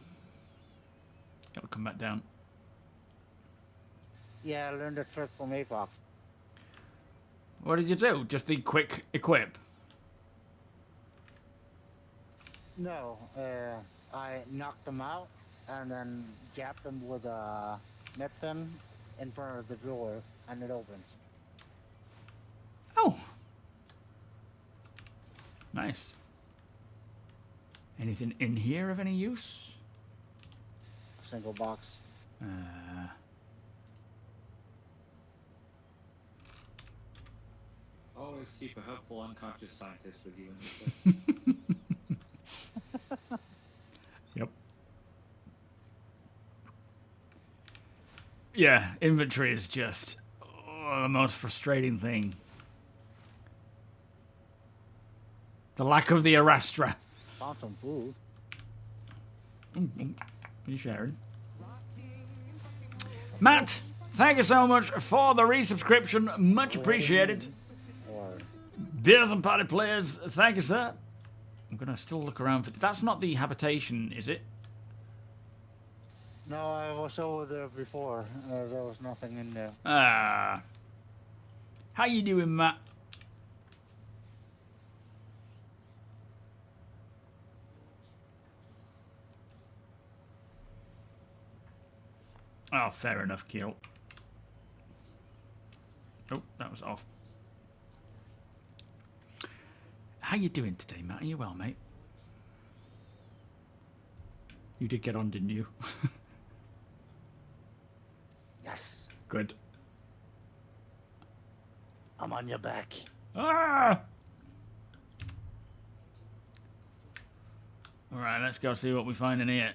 I'll come back down. Yeah, I learned a trick from APOC. What did you do? Just the quick equip? No, I knocked them out and then jabbed them with a med pen in front of the door and it opens. Oh. Nice. Anything in here of any use? Single box. Always keep a helpful unconscious scientist with you in this place. Yeah, inventory is just the most frustrating thing. The lack of the Arastra. Found some food. Are you sharing? Matt, thank you so much for the resubscription. Much appreciated. Or Beers and Party Players, thank you, sir. I'm going to still look around for... That's not the habitation, is it? no, I was over there before. There was nothing in there. Ah. How you doing, Matt? Oh, fair enough, Keel. Oh, that was off. How you doing today, Matt? Are you well, mate? You did get on, didn't you? Yes, Good. I'm on your back. Ah! Alright, let's go see what we find in here.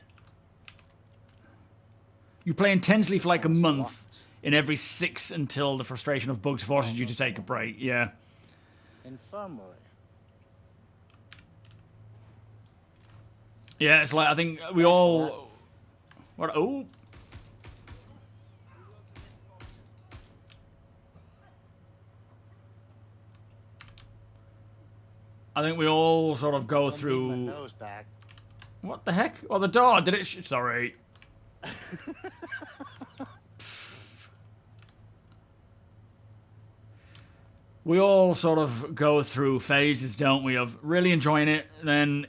You play intensely for like a month in every 6 until the frustration of bugs forces you to take a break. Yeah. Infirmary. Yeah, it's like, I think we all... What? Oh! I think we all sort of go Don't need my through... nose back. What the heck? Oh, the door! Did it... Sorry. We all sort of go through phases, don't we, of really enjoying it, then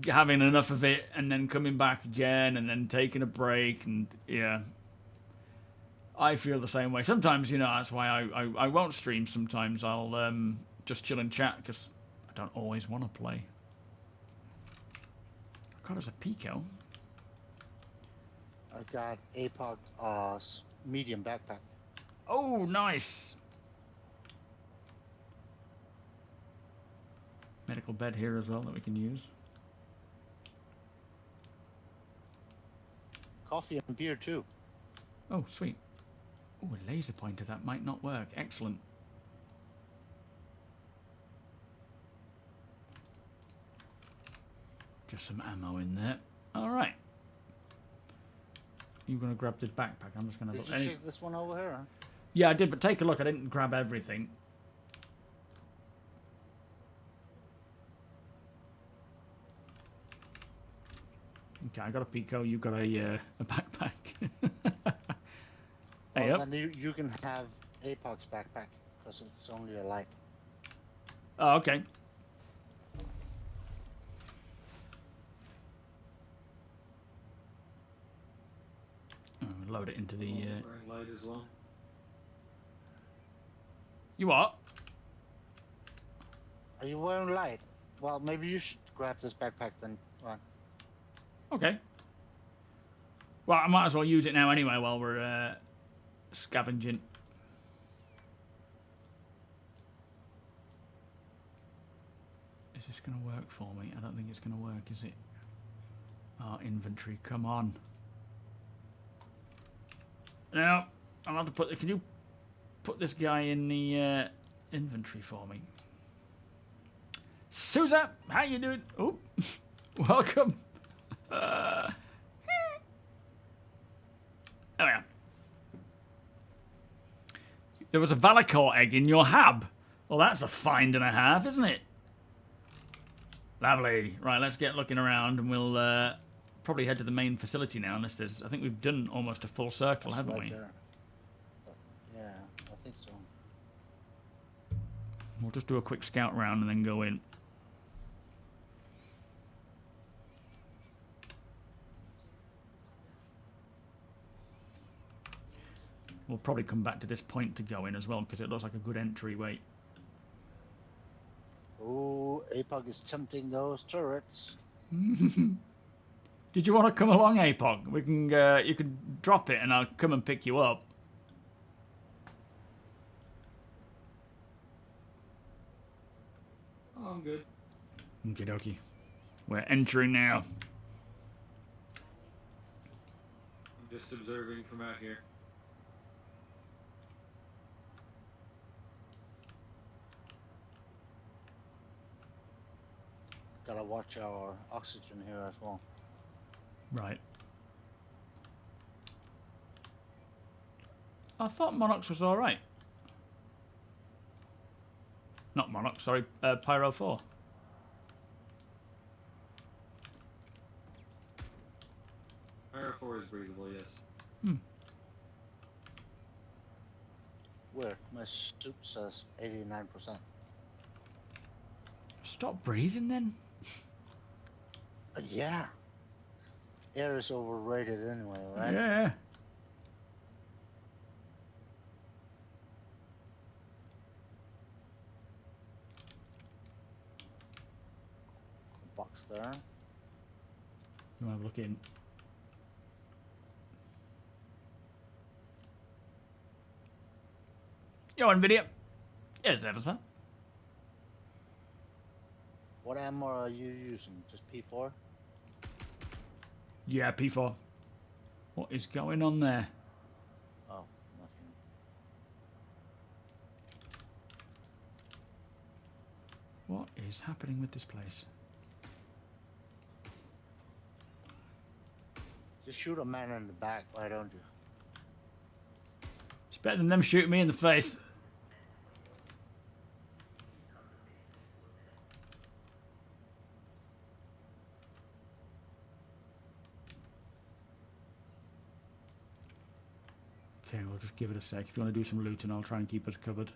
having enough of it, and then coming back again, and then taking a break, and yeah. I feel the same way. Sometimes, you know, that's why I won't stream sometimes. I'll just chill and chat, because I don't always want to play. God, there's a Pico. I got APOC medium backpack. Oh, nice. Medical bed here as well that we can use. Coffee and beer too. Oh, sweet. Oh, a laser pointer. That might not work. Excellent. Just some ammo in there. All right. You gonna grab the backpack? I'm just gonna Did look. you check this one over here? Huh? Yeah, I did, but take a look. I didn't grab everything. Okay, I got a Pico. You got a backpack. Hey, Well, up. then you can have APOC's backpack because it's only a light. Oh, okay. Oh, load it into the. Light as well. You what? Are you wearing light? Well, maybe you should grab this backpack then. Right. Okay. Well, I might as well use it now anyway while we're scavenging. Is this going to work for me? I don't think it's going to work, is it? Oh, inventory, come on. Now, I'll have to put... Can you put this guy in the inventory for me? Susa, how you doing? Oh, welcome. Oh yeah. There was a Valakor egg in your hab. Well, that's a find and a half, isn't it? Lovely. Right, let's get looking around, and we'll probably head to the main facility now. Unless there's, I think we've done almost a full circle, It's haven't right we? there. But, yeah, I think so. We'll just do a quick scout round and then go in. We'll probably come back to this point to go in as well, because it looks like a good entryway. Oh, APOC is tempting those turrets. Did you want to come along, APOG? We can, you can drop it and I'll come and pick you up. Oh, I'm good. Okie dokie. We're entering now. I'm just observing from out here. Gotta watch our oxygen here as well. Right. I thought Monox was alright. Not Monox, sorry, Pyro 4. Pyro 4 is breathable, yes. Hmm. Where? My soup says 89%. Stop breathing then. Yeah. Air is overrated anyway, right? Yeah. Box there. You want to look in? Yo, NVIDIA. Yes, ever sir. What ammo are you using? Just P4? Yeah, P4. What is going on there? Oh, nothing. What is happening with this place? Just shoot a man in the back, why don't you? It's better than them shooting me in the face. Okay, we'll just give it a sec. If you want to do some looting, I'll try and keep us covered.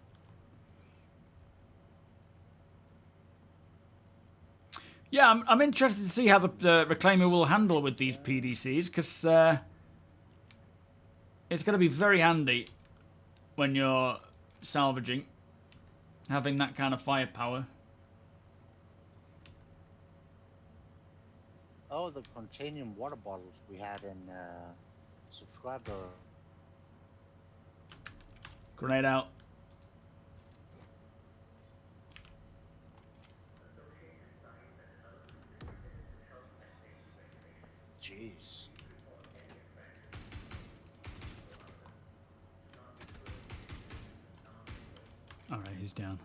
Yeah, I'm interested to see how the Reclaimer will handle with these PDCs, because it's going to be very handy when you're salvaging, having that kind of firepower. Oh, the Contanium water bottles we had in subscriber. Grenade out. Jeez. Alright, he's down.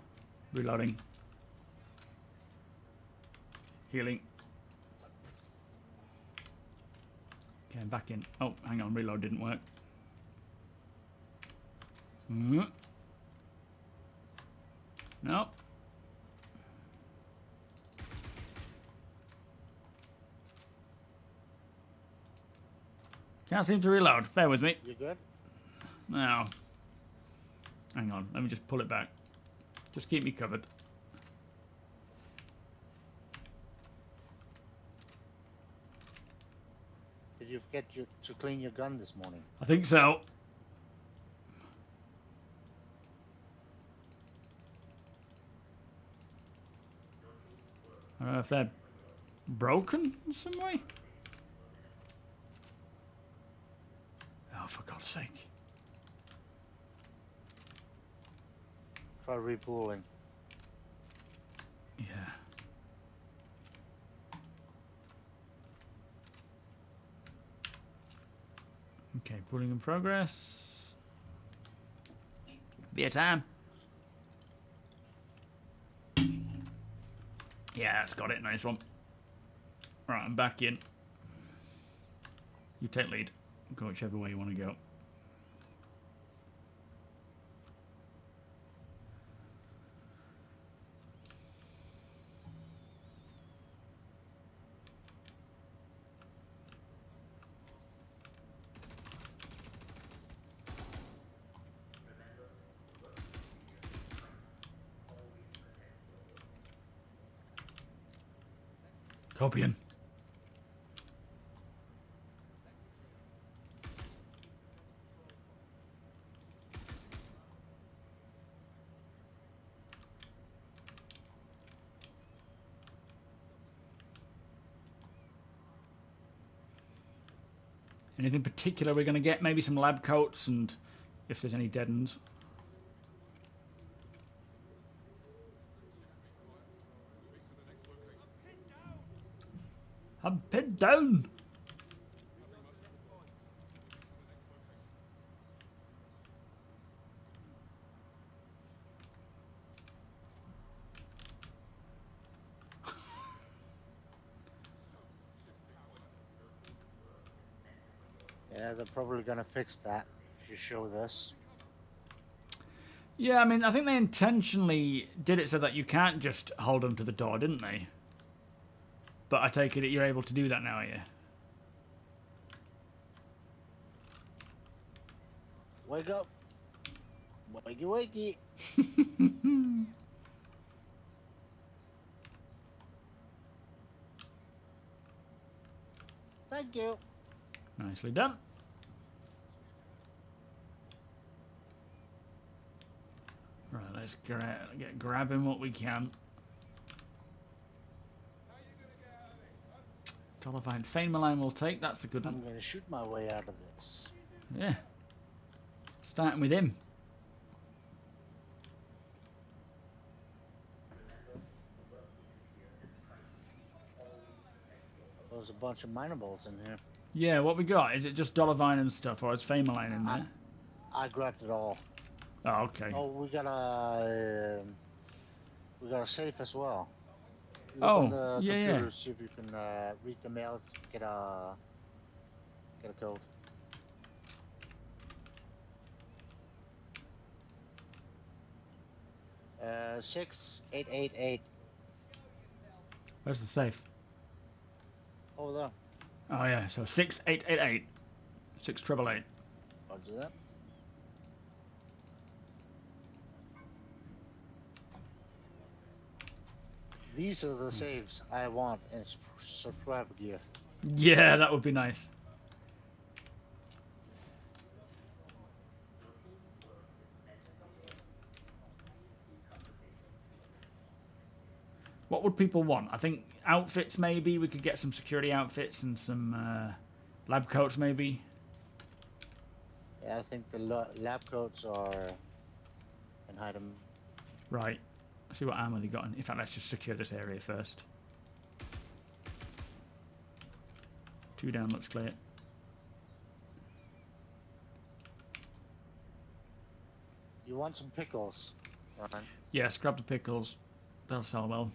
Reloading. Healing. Okay, I'm back in. Oh, hang on, reload didn't work. No. Can't seem to reload. Bear with me. You good? No. Hang on, let me just pull it back. Just keep me covered. Did you forget to clean your gun this morning? I think so. I don't know if they're broken in some way. Oh, for God's sake. Try repooling. Yeah. Okay, pulling in progress. Be a time. Yeah, that's got it. Nice one. Right, I'm back in. You take lead. Go whichever way you want to go. Copying. Anything particular we're going to get? Maybe some lab coats and if there's any dead ends. I'm pinned down. Yeah, they're probably gonna fix that if you show this. Yeah, I mean, I think they intentionally did it so that you can't just hold them to the door, didn't they? But I take it that you're able to do that now, are you? Wake up! Wakey wakey! Thank you. Nicely done. Right, let's get grabbing what we can. Dollarvine Fane Malign will take. That's a good one. I'm gonna shoot my way out of this. Yeah. Starting with him. There's a bunch of minables in here. Yeah, what we got? Is it just Dollarvine and stuff, or is Fane Malign in there? I grabbed it all. Oh, okay. Oh, we got a safe as well. Look Oh, on the yeah, computer, yeah. see if you can read the mail, get a code. Uh, 6888 Where's the safe? over there. Oh, yeah, so 6888. 6888. I'll do that. These are the saves I want in subscriber gear. Yeah, that would be nice. What would people want? I think outfits, maybe. We could get some security outfits and some lab coats, maybe. Yeah, I think the lab coats are in hide them. Right. Let's see what armor they got. In fact, let's just secure this area first. 2 down looks clear. You want some pickles, Ryan? Yes, grab the pickles. They'll sell well.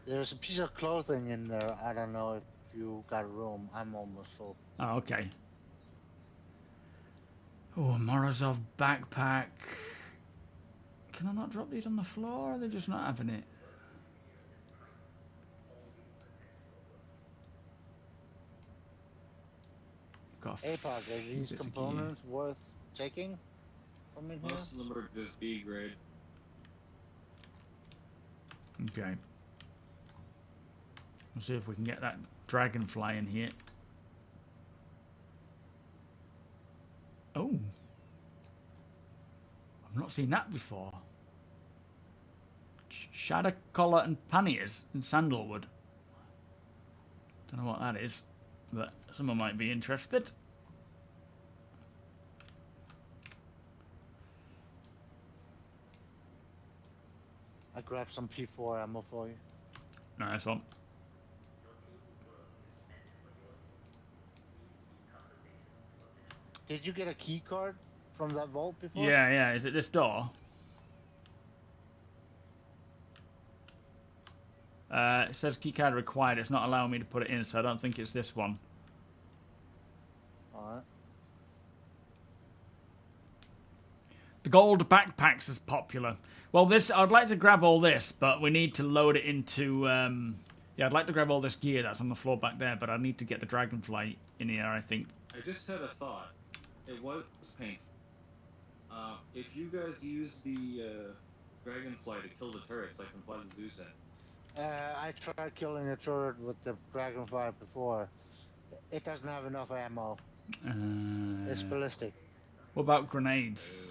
There's a piece of clothing in there. I don't know if you got room. I'm almost full. Oh, okay. Oh, a Morozov backpack. Can I not drop these on the floor? Or are they just not having it? Got APOC, are these bits of components worth taking from in here? Most of them are just B grade. gear. Okay. We'll see if we can get that dragonfly in here. Oh. I've not seen that before. Shadow collar and panniers in sandalwood. Don't know what that is, but someone might be interested. I grabbed some P4 ammo for you. Nice one. Did you get a key card from that vault before? Yeah, yeah. Is it this door? It says keycard required. It's not allowing me to put it in, so I don't think it's this one. Alright. The gold backpacks is popular. Well, this I'd like to grab all this, but we need to load it into. Yeah, I'd like to grab all this gear that's on the floor back there, but I need to get the dragonfly in here. I think. I just had a thought. It was painful. If you guys use the dragonfly to kill the turrets, I can fly the Zeus in. I tried killing a turret with the dragonfly before. It doesn't have enough ammo. It's ballistic. What about grenades?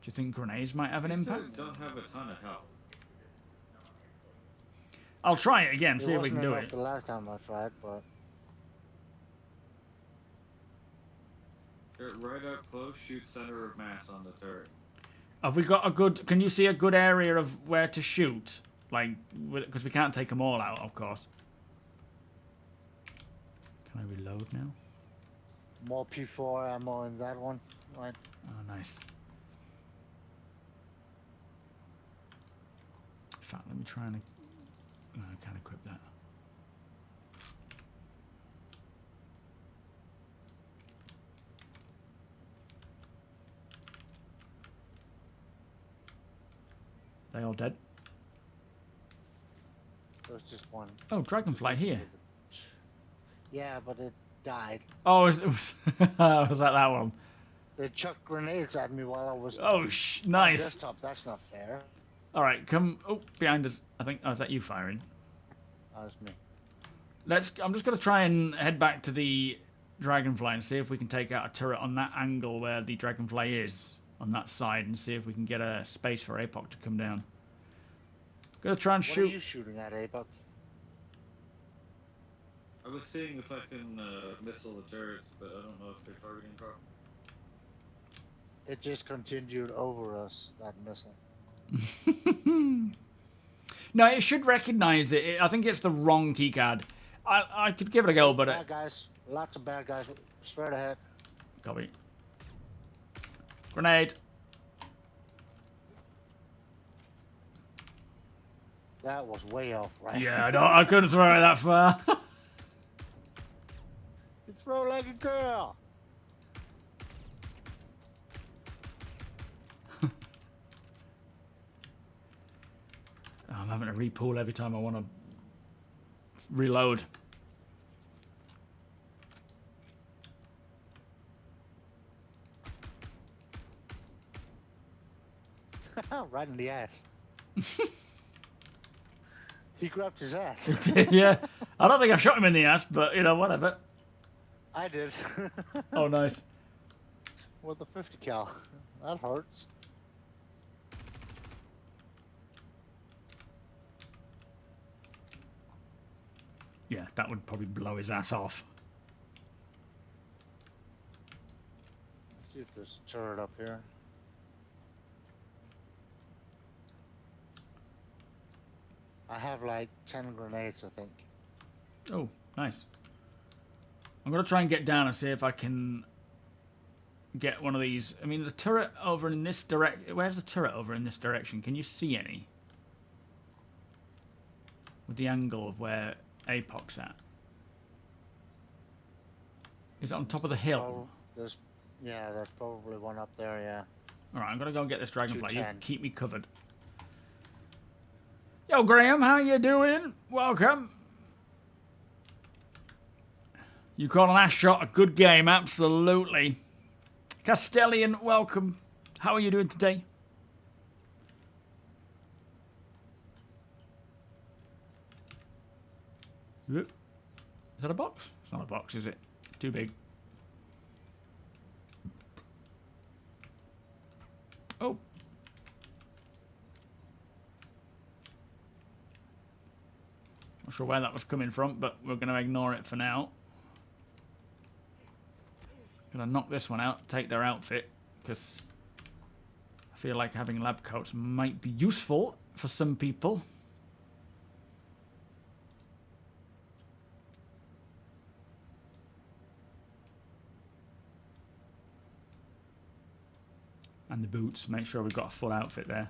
Do you think grenades might have an These impact? don't have a ton of health. I'll try it again, see It if we can wasn't do enough it. the last time I tried, but Get right up close, shoot center of mass on the turret. Have we got a good? Can you see a good area of where to shoot? Like, because we can't take them all out, of course. Can I reload now? more P4 ammo in that one, right? Oh, nice. In fact, let me try and I can't equip that. They all dead? There was just one. Oh, dragonfly here. Yeah, but it died. Oh, it was was that one? They chucked grenades at me while I was Oh, on nice. desktop. That's not fair. All right, come. Oh, behind us. I think. Oh, is that you firing? That was me. I'm just gonna try and head back to the dragonfly and see if we can take out a turret on that angle where the dragonfly is on that side, and see if we can get a space for APOC to come down. Gonna try and What shoot. are you shooting at, APOC? I was seeing if I can missile the turrets, but I don't know if they're targeting properly. It just continued over us, that missile. No, it should recognize it. I think it's the wrong keycard. I could give it a go, but Bad guys. Lots of bad guys. Straight ahead. Copy. Grenade. That was way off, right? Yeah, I couldn't throw it that far. You throw like a girl. I'm having to repull every time I want to reload. Right in the ass. He grabbed his ass. Yeah, I don't think I shot him in the ass, but you know, whatever. I did. Oh, nice. With the 50 cal. That hurts. Yeah, that would probably blow his ass off. Let's see if there's a turret up here. I have like 10 grenades, I think. Oh, nice. I'm going to try and get down and see if I can get one of these. I mean, the turret over in this direction. Where's the turret over in this direction? Can you see any? With the angle of where APOC's at. Is it on top of the hill? There's probably one up there, yeah. Alright, I'm going to go and get this dragonfly. You 210. keep me covered. Yo, Graham, how you doing? Welcome. You call an ass shot a good game, absolutely. Castellian, welcome. How are you doing today? Is that a box? It's not a box, is it? Too big. Oh. Not sure where that was coming from, but we're going to ignore it for now. Going to knock this one out, take their outfit, because I feel like having lab coats might be useful for some people. And the boots, make sure we've got a full outfit there.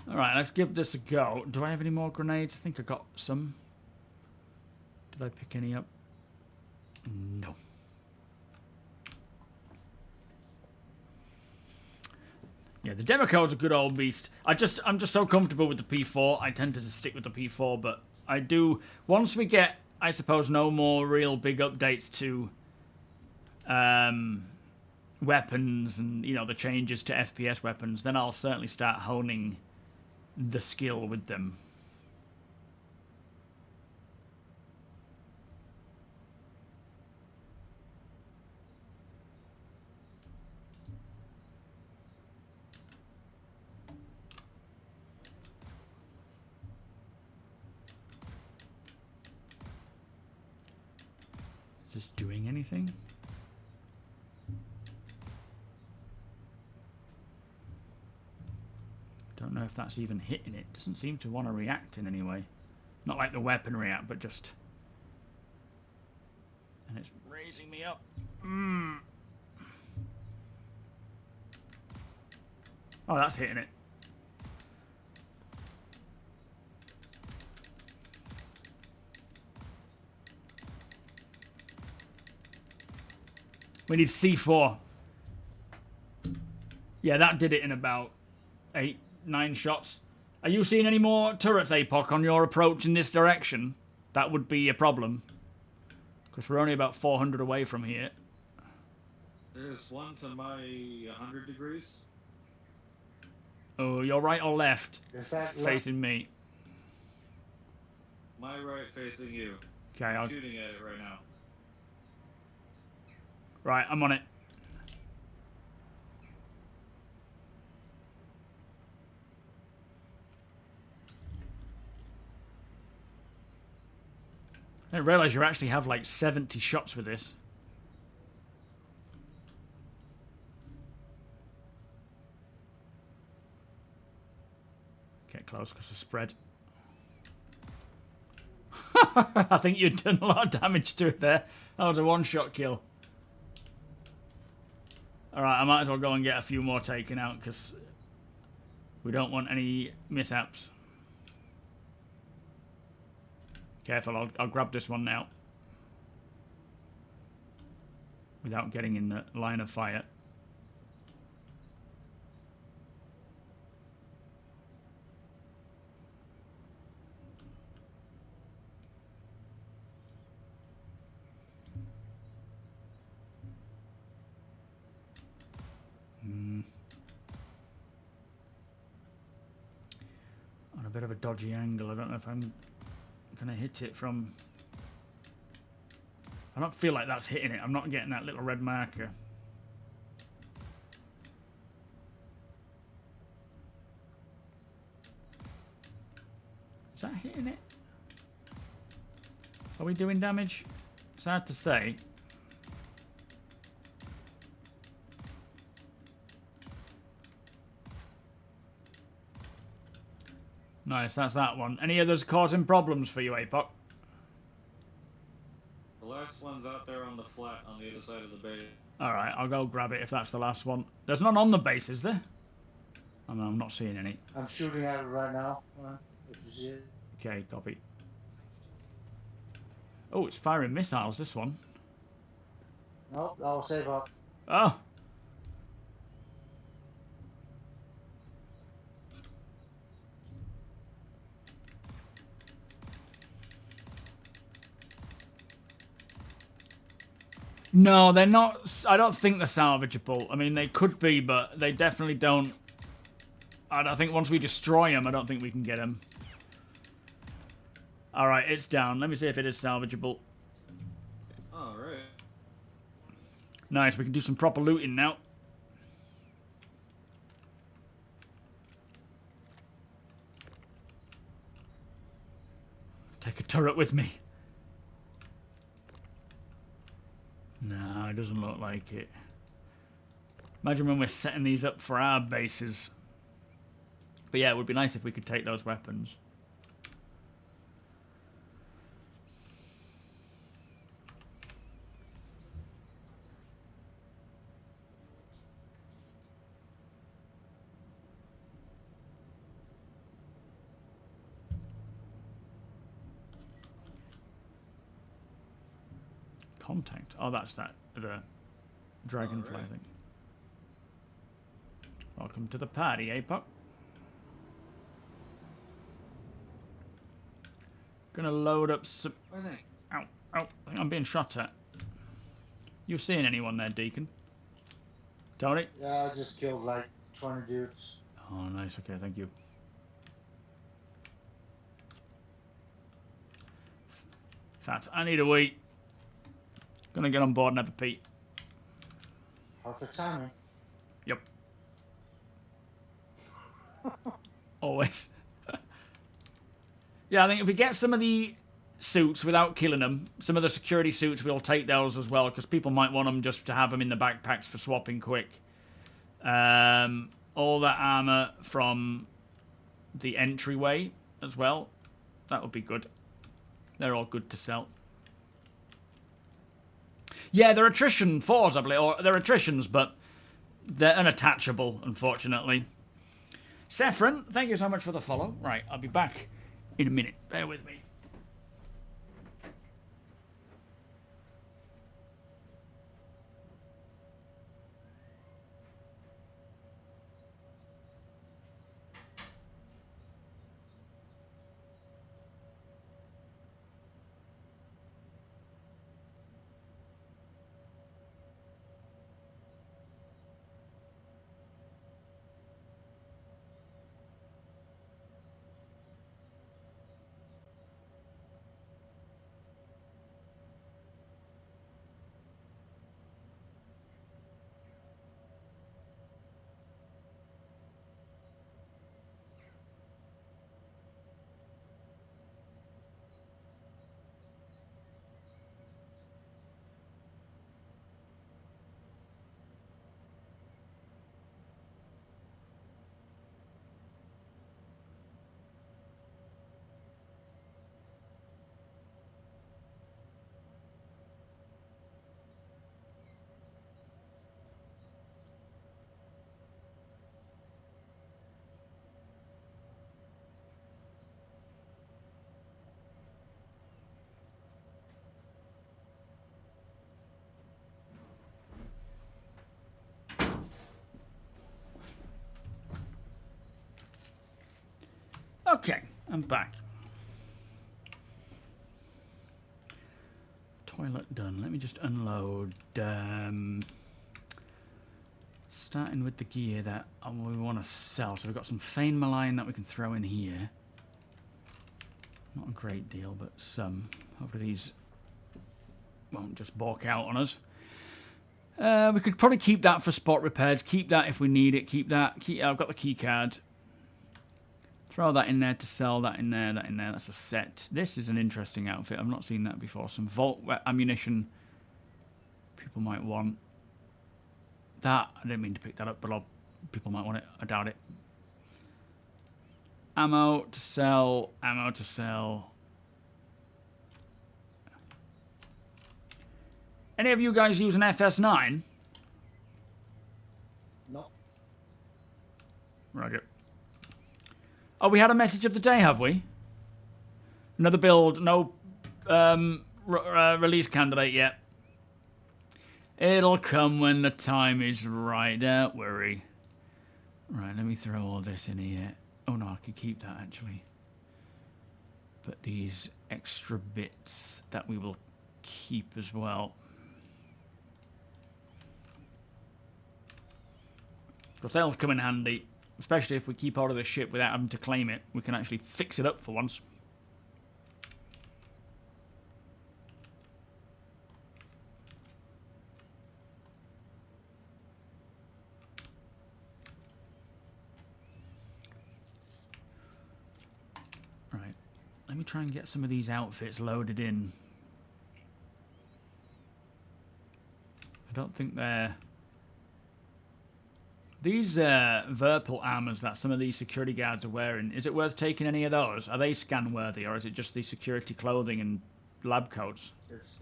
Alright, let's give this a go. Do I have any more grenades? I think I got some. Did I pick any up? No. Yeah, the demo code's a good old beast. I'm just so comfortable with the P4. I tend to stick with the P4, but I do, once we get, I suppose, no more real big updates to weapons and, you know, the changes to FPS weapons, then I'll certainly start honing the skill with them. Is this doing anything? Don't know if that's even hitting it. Doesn't seem to want to react in any way. Not like the weapon react, but just... And it's raising me up. Oh, that's hitting it. We need C4. Yeah, that did it in about 8, 9 shots. Are you seeing any more turrets, APOC, on your approach in this direction? That would be a problem. Because we're only about 400 away from here. There's one to my 100 degrees. Oh, you're right or left? Is that Facing me. My right facing you. Okay, I'm I'll... shooting at it right now. Right, I'm on it. I didn't realise you actually have like 70 shots with this. Get close because of spread. I think you'd done a lot of damage to it there. That was a one-shot kill. Alright, I might as well go and get a few more taken out because we don't want any mishaps. Careful, I'll grab this one now. Without getting in the line of fire. On a bit of a dodgy angle. I don't know if I'm gonna hit it from... I don't feel like that's hitting it. I'm not getting that little red marker. Is that hitting it? Are we doing damage? It's hard to say. Nice, that's that one. Any others causing problems for you, APOC? The last one's out there on the flat on the other side of the base. Alright, I'll go grab it if that's the last one. There's none on the base, is there? Oh, no, I'm not seeing any. I'm shooting at it right now. If you see it. Okay, copy. Oh, it's firing missiles, this one. Nope, I'll save up. Oh! No, they're not. I don't think they're salvageable. I mean, they could be, but they definitely don't. I don't think once we destroy them, I don't think we can get them. Alright, it's down. Let me see if it is salvageable. Alright. Nice, we can do some proper looting now. Take a turret with me. No, it doesn't look like it. Imagine when we're setting these up for our bases. But yeah, it would be nice if we could take those weapons. Contact. Oh, that's that. The dragonfly thing. Welcome to the party, APOC. Gonna load up some... Ow, ow. I think I'm being shot at. You seeing anyone there, Deacon? Tony? Yeah, I just killed like 20 dudes. Oh, nice. Okay, thank you. Fat, I need a wee. Gonna get on board and have a pee. Perfect timing. Yep. Always. Yeah, I think if we get some of the suits without killing them, some of the security suits, we'll take those as well, because people might want them just to have them in the backpacks for swapping quick. All that armor from the entryway as well. That would be good. They're all good to sell. Yeah, they're attrition 4s, I believe. Or they're attritions, but they're unattachable, unfortunately. Saffron, thank you so much for the follow. Right, I'll be back in a minute. Bear with me. Okay, I'm back. Toilet done. Let me just unload. Starting with the gear that we want to sell. So we've got some Fane Malign that we can throw in here. Not a great deal, but some. Hopefully these won't just balk out on us. We could probably keep that for spot repairs. Keep that if we need it. Keep that. I've got the key card. Throw that in there to sell, that in there, that in there. That's a set. This is an interesting outfit. I've not seen that before. Some vault ammunition people might want. That, I didn't mean to pick that up, but people might want it. I doubt it. Ammo to sell, ammo to sell. Any of you guys use an FS9? No. Roger. Oh, we had a message of the day, have we? Another build, no release candidate yet. It'll come when the time is right, don't worry. Right, let me throw all this in here. Oh no, I could keep that actually. But these extra bits that we will keep as well. Because they'll come in handy. Especially if we keep hold of the ship without having to claim it. We can actually fix it up for once. Right. Let me try and get some of these outfits loaded in. I don't think they're... These Verpal armors that some of these security guards are wearing, is it worth taking any of those? Are they scan worthy, or is it just the security clothing and lab coats? It's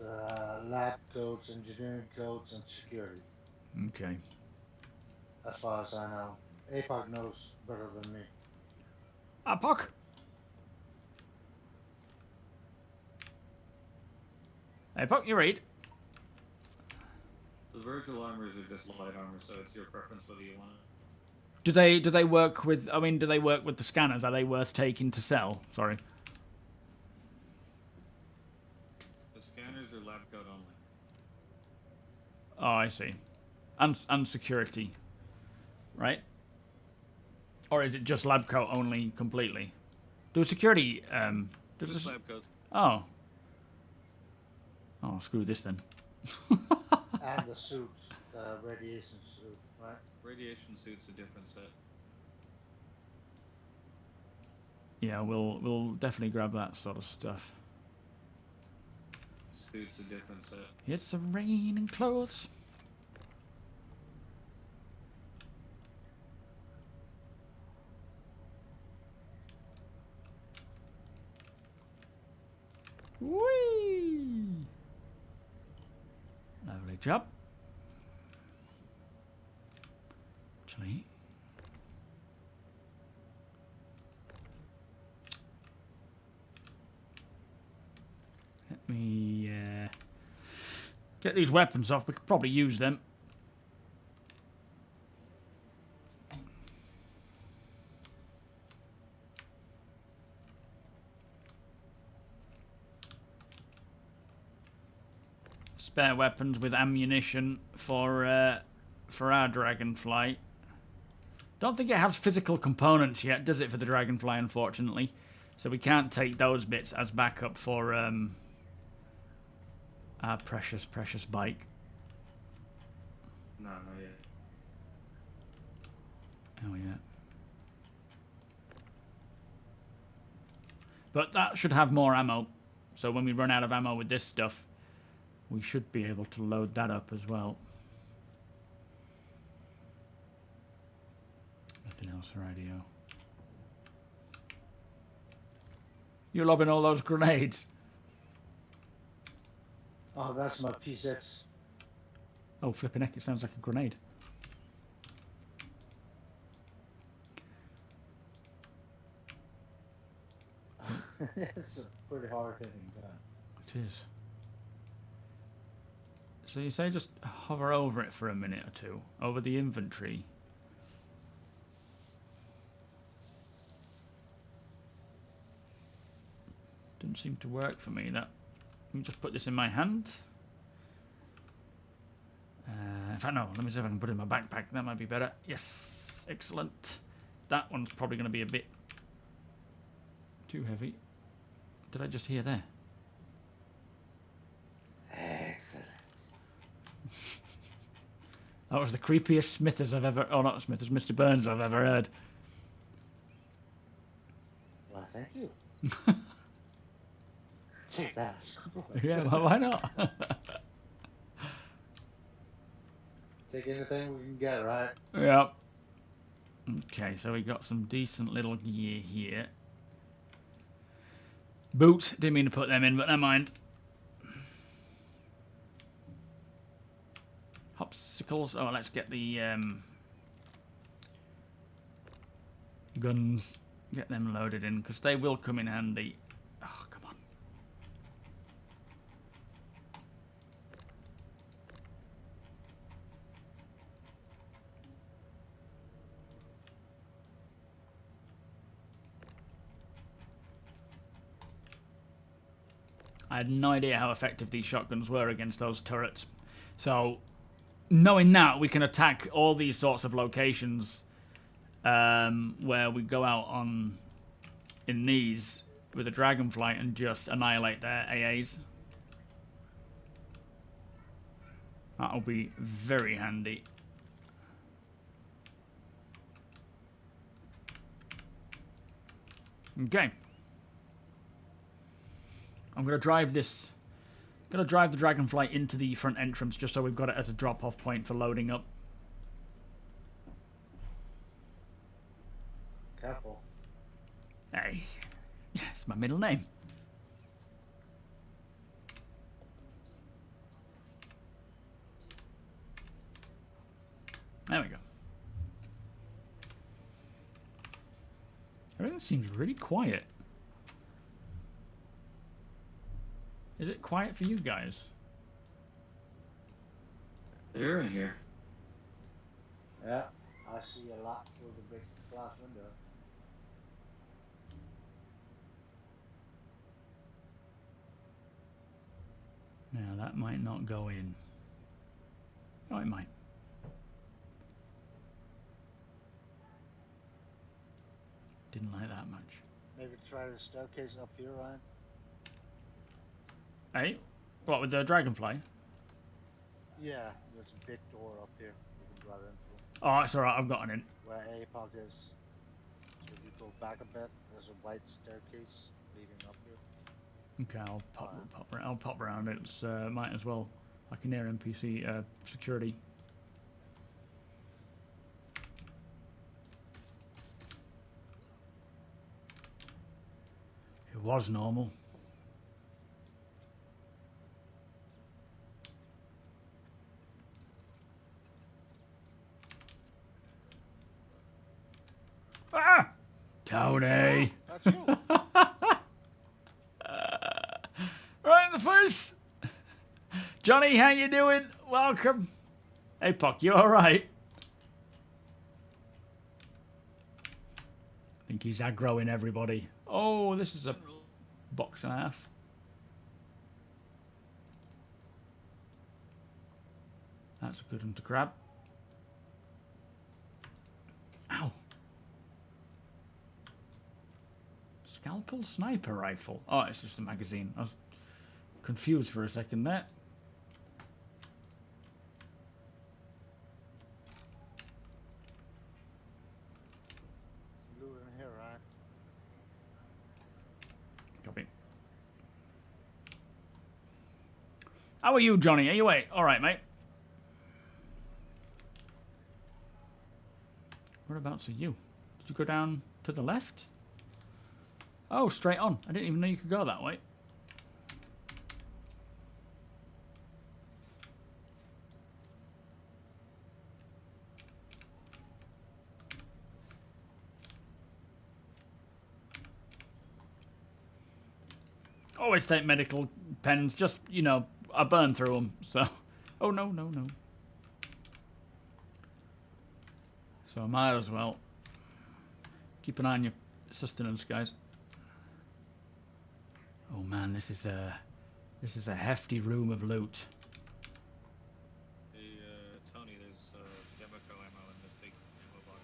lab coats, engineering coats, and security. Okay. As far as I know. APOC knows better than me. APOC? APOC, you read? The virtual armors are just light armor, so it's your preference whether you want it. Do they work with? I mean, do they work with the scanners? Are they worth taking to sell? Sorry. The scanners are lab coat only. Oh, I see. And security, right? Or is it just lab coat only completely? Do security does Just this... lab coat. Oh. Oh, screw this then. And the suit, the radiation suit, right? Radiation suit's a different set. Yeah, we'll definitely grab that sort of stuff. Suit's a different set. It's raining clothes. Whee! Lovely. Good job. Actually, let me get these weapons off. We could probably use them. Spare weapons with ammunition for our dragonfly. Don't think it has physical components yet, does it, for the dragonfly, unfortunately? So we can't take those bits as backup for our precious, precious bike. No, not yet. Oh, yeah. But that should have more ammo. So when we run out of ammo with this stuff, we should be able to load that up as well. Nothing else for radio. You're lobbing all those grenades. Oh, that's my P6. Oh, flipping heck, it sounds like a grenade. It's a pretty hard hitting gun. It is. So you say just hover over it for a minute or two, over the inventory. Didn't seem to work for me. That. Let me just put this in my hand. In fact, no. Let me see if I can put it in my backpack. That might be better. Yes, excellent. That one's probably going to be a bit too heavy. Did I just hear there? Excellent. That was the creepiest Smithers I've ever... Oh, not Smithers, Mr. Burns I've ever heard. Well, thank you. Take that. Yeah, well, why not? Take anything we can get, right? Yeah. Okay, so we got some decent little gear here. Boots. Didn't mean to put them in, but never mind. Hopsicles. Oh, let's get the guns. Get them loaded in, because they will come in handy. Oh, come on. I had no idea how effective these shotguns were against those turrets. So, knowing that, we can attack all these sorts of locations where we go out on in these with a dragonfly and just annihilate their AAs. That'll be very handy. Okay. I'm going to drive this... Going to drive the dragonfly into the front entrance just so we've got it as a drop-off point for loading up. Careful. Hey, it's my middle name. There we go. Everything seems really quiet. Is it quiet for you guys? They're in here. Yeah, I see a lot through the big glass window. Now that might not go in. Oh, it might. Didn't like that much. Maybe try the staircase up here, Ryan. Hey, what with the dragonfly? Yeah, there's a big door up here you can drive in through. Oh, it's alright, I've got an in. Where APOC is. So if you go back a bit, there's a white staircase leading up here. Okay, I'll pop around it. It's might as well. I can hear NPC security. It was normal. Tony. That's you. Right in the face. Johnny, how you doing? Welcome. Hey, Puck, you alright? I think he's aggroing everybody. Oh, this is a box and a half. That's a good one to grab. Ow. Scalpel sniper rifle. Oh, it's just a magazine. I was confused for a second there. Some loot in here, right? Copy. How are you, Johnny? Are you awake? All right, mate. Whereabouts are you? Did you go down to the left? Oh, straight on. I didn't even know you could go that way. Always take medical pens. Just, you know, I burn through them. So, oh no, no, no. So I might as well keep an eye on your sustenance, guys. Oh man, this is a hefty room of loot. Hey, Tony, there's Democo ammo in this big ammo box.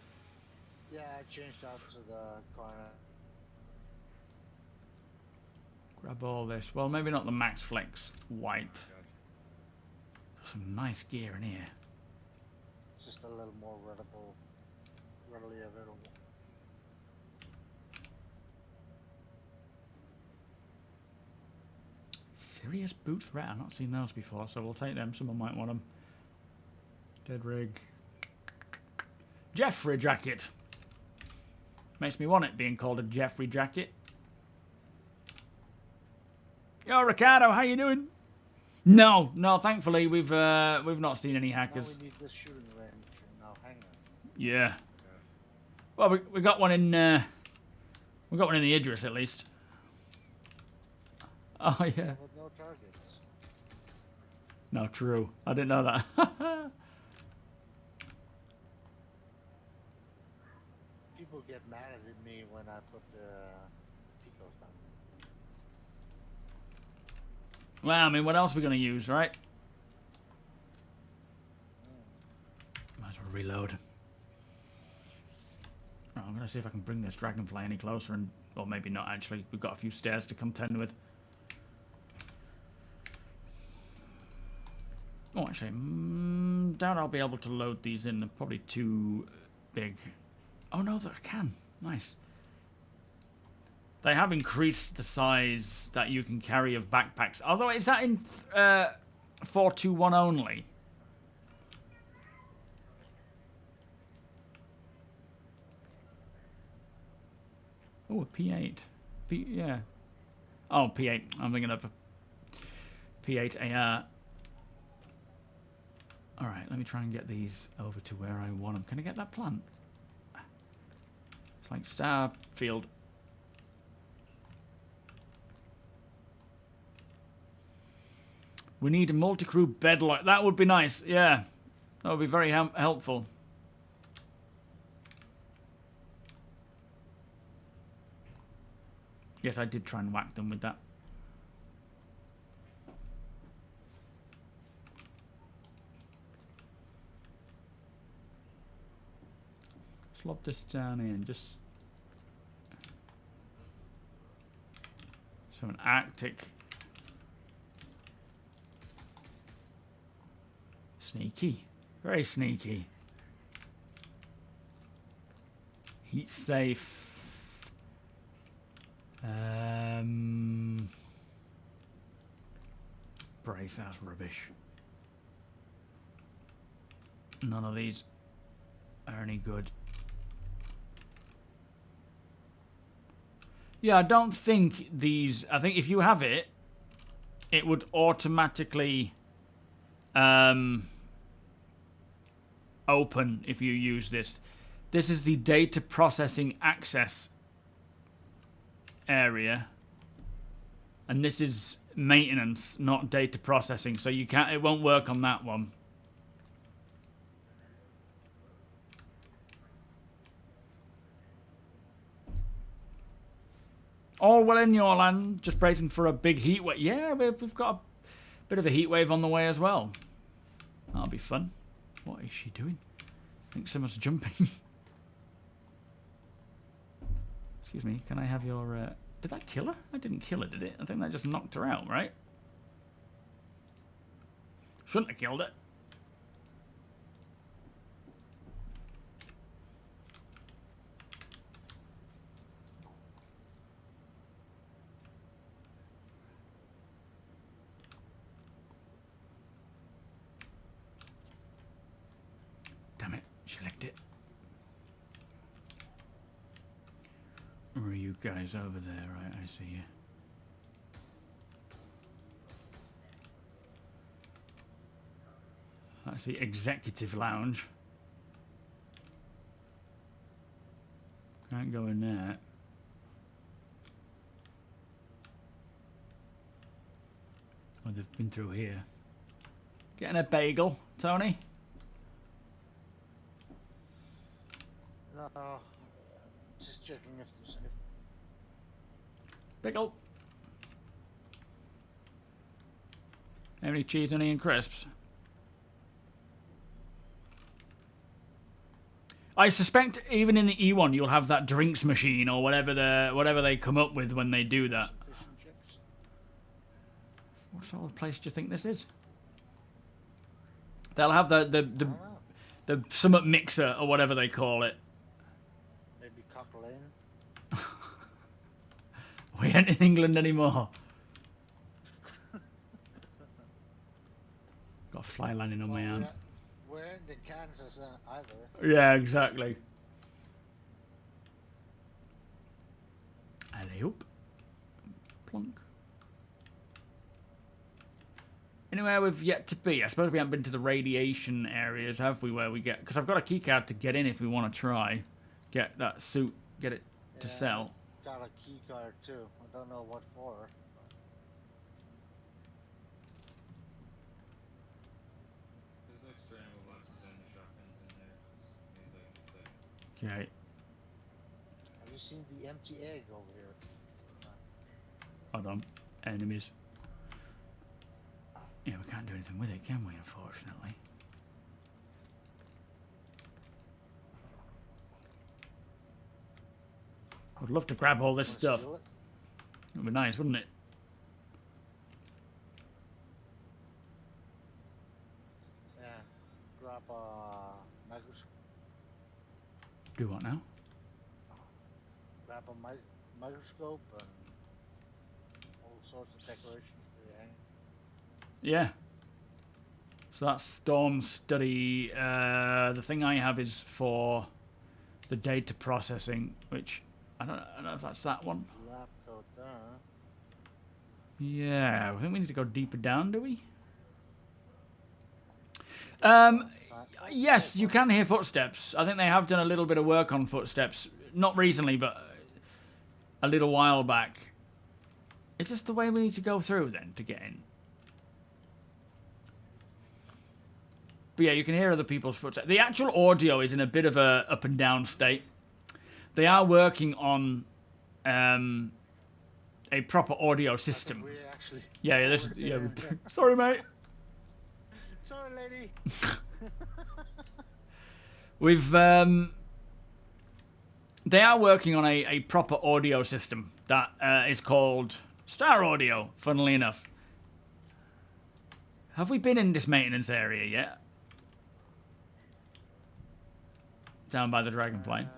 Yeah, I changed out to the corner. Grab all this. Well, maybe not the Max Flex white. Oh, gotcha. Some nice gear in here. Just a little more readily available. Serious boots? Right, I've not seen those before, so we'll take them. Someone might want them. Dead rig. Jeffrey jacket. Makes me want it being called a Jeffrey jacket. Yo, Ricardo, how you doing? No, no, thankfully we've not seen any hackers. Now we need this shooting range. Now hang on. Yeah. Well, we got one in we got one in the Idris at least. Oh yeah. With no targets. No, true. I didn't know that. People get mad at me when I put the picos down. Well, I mean, what else are we going to use, right? Might as well reload. Oh, I'm going to see if I can bring this dragonfly any closer, and or maybe not actually. We've got a few stairs to contend with. Oh, actually, doubt I'll be able to load these in. They're probably too big. Oh no, I can. Nice. They have increased the size that you can carry of backpacks. Although, is that in 421 only? Oh, a P8. Yeah. Oh, P8. I'm thinking of a P8 AR. Alright, let me try and get these over to where I want them. Can I get that plant? It's like Starfield. We need a multi-crew bed like that. Would be nice. Yeah, that would be very helpful. Yes, I did try and whack them with that. Slop this down in. Just so an Arctic. Sneaky. Very sneaky. Heat safe. Brace, that's rubbish. None of these are any good. Yeah, I don't think these... I think if you have it, it would automatically open if you use this. This is the data processing access area, and this is maintenance, not data processing. So you can't. It won't work on that one. All well in your land, just bracing for a big heat wave. Yeah, we've got a bit of a heat wave on the way as well. That'll be fun. What is she doing? I think someone's jumping. Excuse me, can I have your... Did that kill her? I didn't kill her, did it? I think that just knocked her out, right? Shouldn't have killed it. Damn it, she licked it. Where are you guys over there? Right, I see you. That's the executive lounge. Can't go in there. Oh, they've been through here. Getting a bagel, Tony? No, just checking if there's any. Pickle. Any cheese, any and crisps? I suspect even in the E1 you'll have that drinks machine or whatever they come up with when they do that. Fish and chips. What sort of place do you think this is? They'll have the summit mixer or whatever they call it. Maybe Cock Lane. We ain't in England anymore. Got a fly landing on my hand. We're in the Kansas either. Yeah, exactly. Alley oop. Plunk. Anywhere we've yet to be. I suppose we haven't been to the radiation areas, have we? Where we get... Because I've got a keycard to get in if we want to try. Get that suit. Get it to sell. Got a key card too. I don't know what for. There's extra ammo boxes and shotguns in there. Okay. Have you seen the empty egg over here? Hold on. Enemies. Yeah, we can't do anything with it, can we, unfortunately? I'd love to grab all this Wanna stuff. steal it? It would be nice, wouldn't it? Yeah. Grab a microscope. Do what now? Grab a microscope and all sorts of decorations for the hang. Yeah. So that's Storm Study. The thing I have is for the data processing, which I don't know if that's that one. Lab coat there. Yeah, I think we need to go deeper down, do we? Yes, you can hear footsteps. I think they have done a little bit of work on footsteps. Not recently, but a little while back. Is this the way we need to go through, then, to get in? But yeah, you can hear other people's footsteps. The actual audio is in a bit of a up and down state. They are working on a proper audio system. We actually. Yeah, this is... Yeah, sorry, mate. Sorry, lady. We've... They are working on a proper audio system that is called Star Audio, funnily enough. Have we been in this maintenance area yet? Down by the Dragonfly.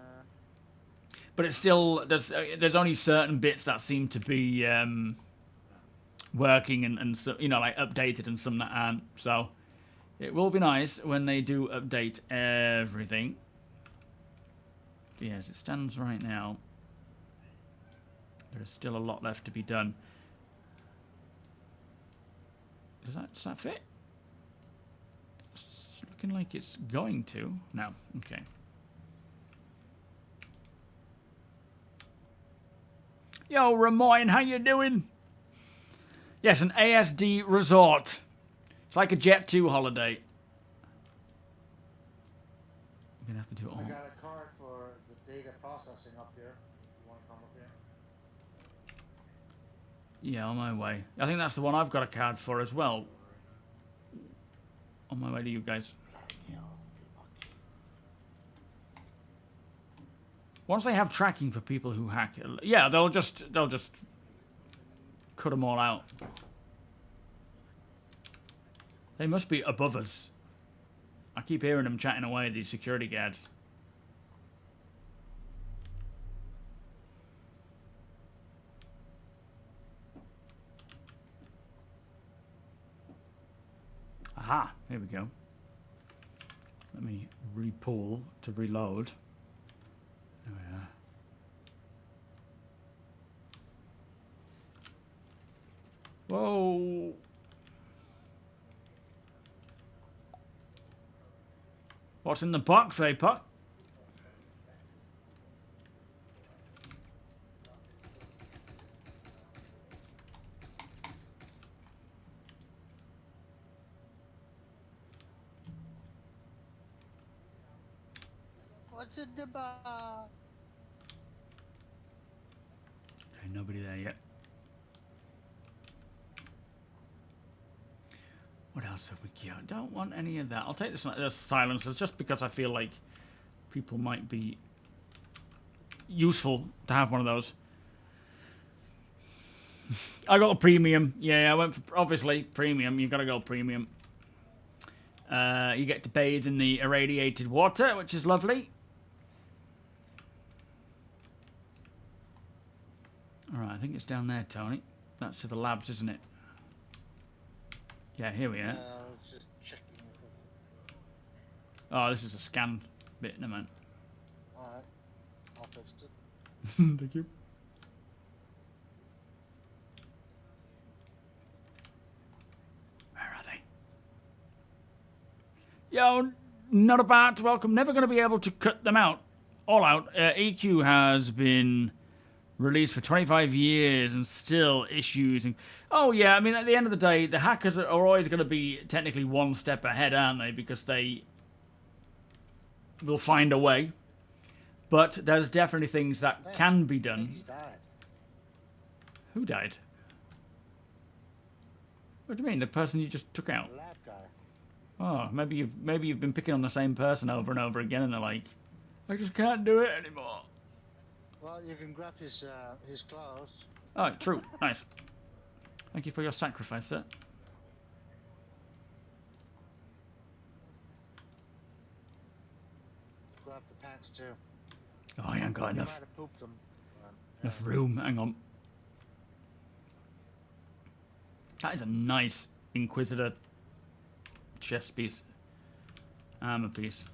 But it's still... There's only certain bits that seem to be working and so, you know, like updated and some that aren't. So it will be nice when they do update everything. But yeah, as it stands right now, there is still a lot left to be done. Does that fit? It's looking like it's going to. No. Okay. Yo, Ramoyne, how you doing? Yes, an ASD resort. It's like a Jet 2 holiday. You're gonna have to do it all. I got a card for the data processing up here. You want to come up here? Yeah, on my way. I think that's the one I've got a card for as well. On my way to you guys. Once they have tracking for people who hack, yeah, they'll just cut them all out. They must be above us. I keep hearing them chatting away, these security guards. Aha, here we go. Let me re-pull to reload. There we are. Whoa! What's in the box, eh, Puck? What's in the box? Okay, nobody there yet. What else have we got? Don't want any of that. I'll take this silencers just because I feel like people might be useful to have one of those. I got a premium. Yeah, I went for, obviously, premium. You've got to go premium. You get to bathe in the irradiated water, which is lovely. Alright, I think it's down there, Tony. That's to the labs, isn't it? Yeah, here we are. I was just checking. Oh, this is a scan bit, no man. Alright, I'll fix it. Thank you. Where are they? Yo, not about to welcome. Never going to be able to cut them out. All out. EQ has been released for 25 years and still issues. And, oh, yeah, I mean, at the end of the day, the hackers are always going to be technically one step ahead, aren't they? Because they will find a way. But there's definitely things that can be done. He died. Who died? What do you mean? The person you just took out? The lab guy. Oh, maybe you've been picking on the same person over and over again, and they're like, I just can't do it anymore. Well, you can grab his clothes. Oh, true. Nice. Thank you for your sacrifice, sir. Grab the pants too. Oh, I ain't got You enough might have pooped them. enough room. Hang on. That is a nice Inquisitor chest piece. Armor piece.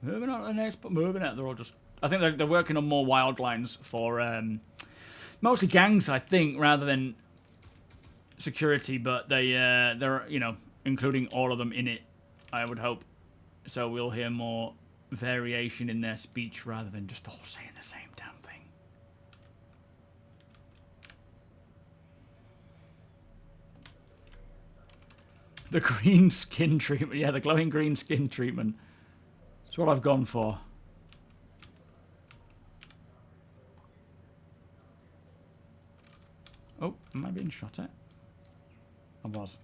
Moving on to the next, but moving out. They're all just. I think they're working on more wild lines for mostly gangs, I think, rather than security. But they're including all of them in it. I would hope. So we'll hear more variation in their speech rather than just all saying the same damn thing. The green skin treatment. Yeah, the glowing green skin treatment. That's what I've gone for. Oh, am I being shot at? I was.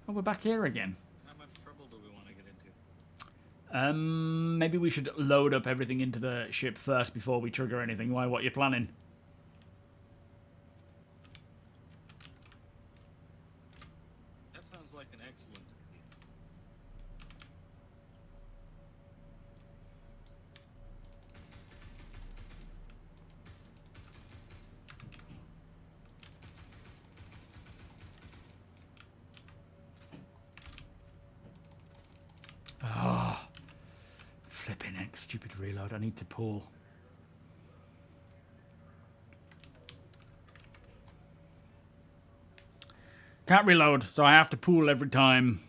Oh, we're back here again. How much trouble do we want to get into? Maybe we should load up everything into the ship first before we trigger anything. Why? What you're planning? That sounds like an excellent idea. Ah, flipping heck, stupid reload. I need to pull. Can't reload, so I have to pull every time.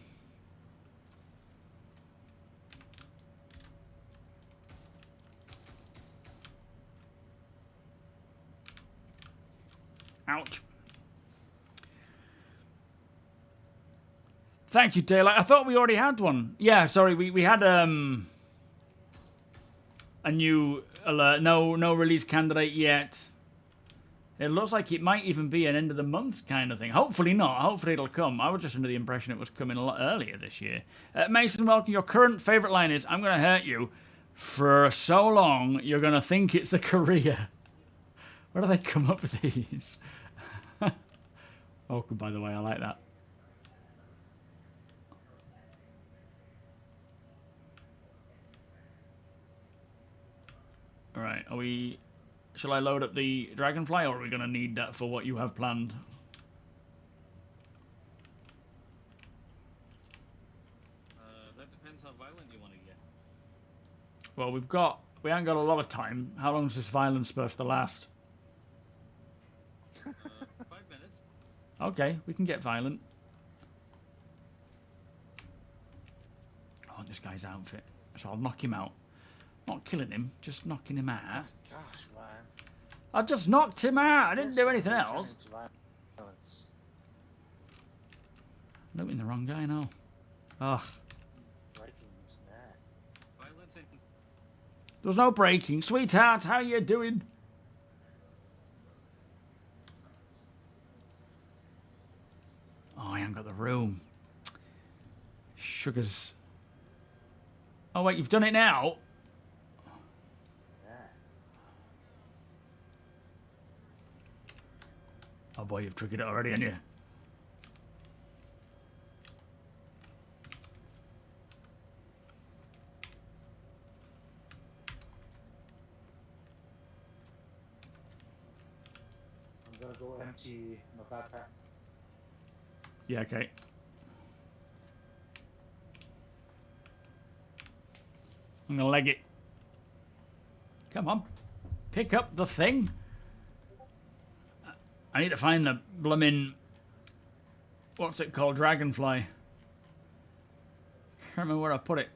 Ouch. Thank you, Daylight. I thought we already had one. Yeah, sorry, we had a new alert. No release candidate yet. It looks like it might even be an end of the month kind of thing. Hopefully not. Hopefully it'll come. I was just under the impression it was coming a lot earlier this year. Mason, welcome. Your current favourite line is, I'm going to hurt you for so long you're going to think it's a career. Where do they come up with these? Oh, by the way, I like that. Alright, are we... Shall I load up the Dragonfly, or are we going to need that for what you have planned? That depends how violent you want to get. Well, we haven't got a lot of time. How long is this violence supposed to last? 5 minutes. Okay, we can get violent. I want this guy's outfit, so I'll knock him out. Not killing him, just knocking him out. Gosh, man. I just knocked him out. I didn't do anything else. Violence. Looting the wrong guy now. Ugh. Breaking his neck. Violence and There's no breaking. Sweetheart, how you doing? Oh, I haven't got the room. Sugars. Oh, wait, you've done it now? Yeah. Oh, boy, you've triggered it already, haven't you? I'm gonna go empty my backpack. Yeah, okay. I'm gonna leg it. Come on. Pick up the thing. I need to find the blooming... What's it called? Dragonfly. Can't remember where I put it.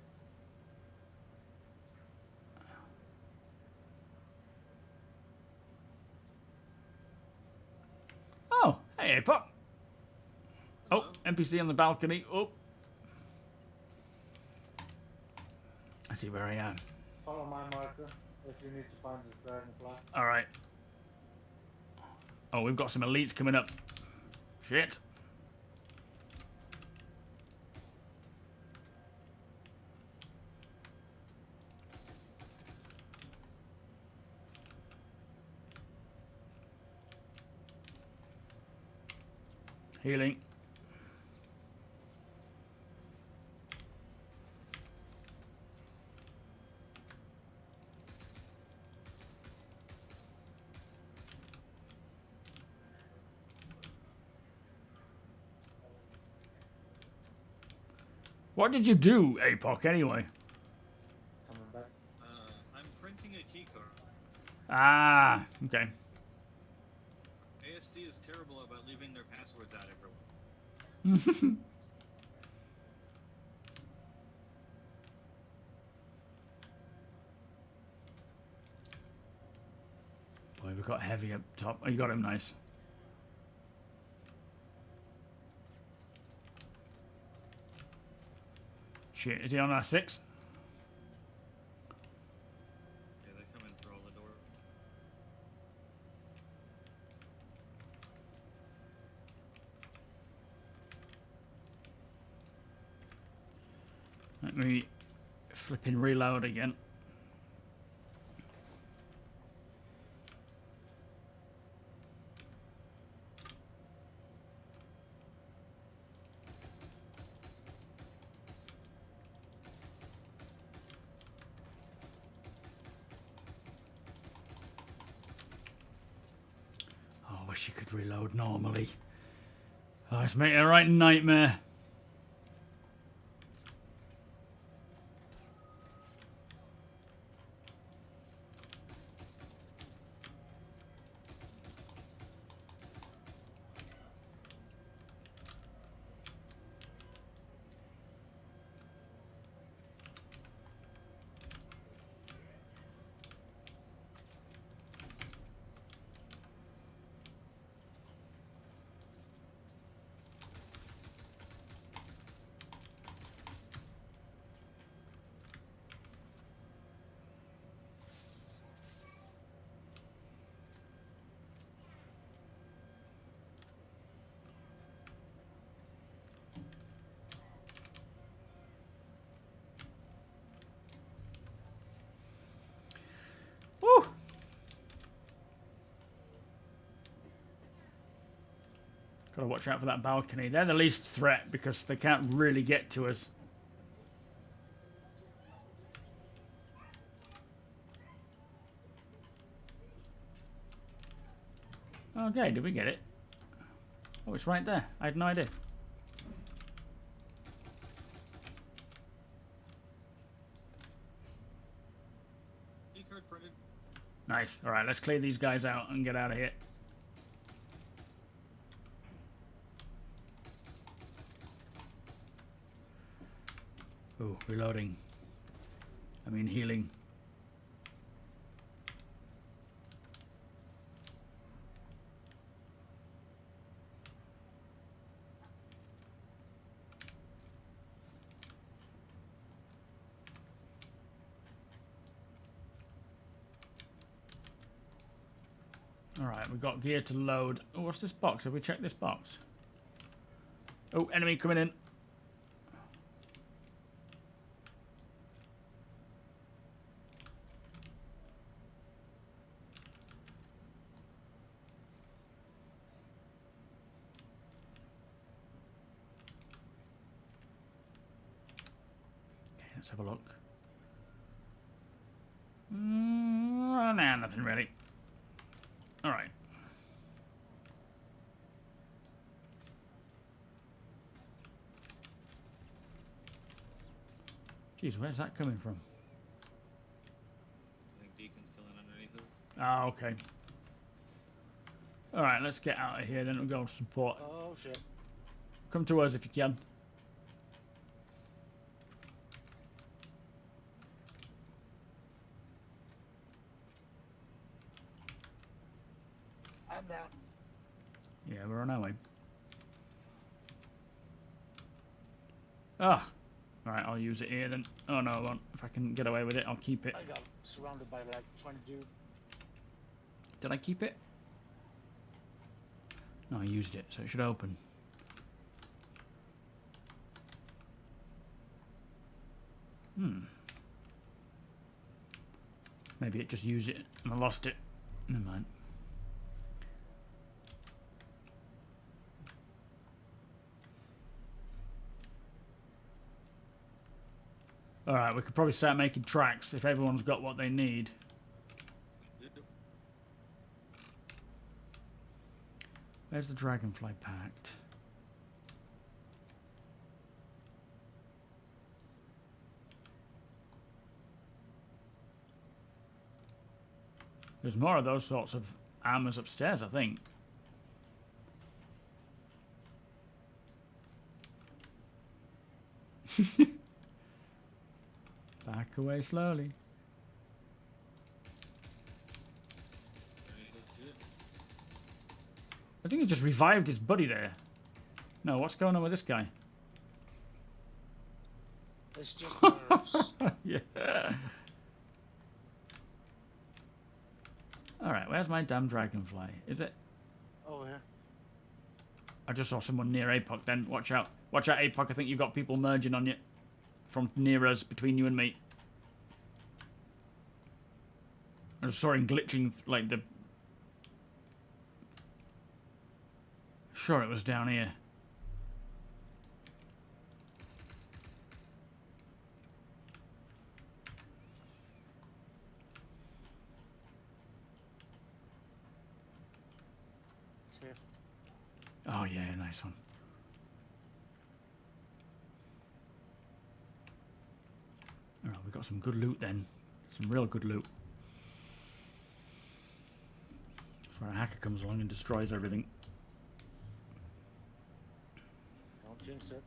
Oh, hey, Apoc. Oh, NPC on the balcony. Oh. I see where I am. Follow my marker if you need to find the dragonfly. Alright. Oh, we've got some elites coming up. Shit. Healing. What did you do, Apoc, anyway? Coming back. I'm printing a keycard. Ah, okay. ASD is terrible about leaving their passwords out everywhere. Boy, we've got heavy up top. Oh, you got him nice. Shit, is he on our 6? Yeah, they come in through all the doors. Let me flipping reload again. Oh, I wish you could reload normally. Oh, it's making a right nightmare. Gotta watch out for that balcony. They're the least threat because they can't really get to us. Okay, did we get it? Oh, it's right there. I had no idea. E-card printed. Nice. All right, let's clear these guys out and get out of here. Oh, reloading. I mean healing. Alright, we've got gear to load. Oh, what's this box? Have we checked this box? Oh, enemy coming in. Okay, let's have a look. Nah, nothing really. Alright. Jeez, where's that coming from? I think Deacon's killing underneath it. Ah, okay. Alright, let's get out of here, then we'll go to support. Oh shit. Come to us if you can. I'm down. Yeah, we're on our way. Ah! Alright, I'll use it here then. Oh no, I won't. If I can get away with it, I'll keep it. I got surrounded by like 20 dudes. Did I keep it? No, I used it, so it should open. Maybe it just used it and I lost it. Never mind. Alright, we could probably start making tracks if everyone's got what they need. Where's the Dragonfly Pact? There's more of those sorts of armors upstairs, I think. Back away slowly. I think he just revived his buddy there. No, what's going on with this guy? It's just nerves. Yeah. Alright, where's my damn dragonfly? Is it? Over here. I just saw someone near APOC then. Watch out. Watch out, APOC. I think you've got people merging on you. From near us, between you and me. I just saw him glitching like the... Sure it was down here. It's here. Oh yeah, nice one. Alright, we got some good loot then. Some real good loot. That's where a hacker comes along and destroys everything. Don't jinx it.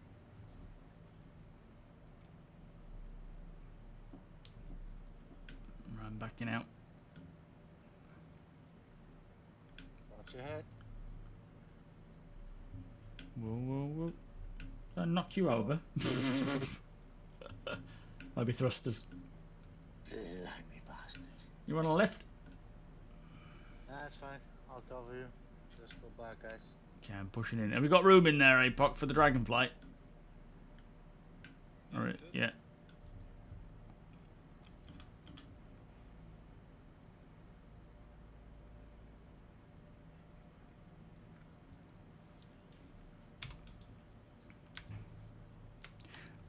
I'm backing out. Watch your head. Whoa, whoa, whoa. Did I knock you over? I'll be thrusters. Blimey bastard. You want a lift? That's fine. I'll cover you. Just go back, guys. Okay, I'm pushing in. Have we got room in there, APOC, for the dragonfly? Alright, yeah.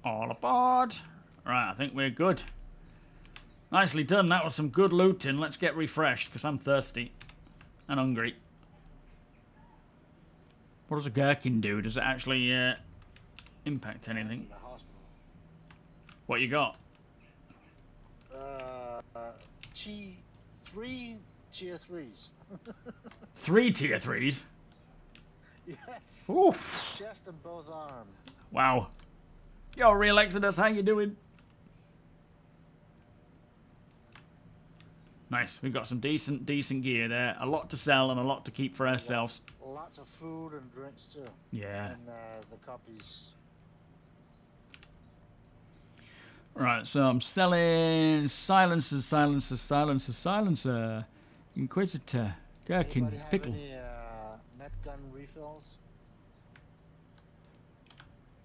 All aboard. Right, I think we're good. Nicely done. That was some good looting. Let's get refreshed because I'm thirsty and hungry. What does a gherkin do? Does it actually impact anything? In the hospital. What you got? Three tier 3s. 3 tier 3s? Yes. Oof. Chest and both arms. Wow. Yo, Real Exodus, how you doing? Nice. We've got some decent gear there. A lot to sell and a lot to keep for ourselves. Lots of food and drinks too. Yeah. And the copies. Right, so I'm selling silencer, Inquisitor, Gherkin, Anybody have Pickle. any med gun refills?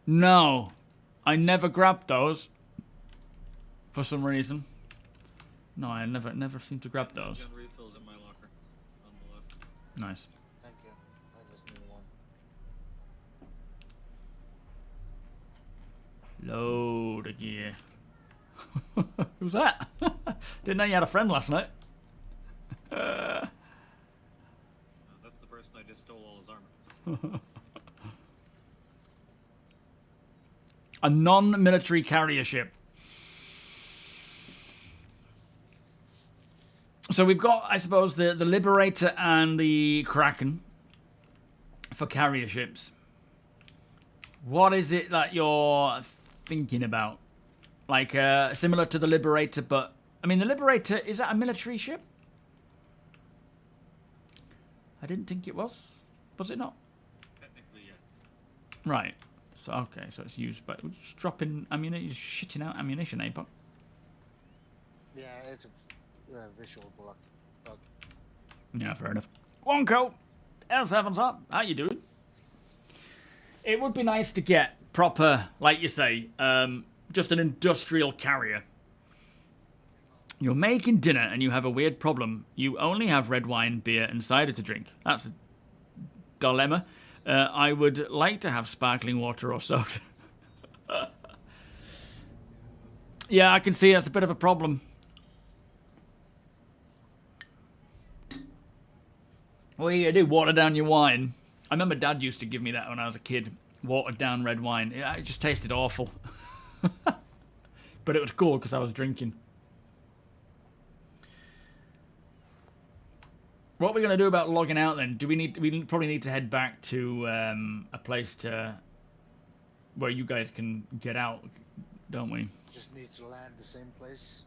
No, I never grabbed those for some reason. No, I never seem to grab those. Gun refills in my locker on the left. Nice. Thank you. I just need one. Load of gear. Who's that? Didn't know you had a friend last night. That's the person I just stole all his armor. A non-military carrier ship. So we've got, I suppose, the Liberator and the Kraken for carrier ships. What is it that you're thinking about? Like, similar to the Liberator, but... I mean, the Liberator, is that a military ship? I didn't think it was. Was it not? Technically, yeah. Right. So, okay, so it's used, but we're just dropping ammunition, shitting out ammunition, eh, Buck? Yeah, it's a visual bug. Yeah, fair enough. Wonko! L7's up. How you doing? It would be nice to get proper, like you say, just an industrial carrier. You're making dinner and you have a weird problem. You only have red wine, beer, and cider to drink. That's a dilemma. I would like to have sparkling water or soda. Yeah, I can see that's a bit of a problem. What are you going to do? Water down your wine? I remember Dad used to give me that when I was a kid. Watered down red wine. It just tasted awful. But it was cool because I was drinking. What are we going to do about logging out then? Do we probably need to head back to a place where you guys can get out, don't we? Just need to land the same place.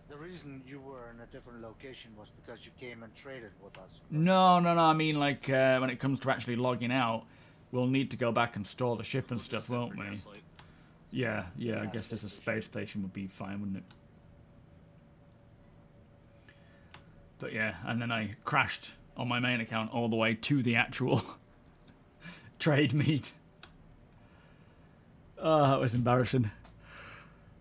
The reason you were in a different location was because you came and traded with us. No. I mean, like, when it comes to actually logging out, we'll need to go back and store the ship and stuff, won't we? Yeah, I guess there's a space station would be fine, wouldn't it? But yeah, and then I crashed on my main account all the way to the actual trade meet. Oh, that was embarrassing.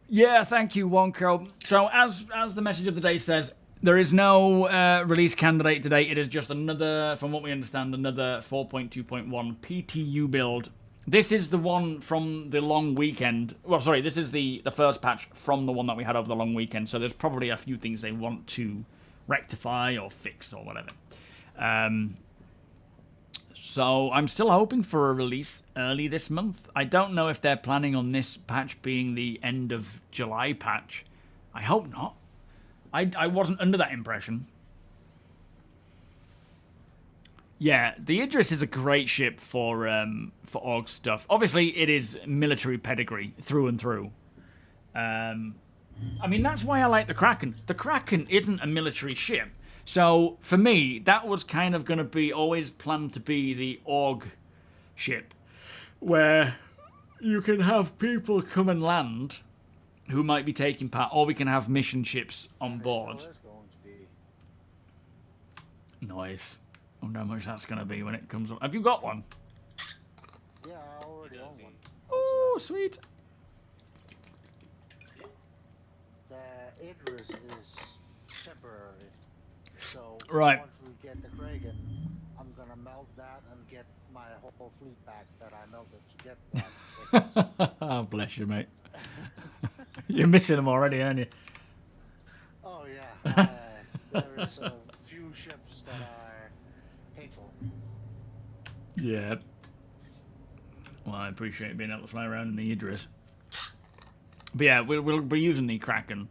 Yeah, thank you, Wonko. So, as the message of the day says, there is no release candidate today. It is just another, from what we understand, another 4.2.1 PTU build. This is the one from the long weekend. Well, sorry, this is the first patch from the one that we had over the long weekend. So there's probably a few things they want to rectify or fix or whatever. So I'm still hoping for a release early this month. I don't know if they're planning on this patch being the end of July patch. I hope not. I wasn't under that impression. Yeah, the Idris is a great ship for AUG stuff. Obviously, it is military pedigree through and through. I mean, that's why I like the Kraken. The Kraken isn't a military ship. So, for me, that was kind of going to be always planned to be the AUG ship, where you can have people come and land who might be taking part, or we can have mission ships on board. It's going to be. Nice. I wonder how much that's going to be when it comes up. Have you got one? Yeah, I already own one. Oh, sweet. The Idris is temporary. So Right. once we get the Kraken, I'm gonna melt that and get my whole fleet back that I melted to get that. Oh, bless you, mate. You're missing them already, aren't you? Oh yeah, there is a few ships that are painful. Yeah. Well, I appreciate being able to fly around in the Idris. But yeah, we'll be using the Kraken.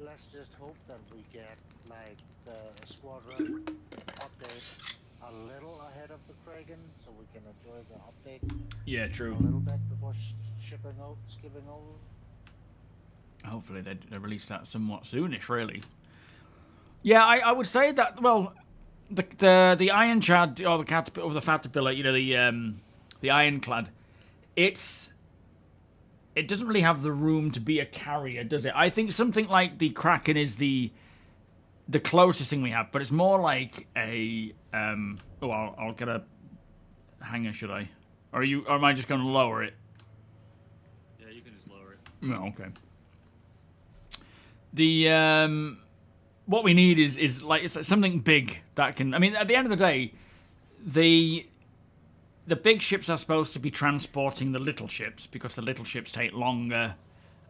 Let's just hope that we get like the Squadron update a little ahead of the Kraken, so we can enjoy the update Yeah, true. a little bit before skipping over. Hopefully they release that somewhat soonish, really. Yeah, I would say that. Well, the Iron Chad or the Caterpillar, you know, the Ironclad, it doesn't really have the room to be a carrier, does it? I think something like the Kraken is the closest thing we have, but it's more like a I'll get a hanger, should I? Or am I just going to lower it? Yeah, you can just lower it. No, okay. The what we need is like it's like something big that can. I mean, at the end of the day, the big ships are supposed to be transporting the little ships because the little ships take longer,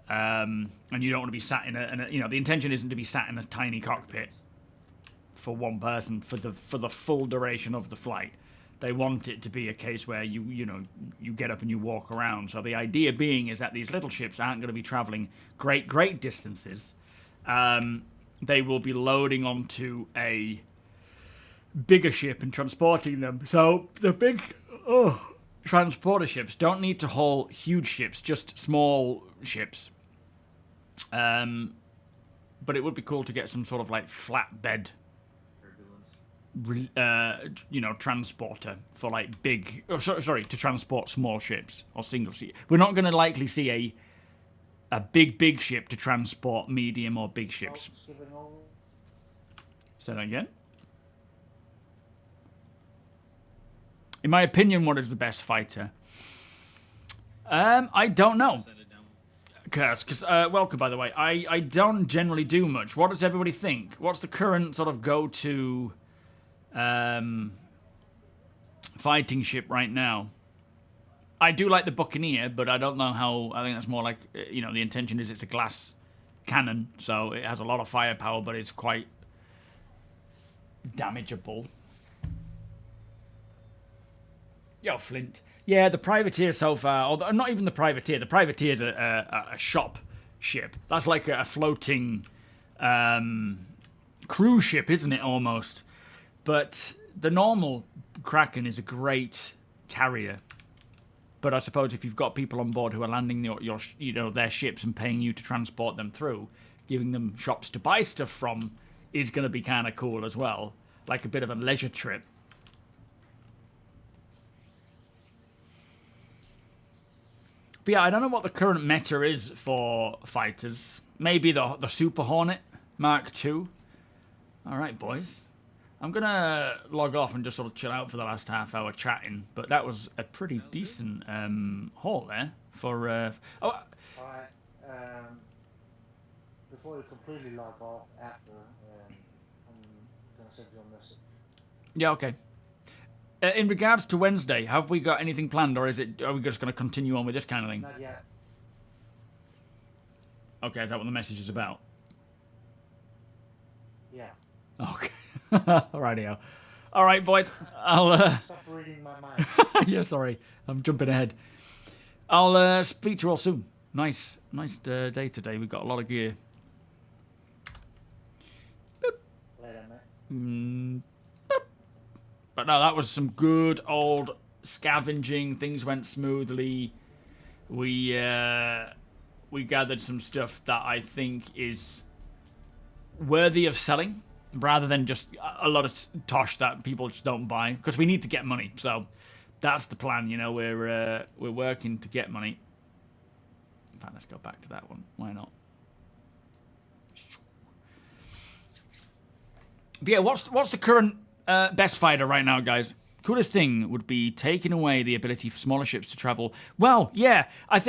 and you don't want to be sat in a you know, the intention isn't to be sat in a tiny cockpit for one person for the full duration of the flight. They want it to be a case where you get up and you walk around. So the idea being is that these little ships aren't going to be traveling great distances. They will be loading onto a bigger ship and transporting them. So the big transporter ships don't need to haul huge ships, just small ships. But it would be cool to get some sort of like flatbed, transporter for like big. To transport small ships or single ship. We're not going to likely see a big ship to transport medium or big ships. Say that again. In my opinion, what is the best fighter? I don't know. Send it down. Because welcome, by the way. I don't generally do much. What does everybody think? What's the current sort of go-to fighting ship right now? I do like the Buccaneer, but I don't know how. I think that's more like, the intention is it's a glass cannon, so it has a lot of firepower, but it's quite damageable. Yo, Flint. Yeah, the privateer so far, although not even the privateer. The privateer's a shop ship. That's like a floating cruise ship, isn't it, almost? But the normal Kraken is a great carrier. But I suppose if you've got people on board who are landing their ships and paying you to transport them through, giving them shops to buy stuff from is going to be kind of cool as well. Like a bit of a leisure trip. But yeah, I don't know what the current meta is for fighters. Maybe the Super Hornet Mark II. Alright, boys. I'm going to log off and just sort of chill out for the last half hour chatting. But that was a pretty decent haul there for... Alright, before you completely log off after, I'm going to send you a message. Yeah, okay. In regards to Wednesday, have we got anything planned, or are we just going to continue on with this kind of thing? Not yet. Okay, is that what the message is about? Yeah. Okay. Alrighty. All right, boys. I'll... Stop reading my mind. Yeah, sorry. I'm jumping ahead. I'll speak to you all soon. Nice day today. We've got a lot of gear. Later, mate. But no, that was some good old scavenging. Things went smoothly. We gathered some stuff that I think is worthy of selling, rather than just a lot of tosh that people just don't buy. Because we need to get money, so that's the plan. We're working to get money. In fact, let's go back to that one. Why not? But yeah, what's the current best fighter right now, guys? Coolest thing would be taking away the ability for smaller ships to travel. Well, yeah, I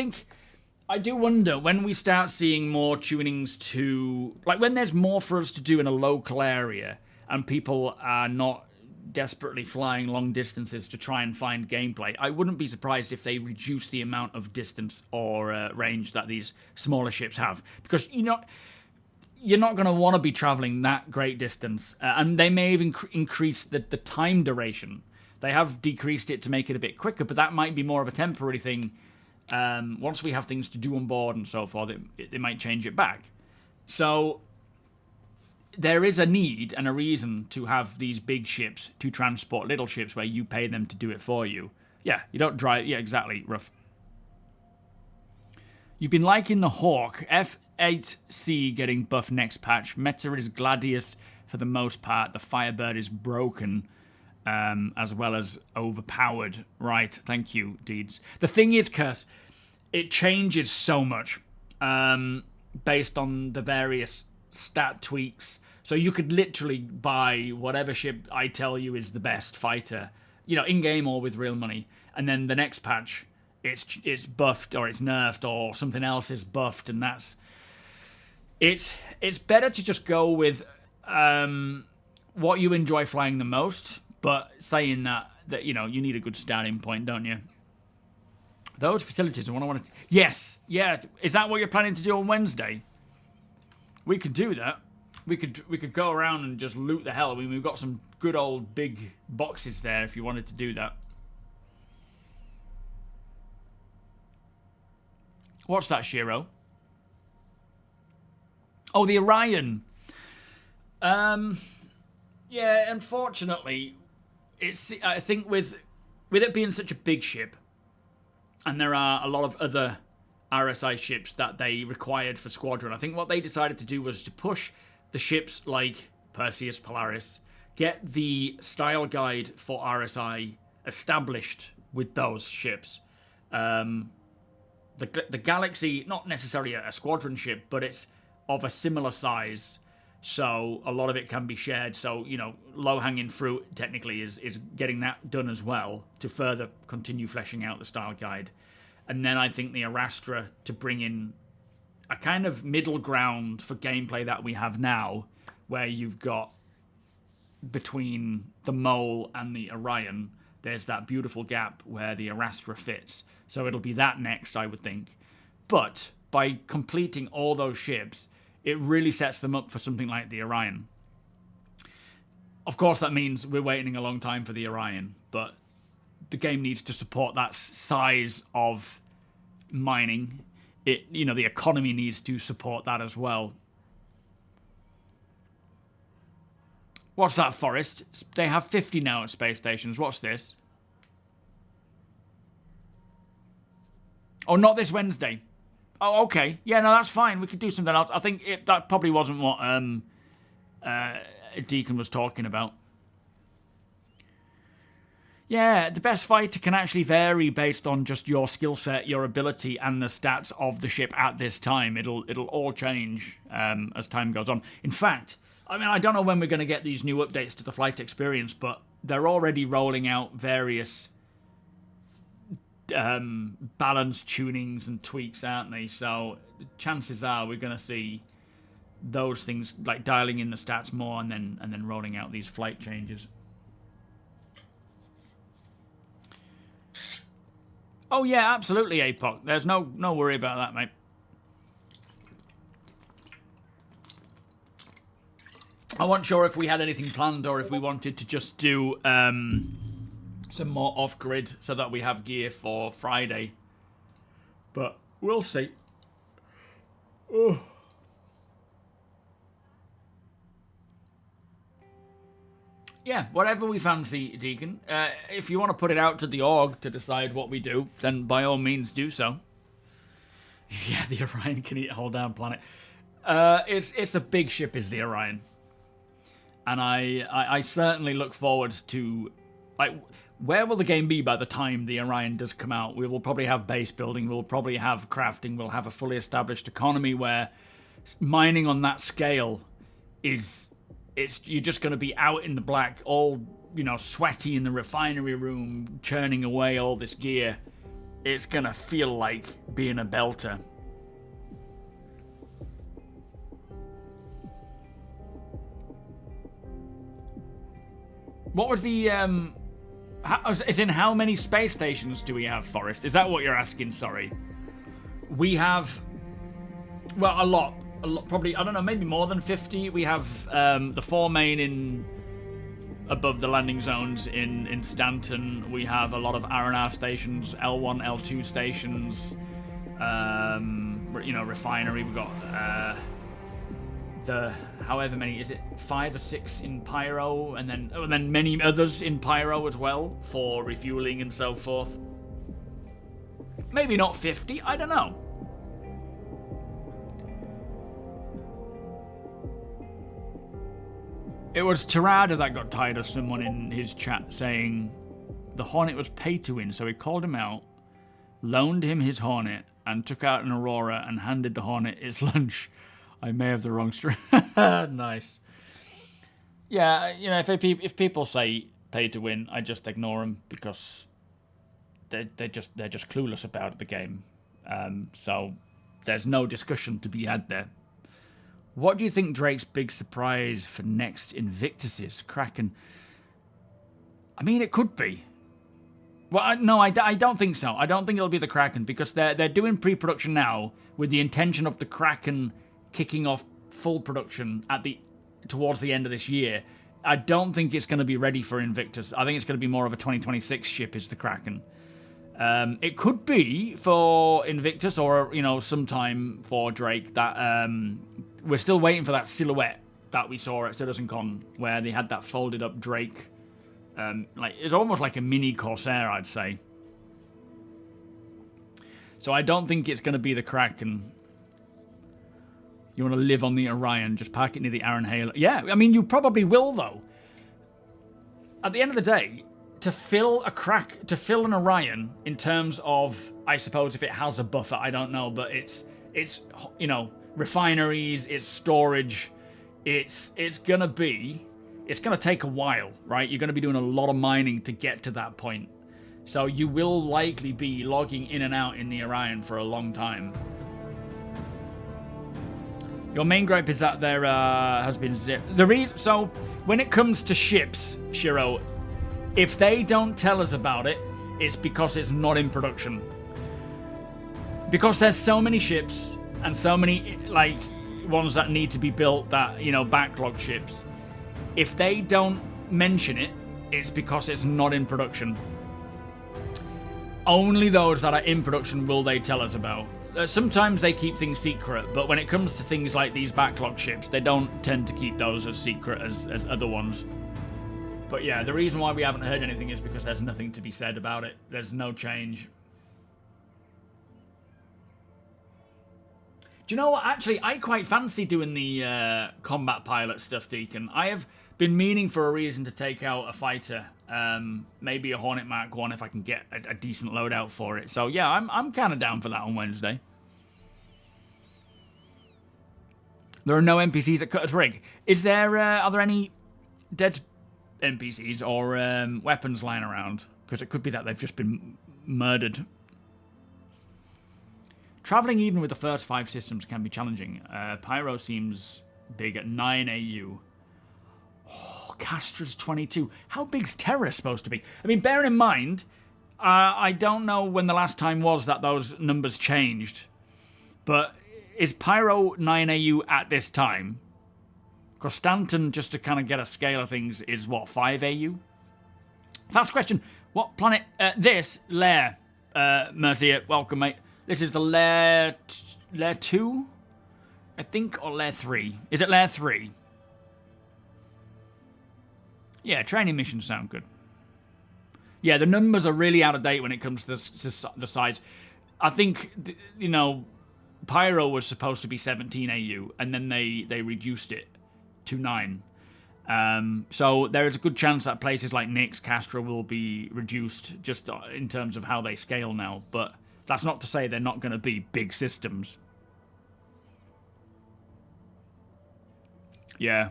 do wonder when we start seeing more tunings to... Like, when there's more for us to do in a local area, and people are not desperately flying long distances to try and find gameplay, I wouldn't be surprised if they reduce the amount of distance or range that these smaller ships have, because you're not going to want to be traveling that great distance, and they may even increase the time duration. They have decreased it to make it a bit quicker, but that might be more of a temporary thing. Once we have things to do on board and so forth, they might change it back. So there is a need and a reason to have these big ships to transport little ships where you pay them to do it for you. Yeah, you don't drive... Yeah, exactly, Rough. You've been liking the Hawk. F8C getting buffed next patch. Meta is Gladius for the most part. The Firebird is broken, as well as overpowered. Right, thank you, Deeds. The thing is, Curse, it changes so much based on the various stat tweaks. So you could literally buy whatever ship I tell you is the best fighter, in-game or with real money. And then the next patch, it's buffed or it's nerfed or something else is buffed, and that's... It's better to just go with what you enjoy flying the most, but saying that you need a good starting point, don't you? Those facilities are what I want to... Yes, yeah. Is that what you're planning to do on Wednesday? We could do that. We could go around and just loot the hell. I mean, we've got some good old big boxes there if you wanted to do that. What's that, Shiro? Oh, the Orion. Yeah, unfortunately, I think with it being such a big ship, and there are a lot of other RSI ships that they required for Squadron, I think what they decided to do was to push the ships like Perseus, Polaris, get the style guide for RSI established with those ships. The Galaxy, not necessarily a Squadron ship, but it's of a similar size, so a lot of it can be shared. So, low-hanging fruit technically is getting that done as well to further continue fleshing out the style guide. And then I think the Arastra to bring in a kind of middle ground for gameplay that we have now, where you've got between the Mole and the Orion, there's that beautiful gap where the Arastra fits. So it'll be that next, I would think. But by completing all those ships, it really sets them up for something like the Orion. Of course, that means we're waiting a long time for the Orion, but the game needs to support that size of mining. The economy needs to support that as well. What's that, Forest? They have 50 now at space stations. What's this? Oh, not this Wednesday. Oh, okay. Yeah, no, that's fine. We could do something else. I think that probably wasn't what Deacon was talking about. Yeah, the best fighter can actually vary based on just your skill set, your ability, and the stats of the ship at this time. It'll all change as time goes on. In fact, I don't know when we're going to get these new updates to the flight experience, but they're already rolling out various balance tunings and tweaks, aren't they? So chances are we're going to see those things, like dialing in the stats more and then rolling out these flight changes. Oh yeah, absolutely, APOC. There's no worry about that, mate. I wasn't sure if we had anything planned or if we wanted to just do some more off-grid so that we have gear for Friday. But we'll see. Oh. Yeah, whatever we fancy, Deacon. If you want to put it out to the org to decide what we do, then by all means do so. Yeah, the Orion can eat a whole damn planet. It's a big ship, is the Orion. And I certainly look forward to... where will the game be by the time the Orion does come out? We will probably have base building, we'll probably have crafting, we'll have a fully established economy where mining on that scale is... you're just going to be out in the black, all, sweaty in the refinery room, churning away all this gear. It's going to feel like being a belter. What was the how many space stations do we have, Forrest? Is that what you're asking? Sorry. We have, well, a lot, probably, I don't know, maybe more than 50. We have the 4 main above the landing zones in Stanton. We have a lot of R&R stations, L1, L2 stations, you know, refinery. We've got the however many, is it 5 or 6 in Pyro, and then many others in Pyro as well for refueling and so forth. Maybe not 50, I don't know. It was Tirada that got tired of someone in his chat saying the Hornet was pay to win, so he called him out, loaned him his Hornet, and took out an Aurora and handed the Hornet its lunch. I may have the wrong string. Nice. Yeah, you know, if people say pay to win, I just ignore them because they're just clueless about the game. So there's no discussion to be had there. What do you think Drake's big surprise for next Invictus is? Kraken. I mean, it could be. Well, no, I don't think so. I don't think it'll be the Kraken because they're doing pre-production now with the intention of the Kraken kicking off full production towards the end of this year. I don't think it's going to be ready for Invictus. I think it's going to be more of a 2026 ship is the Kraken. It could be for Invictus or, you know, sometime for Drake that we're still waiting for that silhouette that we saw at CitizenCon where they had that folded up Drake. Like it's almost like a mini Corsair, I'd say. So I don't think it's going to be the Kraken. You want to live on the Orion, just park it near the Aaron Hale. Yeah, I mean, you probably will, though. At the end of the day, to fill an Orion in terms of, I suppose, if it has a buffer, I don't know, but it's you know, refineries, it's storage, it's gonna take a while, right? You're gonna be doing a lot of mining to get to that point. So you will likely be logging in and out in the Orion for a long time. Your main gripe is that there has been so when it comes to ships, Shiro, if they don't tell us about it, it's because it's not in production. Because there's so many ships and so many like ones that need to be built that, you know, backlog ships. If they don't mention it, it's because it's not in production. Only those that are in production will they tell us about. Sometimes they keep things secret, but when it comes to things like these backlog ships, they don't tend to keep those as secret as other ones. But yeah, the reason why we haven't heard anything is because there's nothing to be said about it. There's no change. Do you know what? Actually, I quite fancy doing the combat pilot stuff, Deacon. I have been meaning for a reason to take out a fighter. Maybe a Hornet Mark 1 if I can get a decent loadout for it. So yeah, I'm kind of down for that on Wednesday. There are no NPCs at Cutter's Rig. Is there? Are there any dead NPCs or weapons lying around? Because it could be that they've just been murdered. Traveling even with the first 5 systems can be challenging. Pyro seems big at 9 AU. Oh, Castra's 22. How big's Terra supposed to be? I mean, bearing in mind, I don't know when the last time was that those numbers changed. But is Pyro 9 AU at this time? Because Stanton, just to kind of get a scale of things, is what, 5 AU? Fast question. What planet? This, Lair. Mercia, welcome, mate. This is the Lair 2? I think, or Lair 3. Is it Lair 3? Yeah, training missions sound good. Yeah, the numbers are really out of date when it comes to the size. I think, you know, Pyro was supposed to be 17 AU, and then they reduced it to 9. So there is a good chance that places like Nyx, Castra will be reduced just in terms of how they scale now. But that's not to say they're not going to be big systems. Yeah.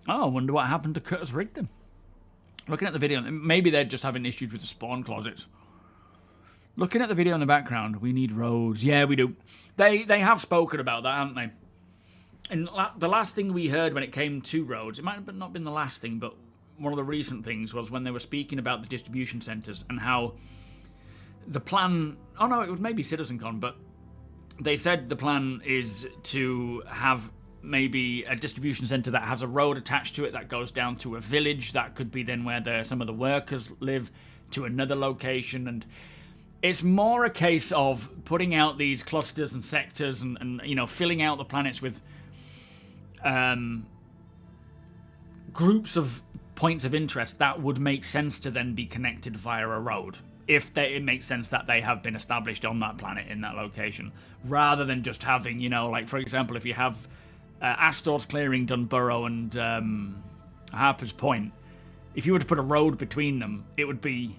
Oh, I wonder what happened to Cutter's Rig then. Looking at the video, maybe they're just having issues with the spawn closets. Looking at the video in the background, we need roads. Yeah, we do. They have spoken about that, haven't they? And the last thing we heard when it came to roads, it might have not been the last thing, but one of the recent things was when they were speaking about the distribution centres and how the plan... Oh no, it was maybe CitizenCon, but they said the plan is to have maybe a distribution centre that has a road attached to it that goes down to a village. That could be then where some of the workers live, to another location. And it's more a case of putting out these clusters and sectors and you know, filling out the planets with groups of points of interest that would make sense to then be connected via a road, if it makes sense that they have been established on that planet in that location, rather than just having, you know, like for example, if you have Astor's Clearing, Dunburrow, and Harper's Point, if you were to put a road between them, it would be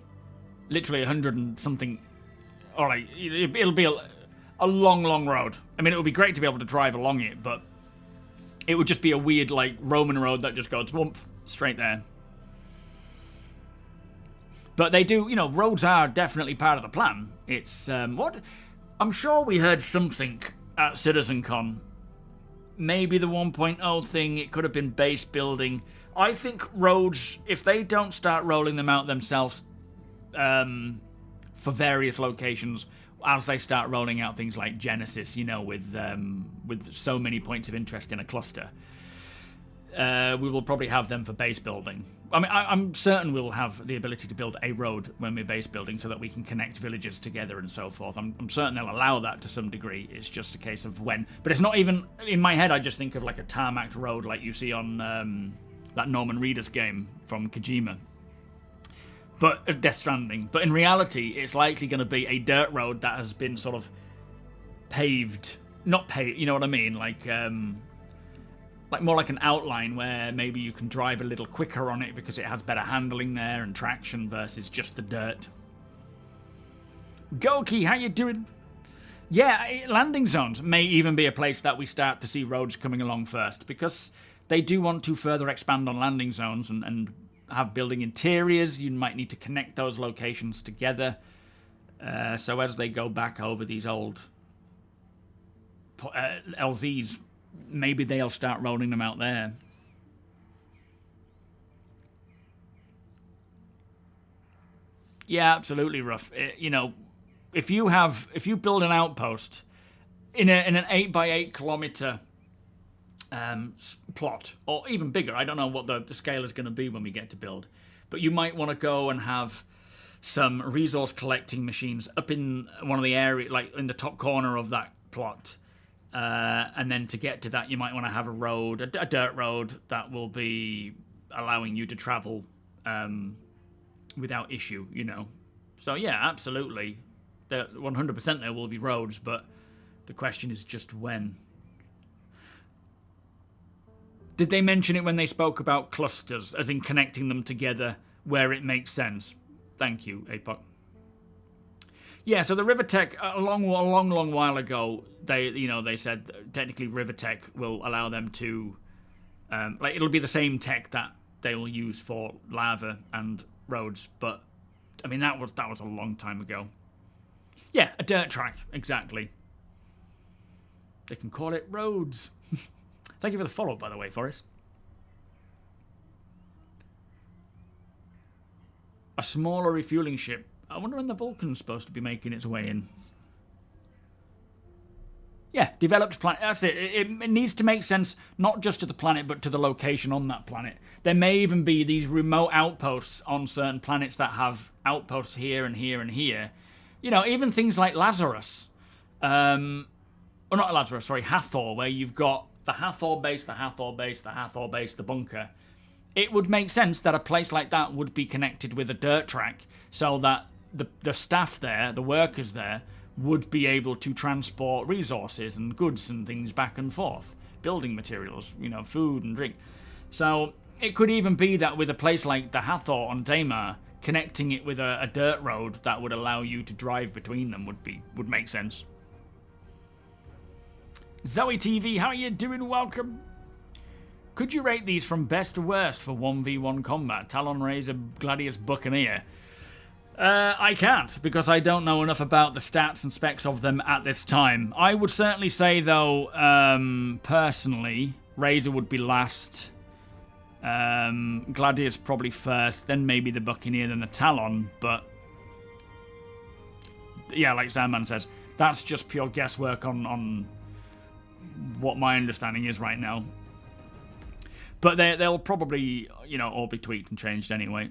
literally 100 and something, or like it'll be a long road. I mean, it would be great to be able to drive along it, but it would just be a weird, like, Roman road that just goes whoomp, straight there. But they do, you know, roads are definitely part of the plan. It's, what? I'm sure we heard something at CitizenCon. Maybe the 1.0 thing, it could have been base building. I think roads, if they don't start rolling them out themselves for various locations, as they start rolling out things like Genesis, you know, with so many points of interest in a cluster, we will probably have them for base building. I mean, I'm certain we'll have the ability to build a road when we're base building so that we can connect villages together and so forth. I'm certain they'll allow that to some degree. It's just a case of when. But it's not even... In my head, I just think of like a tarmac road like you see on that Norman Reedus game from Kojima. But Death Stranding. But in reality, it's likely going to be a dirt road that has been sort of paved. Not paved, you know what I mean? Like more like an outline where maybe you can drive a little quicker on it because it has better handling there and traction versus just the dirt. Goki, how you doing? Yeah, landing zones may even be a place that we start to see roads coming along first, because they do want to further expand on landing zones and have building interiors. You might need to connect those locations together. So as they go back over these old LZs, maybe they'll start rolling them out there. Yeah, absolutely, Ruff. You know, if you build an outpost in an 8x8 kilometer plot, or even bigger, I don't know what the scale is going to be when we get to build, but you might want to go and have some resource collecting machines up in one of the area, like in the top corner of that plot. And then to get to that, you might want to have a road, a dirt road that will be allowing you to travel without issue, you know. So yeah, absolutely, 100% there will be roads, but the question is just when. Did they mention it when they spoke about clusters, as in connecting them together where it makes sense? Thank you, APOC. Yeah, so the Rivertech, a long while ago, they said technically Rivertech will allow them to, like, it'll be the same tech that they will use for lava and roads, but I mean that was a long time ago. Yeah, a dirt track, exactly. They can call it roads. Thank you for the follow, by the way, Forrest. A smaller refueling ship. I wonder when the Vulcan's supposed to be making its way in. Yeah, developed planet. That's it. It needs to make sense, not just to the planet, but to the location on that planet. There may even be these remote outposts on certain planets that have outposts here and here and here. You know, even things like Lazarus. Or not Lazarus, sorry, Hathor, where you've got the Hathor base, the Hathor base, the Hathor base, the bunker. It would make sense that a place like that would be connected with a dirt track so that the staff there, the workers there, would be able to transport resources and goods and things back and forth. Building materials, you know, food and drink. So it could even be that with a place like the Hathor on Daymar, connecting it with a dirt road that would allow you to drive between them would make sense. Zoe TV, how are you doing? Welcome. Could you rate these from best to worst for 1v1 combat? Talon Razor, Gladius, Buccaneer. I can't, because I don't know enough about the stats and specs of them at this time. I would certainly say, though, personally, Razor would be last. Gladius probably first, then maybe the Buccaneer, then the Talon, but... yeah, like Sandman says, that's just pure guesswork on what my understanding is right now. But they'll probably, you know, all be tweaked and changed anyway.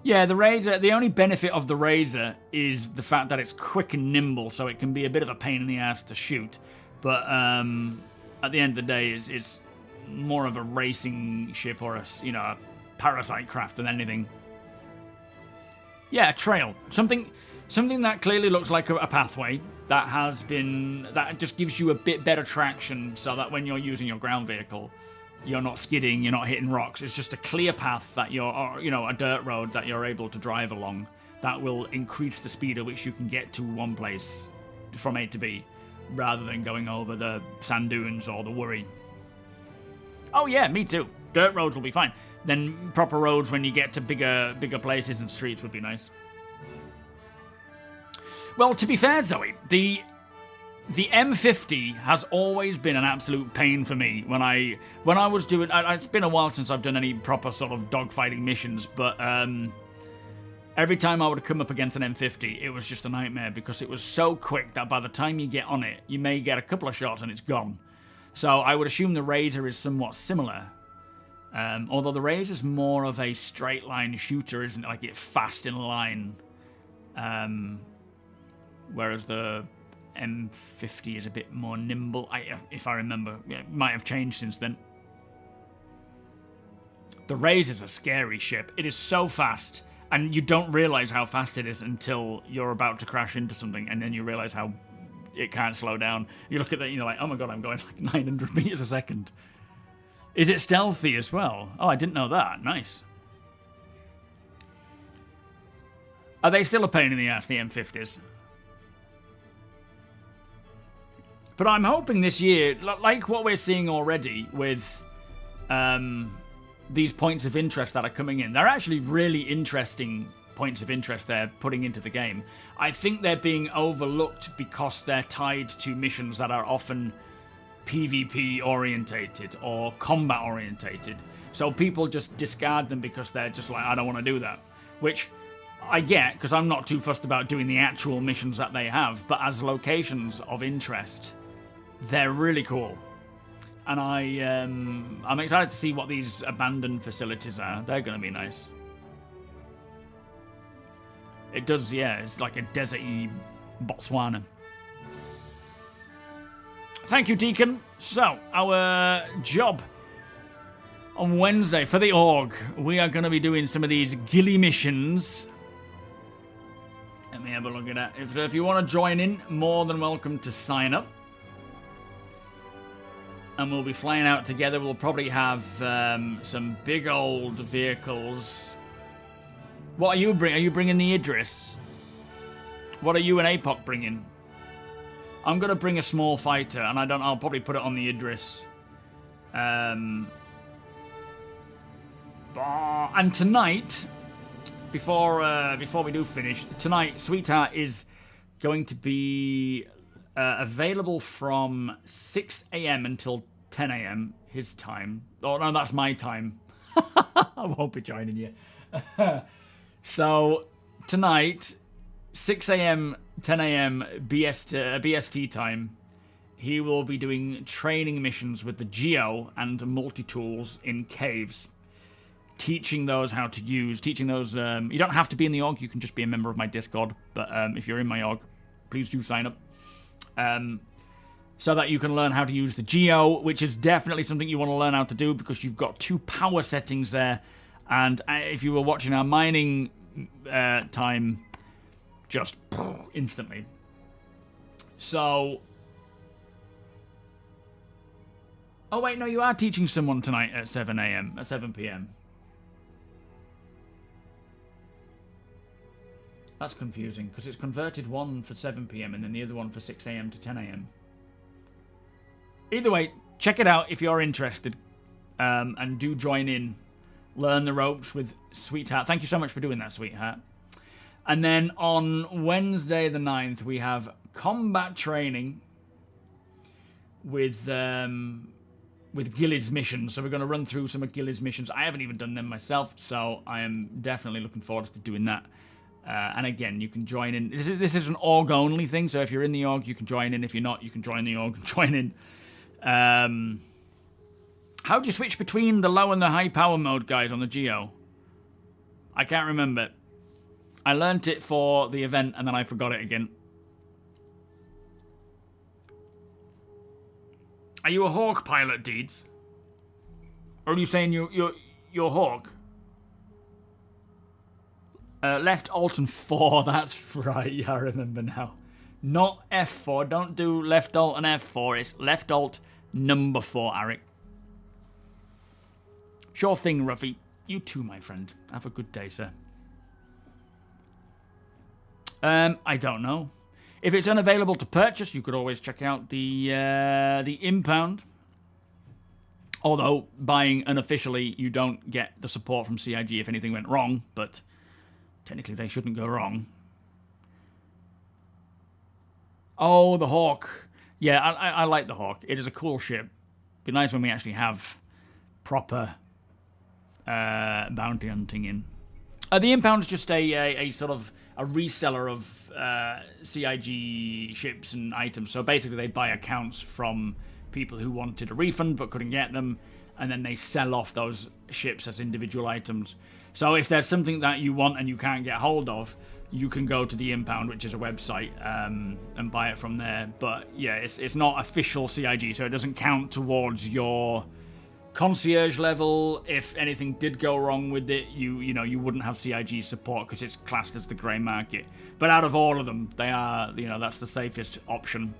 Yeah, the Razor, the only benefit of the Razor is the fact that it's quick and nimble, so it can be a bit of a pain in the ass to shoot. But at the end of the day, it's more of a racing ship or a, you know, a parasite craft than anything. Yeah, a trail. Something that clearly looks like a pathway that has been, that just gives you a bit better traction so that when you're using your ground vehicle, you're not skidding, you're not hitting rocks. It's just a clear path that you're, or, you know, a dirt road that you're able to drive along that will increase the speed at which you can get to one place from A to B rather than going over the sand dunes or the worry. Oh yeah, me too. Dirt roads will be fine. Then proper roads when you get to bigger places and streets would be nice. Well, to be fair, Zoe, the M50 has always been an absolute pain for me when I was doing... it's been a while since I've done any proper sort of dogfighting missions, but every time I would come up against an M50, it was just a nightmare because it was so quick that by the time you get on it, you may get a couple of shots and it's gone. So I would assume the Razor is somewhat similar. Although the Razor's more of a straight line shooter, isn't it? Like it's fast in line. Whereas the M50 is a bit more nimble, if I remember. It might have changed since then. The Razor's a scary ship. It is so fast, and you don't realise how fast it is until you're about to crash into something, and then you realise how it can't slow down. You look at that, you're like, oh my god, I'm going like 900 meters a second. Is it stealthy as well? Oh, I didn't know that. Nice. Are they still a pain in the ass, the M50s? But I'm hoping this year, like what we're seeing already with these points of interest that are coming in, they're actually really interesting points of interest they're putting into the game. I think they're being overlooked because they're tied to missions that are often PvP orientated or combat orientated. So people just discard them because they're just like, I don't want to do that. Which I get, because I'm not too fussed about doing the actual missions that they have, but as locations of interest, they're really cool. And I'm excited to see what these abandoned facilities are. They're going to be nice. It does, yeah, it's like a desert-y Botswana. Thank you, Deacon. So, our job on Wednesday for the org, we are going to be doing some of these ghillie missions. Let me have a look at that. If you want to join in, more than welcome to sign up. And we'll be flying out together. We'll probably have some big old vehicles. What are you bringing? Are you bringing the Idris? What are you and APOC bringing? I'm going to bring a small fighter, and I'll probably put it on the Idris. And tonight, before we do finish, tonight, Sweetheart is going to be available from 6 a.m. until 10 a.m. his time. Oh, no, that's my time. I won't be joining you. So, tonight, 6 a.m., 10 a.m. BST time, he will be doing training missions with the Geo and multi-tools in caves. Teaching those how to use, you don't have to be in the org, you can just be a member of my Discord, but if you're in my org, please do sign up. So that you can learn how to use the Geo, which is definitely something you want to learn how to do because you've got 2 power settings there. And if you were watching our mining time, just instantly. So... Oh, wait, no, you are teaching someone tonight at 7 a.m., at 7 p.m. That's confusing, because it's converted one for 7 p.m. and then the other one for 6 a.m. to 10 a.m. Either way, check it out if you're interested. and do join in. Learn the ropes with Sweetheart. Thank you so much for doing that, Sweetheart. And then on Wednesday the 9th, we have combat training with Gilly's missions. So we're going to run through some of Gilly's missions. I haven't even done them myself, so I am definitely looking forward to doing that. And again, you can join in. This is an org only thing, so if you're in the org, you can join in. If you're not, you can join the org and join in. How do you switch between the low and the high power mode, guys, on the Geo? I can't remember. I learnt it for the event and then I forgot it again. Are you a Hawk pilot, Deeds? Or are you saying you're Hawk? Left Alt and 4, that's right, yeah, I remember now. Not F4, don't do left Alt and F4, it's left Alt number 4, Arik. Sure thing, Ruffy. You too, my friend. Have a good day, sir. I don't know. If it's unavailable to purchase, you could always check out the impound. Although, buying unofficially, you don't get the support from CIG if anything went wrong, but technically they shouldn't go wrong. Oh, the Hawk. Yeah, I like the Hawk. It is a cool ship. Be nice when we actually have proper bounty hunting in. The impound's just a sort of a reseller of CIG ships and items. So basically they buy accounts from people who wanted a refund but couldn't get them, and then they sell off those ships as individual items. So if there's something that you want and you can't get hold of, you can go to the Impound, which is a website, and buy it from there. But yeah, it's not official CIG, so it doesn't count towards your concierge level. If anything did go wrong with it, you wouldn't have CIG support because it's classed as the grey market. But out of all of them, they are, that's the safest option.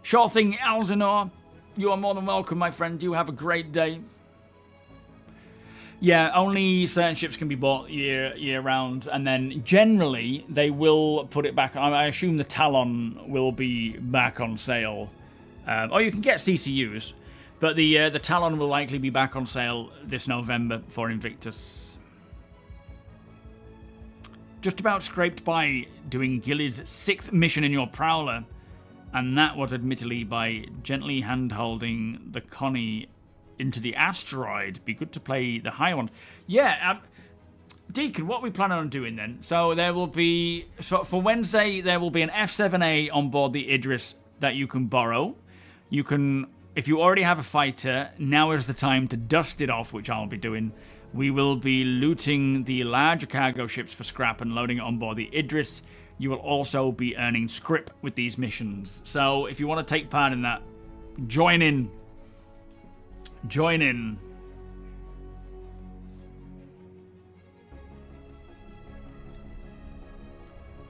Sure thing, Alzenor. You are more than welcome, my friend. You have a great day. Yeah, only certain ships can be bought year round, and then generally they will put it back. I assume the Talon will be back on sale. Or you can get CCUs, but the Talon will likely be back on sale this November for Invictus. Just about scraped by doing Gilly's 6th mission in your Prowler, and that was admittedly by gently hand-holding the Connie into the asteroid. Be good to play the higher one. Yeah, Deacon, what are we planning on doing then? So there will be, for Wednesday, there will be an F7A on board the Idris that you can borrow. You can, if you already have a fighter, now is the time to dust it off, which I'll be doing. We will be looting the larger cargo ships for scrap and loading it on board the Idris. You will also be earning scrip with these missions. So if you want to take part in that, join in. Join in.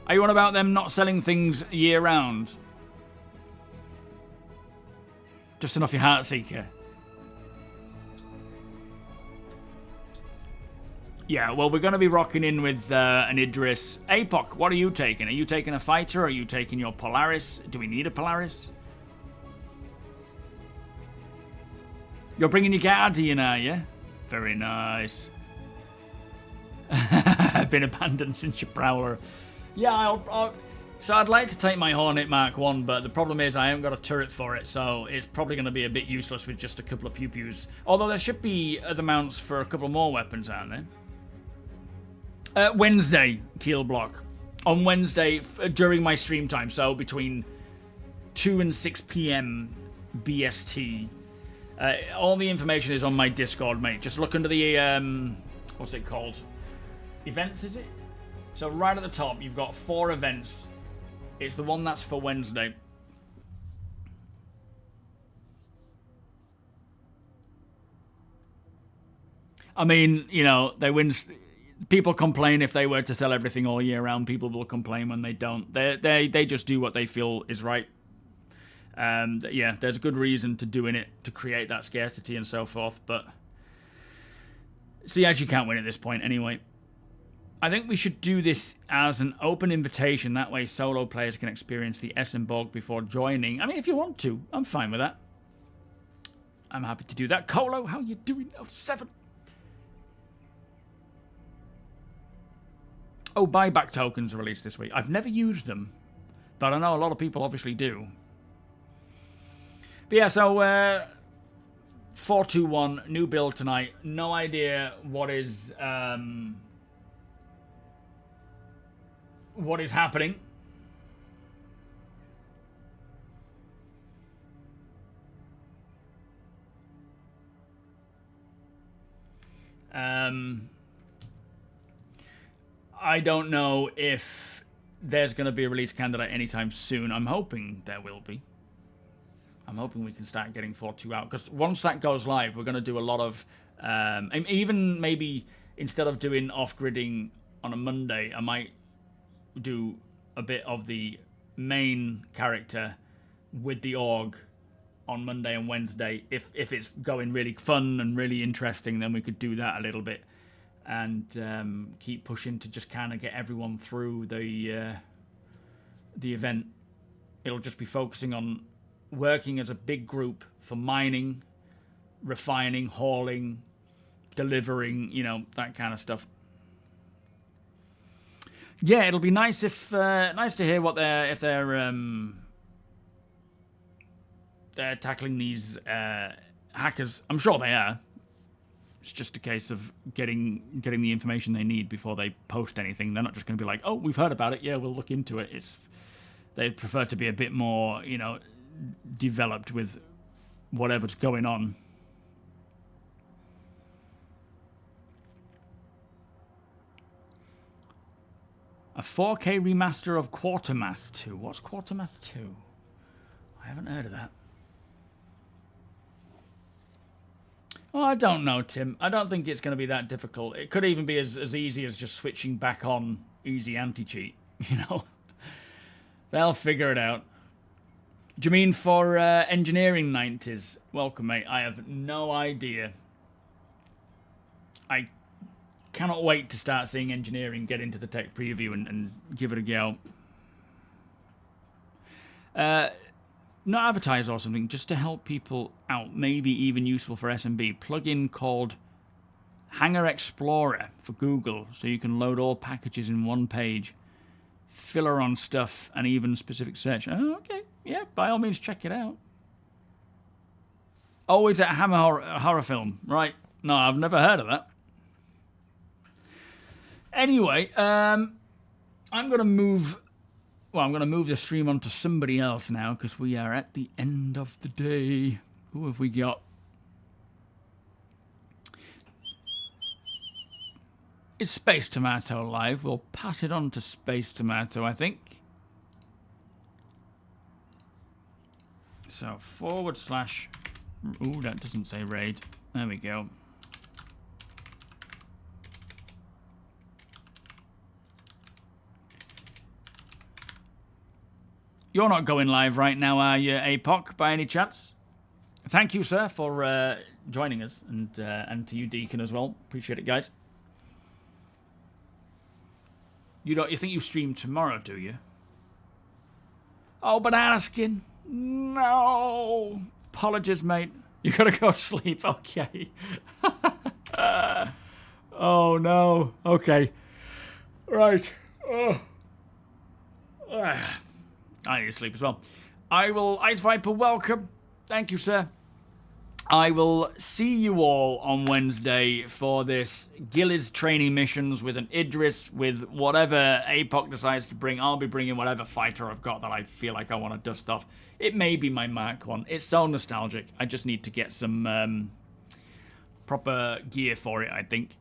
Are you on about them not selling things year round? Just enough your Heartseeker. Yeah, well, we're going to be rocking in with an Idris. Apoc, what are you taking? Are you taking a fighter or are you taking your Polaris? Do we need a Polaris? You're bringing your Guardian, are you? Very nice. I've been abandoned since your Prowler. Yeah, so I'd like to take my Hornet Mark 1, but the problem is I haven't got a turret for it, so it's probably going to be a bit useless with just a couple of pew-pews. Although there should be other mounts for a couple more weapons, aren't there? Wednesday, Keel Block. On Wednesday, during my stream time, so between 2 and 6 p.m. BST. All the information is on my Discord, mate. Just look under the, what's it called? Events, is it? So right at the top, you've got 4 events. It's the one that's for Wednesday. I mean, they win. People complain if they were to sell everything all year round. People will complain when they don't. They just do what they feel is right. Yeah, there's a good reason to doing it, to create that scarcity and so forth. But CIG can't win at this point anyway. I think we should do this as an open invitation. That way solo players can experience the Essenborg before joining. I mean, if you want to, I'm fine with that. I'm happy to do that. Colo, how you doing? Oh, 7. Oh, buyback tokens are released this week. I've never used them, but I know a lot of people obviously do. But yeah, so 421, new build tonight. No idea what is happening. I don't know if there's going to be a release candidate anytime soon. I'm hoping there will be. I'm hoping we can start getting 4.2 out, because once that goes live, we're going to do a lot of... even maybe instead of doing off-gridding on a Monday, I might do a bit of the main character with the org on Monday and Wednesday. If it's going really fun and really interesting, then we could do that a little bit and keep pushing to just kind of get everyone through the event. It'll just be focusing on working as a big group for mining, refining, hauling, delivering, you know, that kind of stuff. Yeah, it'll be nice if nice to hear what they're tackling these hackers. I'm sure they are. It's just a case of getting the information they need before they post anything. They're not just going to be like, "Oh, we've heard about it. Yeah, we'll look into it." They prefer to be a bit more, you know, developed with whatever's going on. A 4K remaster of Quatermass 2. What's Quatermass 2? I haven't heard of that. Oh, I don't know, Tim. I don't think it's going to be that difficult. It could even be as easy as just switching back on easy anti-cheat, you know? They'll figure it out. Do you mean for engineering 90s? Welcome, mate. I have no idea. I cannot wait to start seeing engineering get into the tech preview and give it a go. Not advertise or something, just to help people out, maybe even useful for SMB. Plugin called Hangar Explorer for Google, so you can load all packages in one page, filler on stuff, and even specific search. Oh, okay, yeah, by all means, check it out. Oh, it's a Hammer horror film, right? No, I've never heard of that. Anyway, I'm going to move... Well, I'm going to move the stream on to somebody else now, because we are at the end of the day. Who have we got? Is Space Tomato live? We'll pass it on to Space Tomato, I think. So, / Ooh, that doesn't say raid. There we go. You're not going live right now, are you, APOC, by any chance? Thank you, sir, for joining us, and to you, Deacon, as well. Appreciate it, guys. You think you stream tomorrow, do you? Oh, banana skin. No. Apologies, mate. You gotta go to sleep. Okay. Oh, no. Okay. Right. Oh. I need to sleep as well. I will... Ice Viper, welcome. Thank you, sir. I will see you all on Wednesday for this Gillies training missions with an Idris, with whatever APOC decides to bring. I'll be bringing whatever fighter I've got that I feel like I want to dust off. It may be my Mark 1. It's so nostalgic. I just need to get some proper gear for it, I think.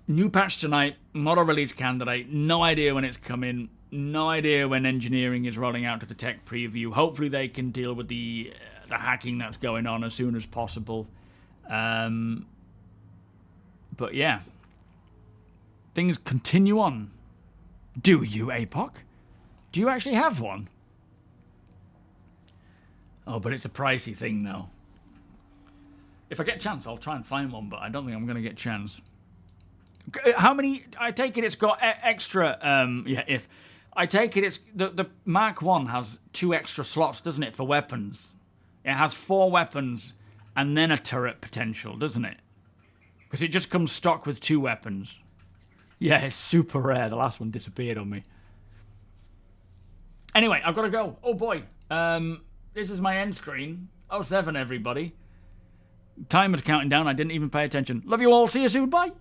New patch tonight. Not a release candidate. No idea when it's coming. No idea when engineering is rolling out to the tech preview. Hopefully they can deal with the hacking that's going on as soon as possible. But yeah. Things continue on. Do you, APOC? Do you actually have one? Oh, but it's a pricey thing now. If I get a chance, I'll try and find one, but I don't think I'm going to get a chance. How many... I take it it's got extra... yeah, if... I take it it's... The Mark 1 has 2 extra slots, doesn't it, for weapons? It has 4 weapons and then a turret potential, doesn't it? Because it just comes stock with 2 weapons. Yeah, it's super rare. The last one disappeared on me. Anyway, I've got to go. Oh boy. This is my end screen. 07, everybody. Timer's counting down. I didn't even pay attention. Love you all. See you soon. Bye.